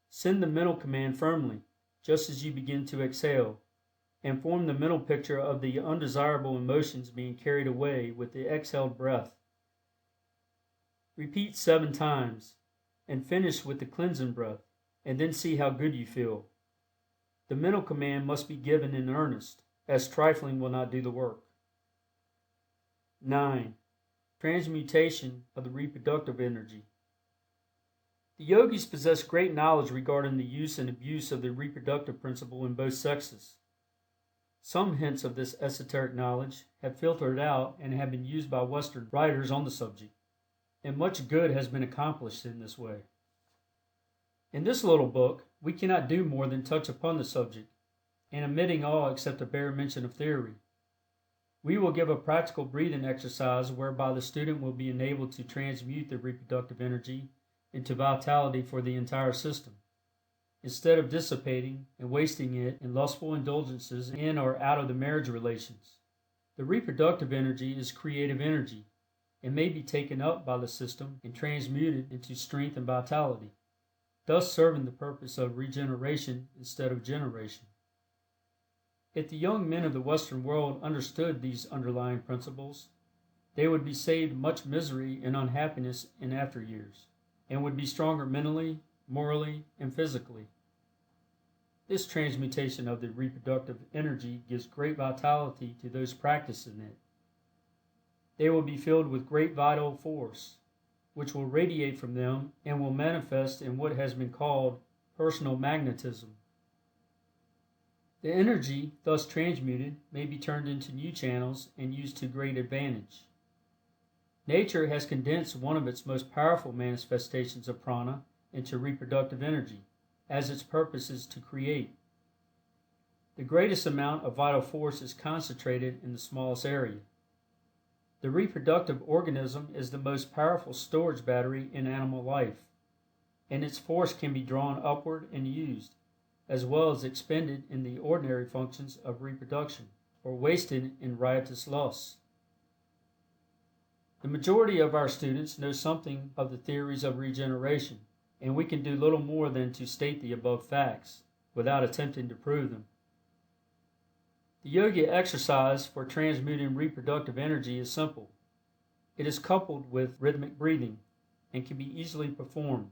Speaker 1: Send the mental command firmly, just as you begin to exhale, and form the mental picture of the undesirable emotions being carried away with the exhaled breath. Repeat 7 times, and finish with the cleansing breath, and then see how good you feel. The mental command must be given in earnest, as trifling will not do the work. 9. Transmutation of the reproductive energy. The yogis possess great knowledge regarding the use and abuse of the reproductive principle in both sexes. Some hints of this esoteric knowledge have filtered out and have been used by Western writers on the subject, and much good has been accomplished in this way. In this little book, we cannot do more than touch upon the subject, and omitting all except a bare mention of theory. We will give a practical breathing exercise whereby the student will be enabled to transmute the reproductive energy into vitality for the entire system, instead of dissipating and wasting it in lustful indulgences in or out of the marriage relations. The reproductive energy is creative energy and may be taken up by the system and transmuted into strength and vitality, thus serving the purpose of regeneration instead of generation. If the young men of the Western world understood these underlying principles, they would be saved much misery and unhappiness in after years, and would be stronger mentally, morally, and physically. This transmutation of the reproductive energy gives great vitality to those practicing it. They will be filled with great vital force, which will radiate from them and will manifest in what has been called personal magnetism. The energy, thus transmuted, may be turned into new channels and used to great advantage. Nature has condensed one of its most powerful manifestations of prana into reproductive energy, as its purpose is to create. The greatest amount of vital force is concentrated in the smallest area. The reproductive organism is the most powerful storage battery in animal life, and its force can be drawn upward and used, as well as expended in the ordinary functions of reproduction, or wasted in riotous lusts. The majority of our students know something of the theories of regeneration, and we can do little more than to state the above facts, without attempting to prove them. The yoga exercise for transmuting reproductive energy is simple. It is coupled with rhythmic breathing, and can be easily performed.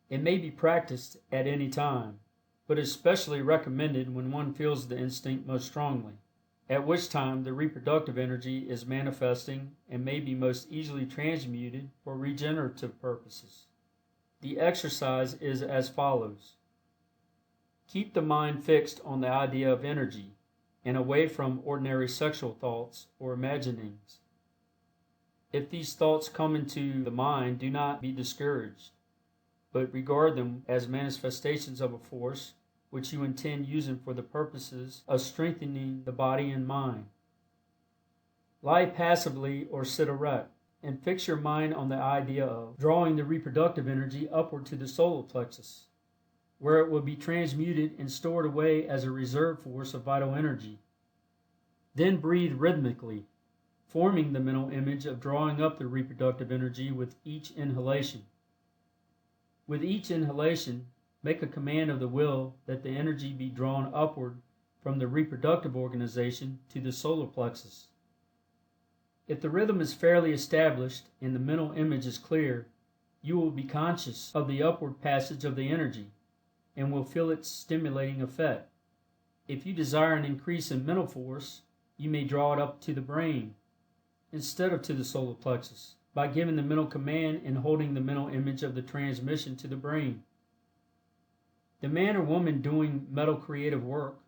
Speaker 1: It may be practiced at any time, but is especially recommended when one feels the instinct most strongly, at which time the reproductive energy is manifesting and may be most easily transmuted for regenerative purposes. The exercise is as follows. Keep the mind fixed on the idea of energy and away from ordinary sexual thoughts or imaginings. If these thoughts come into the mind, do not be discouraged, but regard them as manifestations of a force which you intend using for the purposes of strengthening the body and mind. Lie passively or sit erect, and fix your mind on the idea of drawing the reproductive energy upward to the solar plexus, where it will be transmuted and stored away as a reserve force of vital energy. Then breathe rhythmically, forming the mental image of drawing up the reproductive energy with each inhalation. With each inhalation, make a command of the will that the energy be drawn upward from the reproductive organization to the solar plexus. If the rhythm is fairly established and the mental image is clear, you will be conscious of the upward passage of the energy and will feel its stimulating effect. If you desire an increase in mental force, you may draw it up to the brain instead of to the solar plexus by giving the mental command and holding the mental image of the transmission to the brain. The man or woman doing mental creative work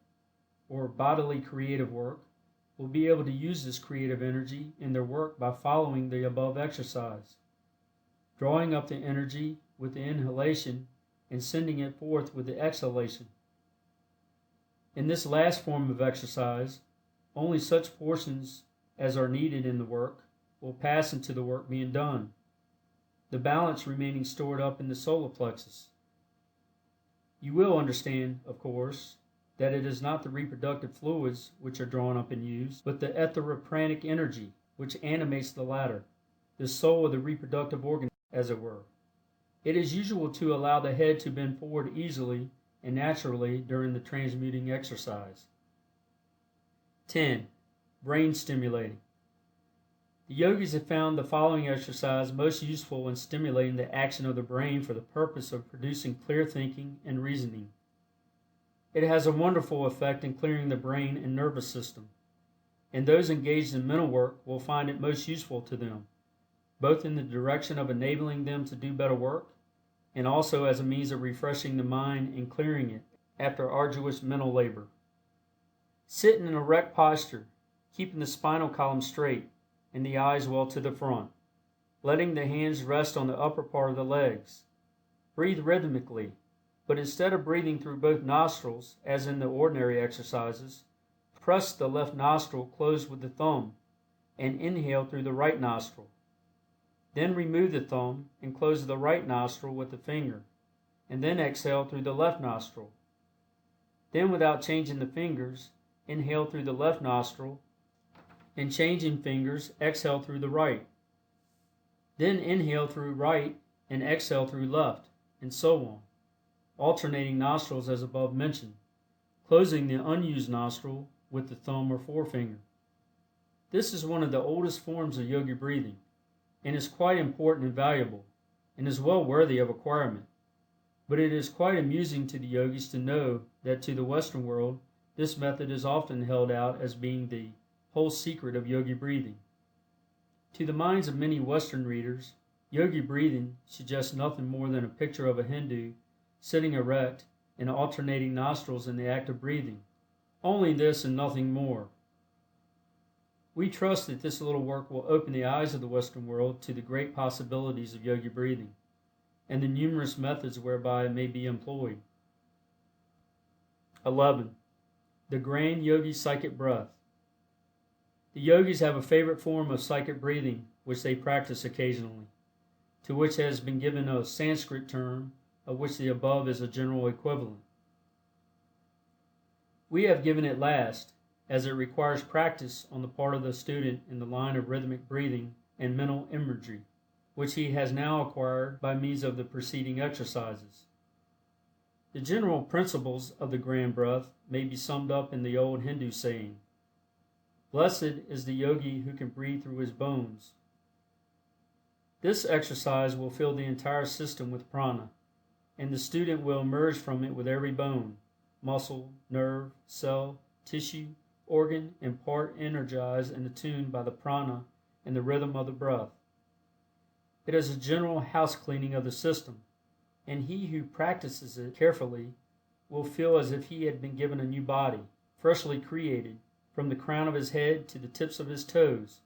Speaker 1: or bodily creative work will be able to use this creative energy in their work by following the above exercise, drawing up the energy with the inhalation and sending it forth with the exhalation. In this last form of exercise, only such portions as are needed in the work will pass into the work being done, the balance remaining stored up in the solar plexus. You will understand, of course, that it is not the reproductive fluids which are drawn up and used, but the etheric energy which animates the latter, the soul of the reproductive organ, as it were. It is usual to allow the head to bend forward easily and naturally during the transmuting exercise. 10. Brain stimulating. The yogis have found the following exercise most useful in stimulating the action of the brain for the purpose of producing clear thinking and reasoning. It has a wonderful effect in clearing the brain and nervous system, and those engaged in mental work will find it most useful to them, both in the direction of enabling them to do better work, and also as a means of refreshing the mind and clearing it after arduous mental labor. Sit in an erect posture, keeping the spinal column straight and the eyes well to the front, letting the hands rest on the upper part of the legs. Breathe rhythmically, but instead of breathing through both nostrils, as in the ordinary exercises, press the left nostril closed with the thumb and inhale through the right nostril. Then remove the thumb and close the right nostril with the finger, and then exhale through the left nostril. Then, without changing the fingers, inhale through the left nostril, and changing fingers, exhale through the right. Then inhale through right and exhale through left, and so on, alternating nostrils as above mentioned, closing the unused nostril with the thumb or forefinger. This is one of the oldest forms of yogi breathing, and is quite important and valuable, and is well worthy of acquirement. But it is quite amusing to the yogis to know that to the Western world, this method is often held out as being the whole secret of yogi breathing. To the minds of many Western readers, yogi breathing suggests nothing more than a picture of a Hindu sitting erect and alternating nostrils in the act of breathing. Only this and nothing more. We trust that this little work will open the eyes of the Western world to the great possibilities of yogi breathing, and the numerous methods whereby it may be employed. 11. The Grand Yogi Psychic Breath. The yogis have a favorite form of psychic breathing which they practice occasionally, to which has been given a Sanskrit term of which the above is a general equivalent. We have given it last, as it requires practice on the part of the student in the line of rhythmic breathing and mental imagery, which he has now acquired by means of the preceding exercises. The general principles of the grand breath may be summed up in the old Hindu saying, "Blessed is the yogi who can breathe through his bones." This exercise will fill the entire system with prana, and the student will emerge from it with every bone, muscle, nerve, cell, tissue, organ, and part energized and attuned by the prana and the rhythm of the breath. It is a general house cleaning of the system, and he who practices it carefully will feel as if he had been given a new body, freshly created, from the crown of his head to the tips of his toes.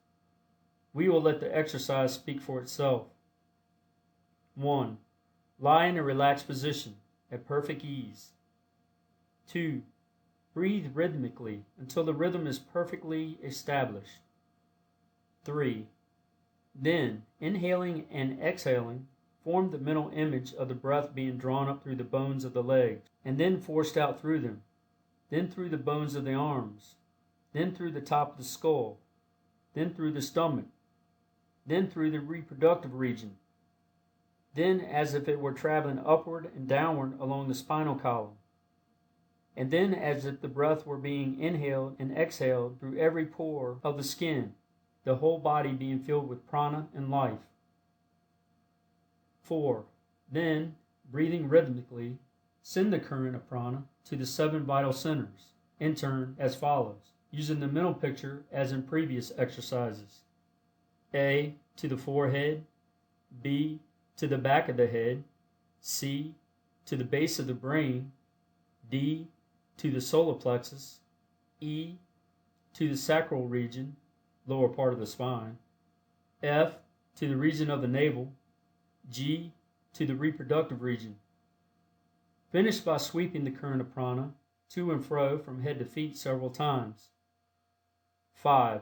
Speaker 1: We will let the exercise speak for itself. 1. Lie in a relaxed position, at perfect ease. 2. Breathe rhythmically until the rhythm is perfectly established. 3. Then, inhaling and exhaling, form the mental image of the breath being drawn up through the bones of the legs, and then forced out through them, then through the bones of the arms, then through the top of the skull. then through the stomach, then through the reproductive region, then as if it were traveling upward and downward along the spinal column, and then as if the breath were being inhaled and exhaled through every pore of the skin, the whole body being filled with prana and life. 4. Then, breathing rhythmically, send the current of prana to the 7 vital centers, in turn as follows, using the mental picture as in previous exercises. A. To the forehead, B. To the back of the head, C. To the base of the brain, D. To the solar plexus, E. To the sacral region, lower part of the spine, F. To the region of the navel, G. To the reproductive region. Finish by sweeping the current of prana to and fro from head to feet several times. 5.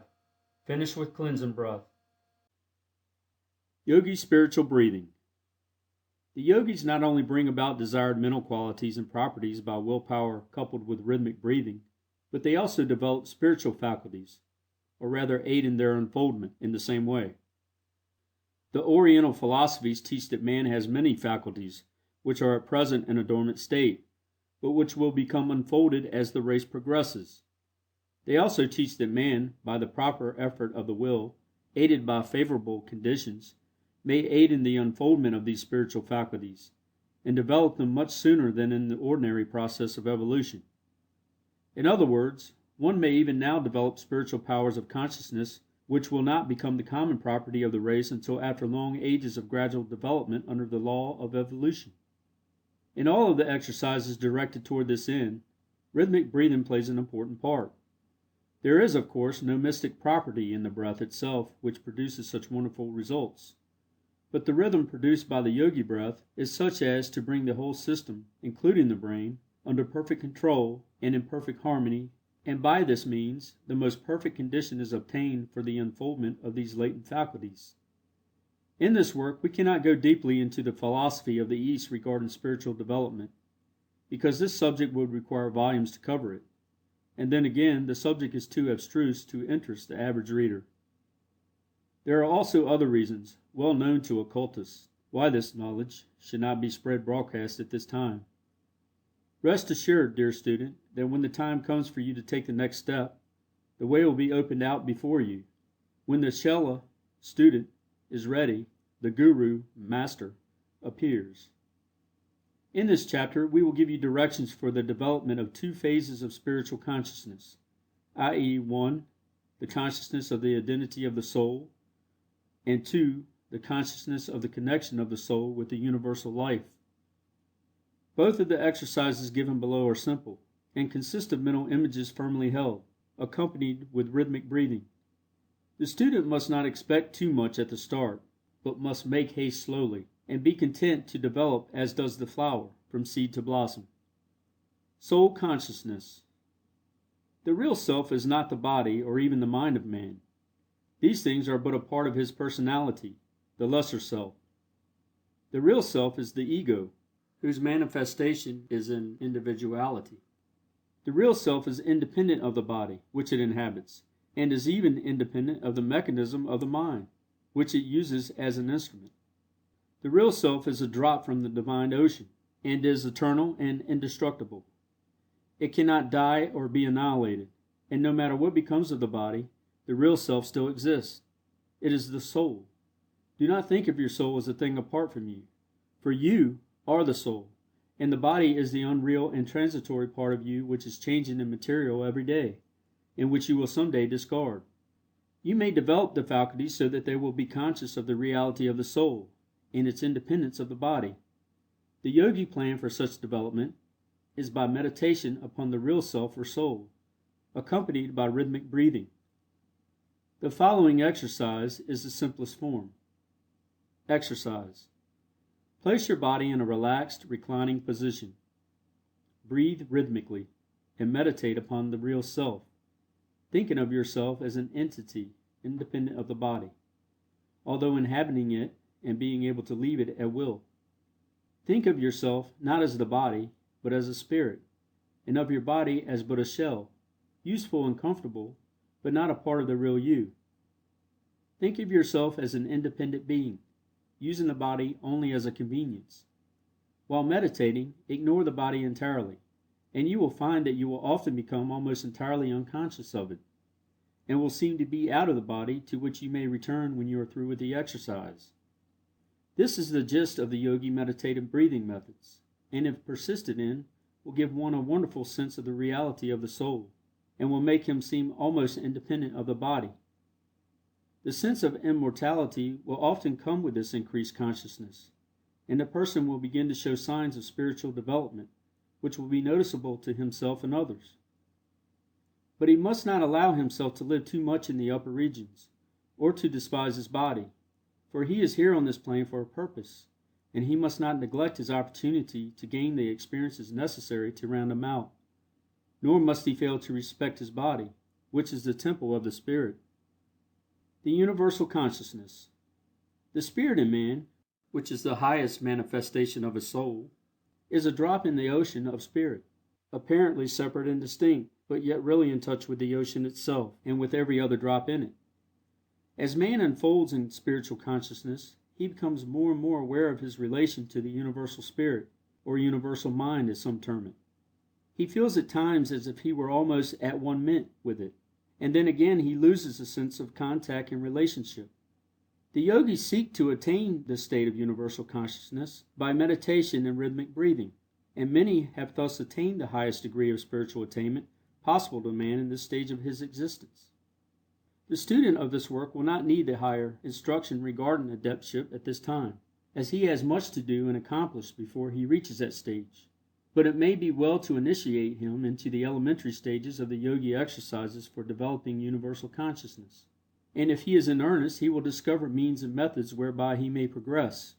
Speaker 1: Finish with cleansing breath. Yogi Spiritual Breathing. The yogis not only bring about desired mental qualities and properties by willpower coupled with rhythmic breathing, but they also develop spiritual faculties, or rather aid in their unfoldment in the same way. The Oriental philosophies teach that man has many faculties, which are at present in a dormant state, but which will become unfolded as the race progresses. They also teach that man, by the proper effort of the will, aided by favorable conditions, may aid in the unfoldment of these spiritual faculties, and develop them much sooner than in the ordinary process of evolution. In other words, one may even now develop spiritual powers of consciousness which will not become the common property of the race until after long ages of gradual development under the law of evolution. In all of the exercises directed toward this end, rhythmic breathing plays an important part. There is, of course, no mystic property in the breath itself which produces such wonderful results, but the rhythm produced by the yogi breath is such as to bring the whole system, including the brain, under perfect control and in perfect harmony, and by this means the most perfect condition is obtained for the unfoldment of these latent faculties. In this work we cannot go deeply into the philosophy of the East regarding spiritual development, because this subject would require volumes to cover it, and then again the subject is too abstruse to interest the average reader. There are also other reasons, well known to occultists, why this knowledge should not be spread broadcast at this time. Rest assured, dear student, that when the time comes for you to take the next step, the way will be opened out before you. When the Shela, student, is ready, the Guru, master, appears. In this chapter, we will give you directions for the development of 2 phases of spiritual consciousness, i.e., 1. The consciousness of the identity of the soul, and 2. The consciousness of the connection of the soul with the universal life. Both of the exercises given below are simple, and consist of mental images firmly held, accompanied with rhythmic breathing. The student must not expect too much at the start, but must make haste slowly, and be content to develop as does the flower, from seed to blossom. Soul consciousness. The real self is not the body or even the mind of man. These things are but a part of his personality, the lesser self. The real self is the ego, whose manifestation is in individuality. The real self is independent of the body, which it inhabits, and is even independent of the mechanism of the mind, which it uses as an instrument. The real self is a drop from the divine ocean, and is eternal and indestructible. It cannot die or be annihilated, and no matter what becomes of the body, the real self still exists. It is the soul. Do not think of your soul as a thing apart from you, for you are the soul, and the body is the unreal and transitory part of you which is changing in material every day, and which you will someday discard. You may develop the faculties so that they will be conscious of the reality of the soul, and its independence of the body. The yogi plan for such development is by meditation upon the real self or soul, accompanied by rhythmic breathing. The following exercise is the simplest form. Exercise. Place your body in a relaxed, reclining position. Breathe rhythmically, and meditate upon the real self, thinking of yourself as an entity independent of the body, although inhabiting it and being able to leave it at will. Think of yourself not as the body, but as a spirit, and of your body as but a shell, useful and comfortable, but not a part of the real you. Think of yourself as an independent being, using the body only as a convenience. While meditating, ignore the body entirely, and you will find that you will often become almost entirely unconscious of it, and will seem to be out of the body, to which you may return when you are through with the exercise. This is the gist of the Yogi meditative breathing methods, and if persisted in, will give one a wonderful sense of the reality of the soul, and will make him seem almost independent of the body. The sense of immortality will often come with this increased consciousness, and the person will begin to show signs of spiritual development, which will be noticeable to himself and others. But he must not allow himself to live too much in the upper regions, or to despise his body, for he is here on this plane for a purpose, and he must not neglect his opportunity to gain the experiences necessary to round him out, nor must he fail to respect his body, which is the temple of the spirit. The universal consciousness. The spirit in man, which is the highest manifestation of his soul, is a drop in the ocean of spirit, apparently separate and distinct, but yet really in touch with the ocean itself and with every other drop in it. As man unfolds in spiritual consciousness, he becomes more and more aware of his relation to the universal spirit, or universal mind as some term it. He feels at times as if he were almost at one ment with it, and then again he loses a sense of contact and relationship. The yogis seek to attain this state of universal consciousness by meditation and rhythmic breathing, and many have thus attained the highest degree of spiritual attainment possible to man in this stage of his existence. The student of this work will not need the higher instruction regarding adeptship at this time, as he has much to do and accomplish before he reaches that stage. But it may be well to initiate him into the elementary stages of the yogi exercises for developing universal consciousness, and if he is in earnest he will discover means and methods whereby he may progress.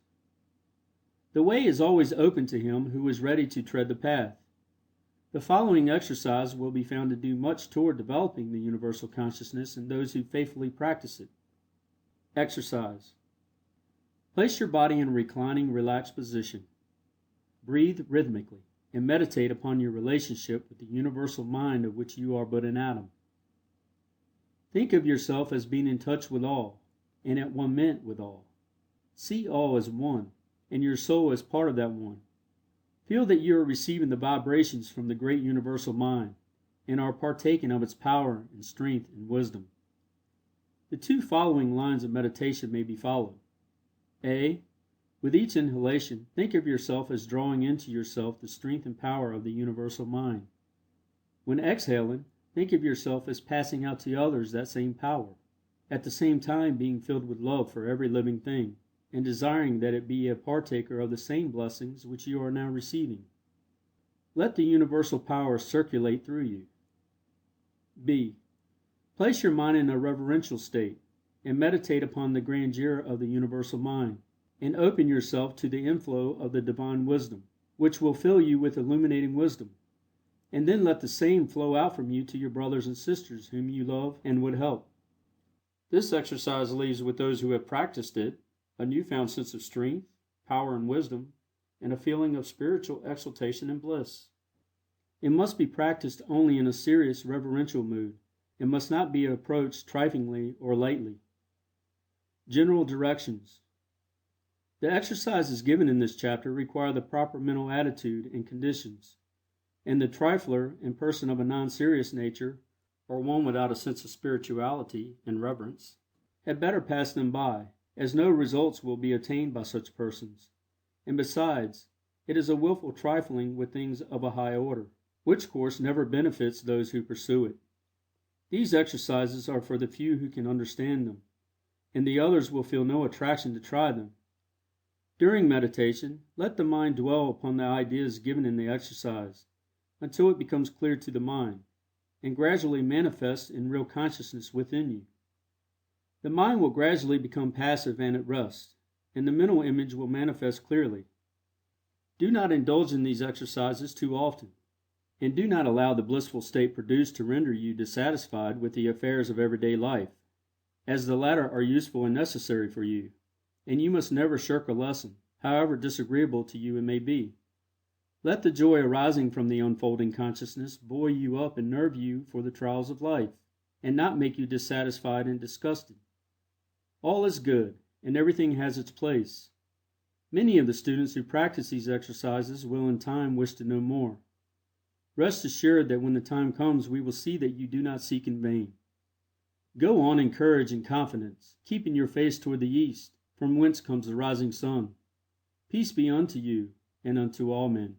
Speaker 1: The way is always open to him who is ready to tread the path. The following exercise will be found to do much toward developing the universal consciousness in those who faithfully practice it. Exercise. Place your body in a reclining, relaxed position. Breathe rhythmically, and meditate upon your relationship with the universal mind of which you are but an atom. Think of yourself as being in touch with all, and at one ment with all. See all as one, and your soul as part of that one. Feel that you are receiving the vibrations from the great universal mind, and are partaking of its power and strength and wisdom. The two following lines of meditation may be followed. A. With each inhalation, think of yourself as drawing into yourself the strength and power of the universal mind. When exhaling, think of yourself as passing out to others that same power, at the same time being filled with love for every living thing, and desiring that it be a partaker of the same blessings which you are now receiving. Let the universal power circulate through you. B. Place your mind in a reverential state, and meditate upon the grandeur of the universal mind, and open yourself to the inflow of the divine wisdom, which will fill you with illuminating wisdom, and then let the same flow out from you to your brothers and sisters whom you love and would help. This exercise leaves with those who have practiced it a newfound sense of strength, power, and wisdom, and a feeling of spiritual exaltation and bliss. It must be practiced only in a serious, reverential mood, and must not be approached triflingly or lightly. General directions. The exercises given in this chapter require the proper mental attitude and conditions, and the trifler in person of a non-serious nature, or one without a sense of spirituality and reverence, had better pass them by, as no results will be attained by such persons, and besides, it is a willful trifling with things of a high order, which course never benefits those who pursue it. These exercises are for the few who can understand them, and the others will feel no attraction to try them. During meditation, let the mind dwell upon the ideas given in the exercise, until it becomes clear to the mind, and gradually manifests in real consciousness within you. The mind will gradually become passive and at rest, and the mental image will manifest clearly. Do not indulge in these exercises too often, and do not allow the blissful state produced to render you dissatisfied with the affairs of everyday life, as the latter are useful and necessary for you, and you must never shirk a lesson, however disagreeable to you it may be. Let the joy arising from the unfolding consciousness buoy you up and nerve you for the trials of life, and not make you dissatisfied and disgusted. All is good, and everything has its place. Many of the students who practice these exercises will in time wish to know more. Rest assured that when the time comes we will see that you do not seek in vain. Go on in courage and confidence, keeping your face toward the east, from whence comes the rising sun. Peace be unto you, and unto all men.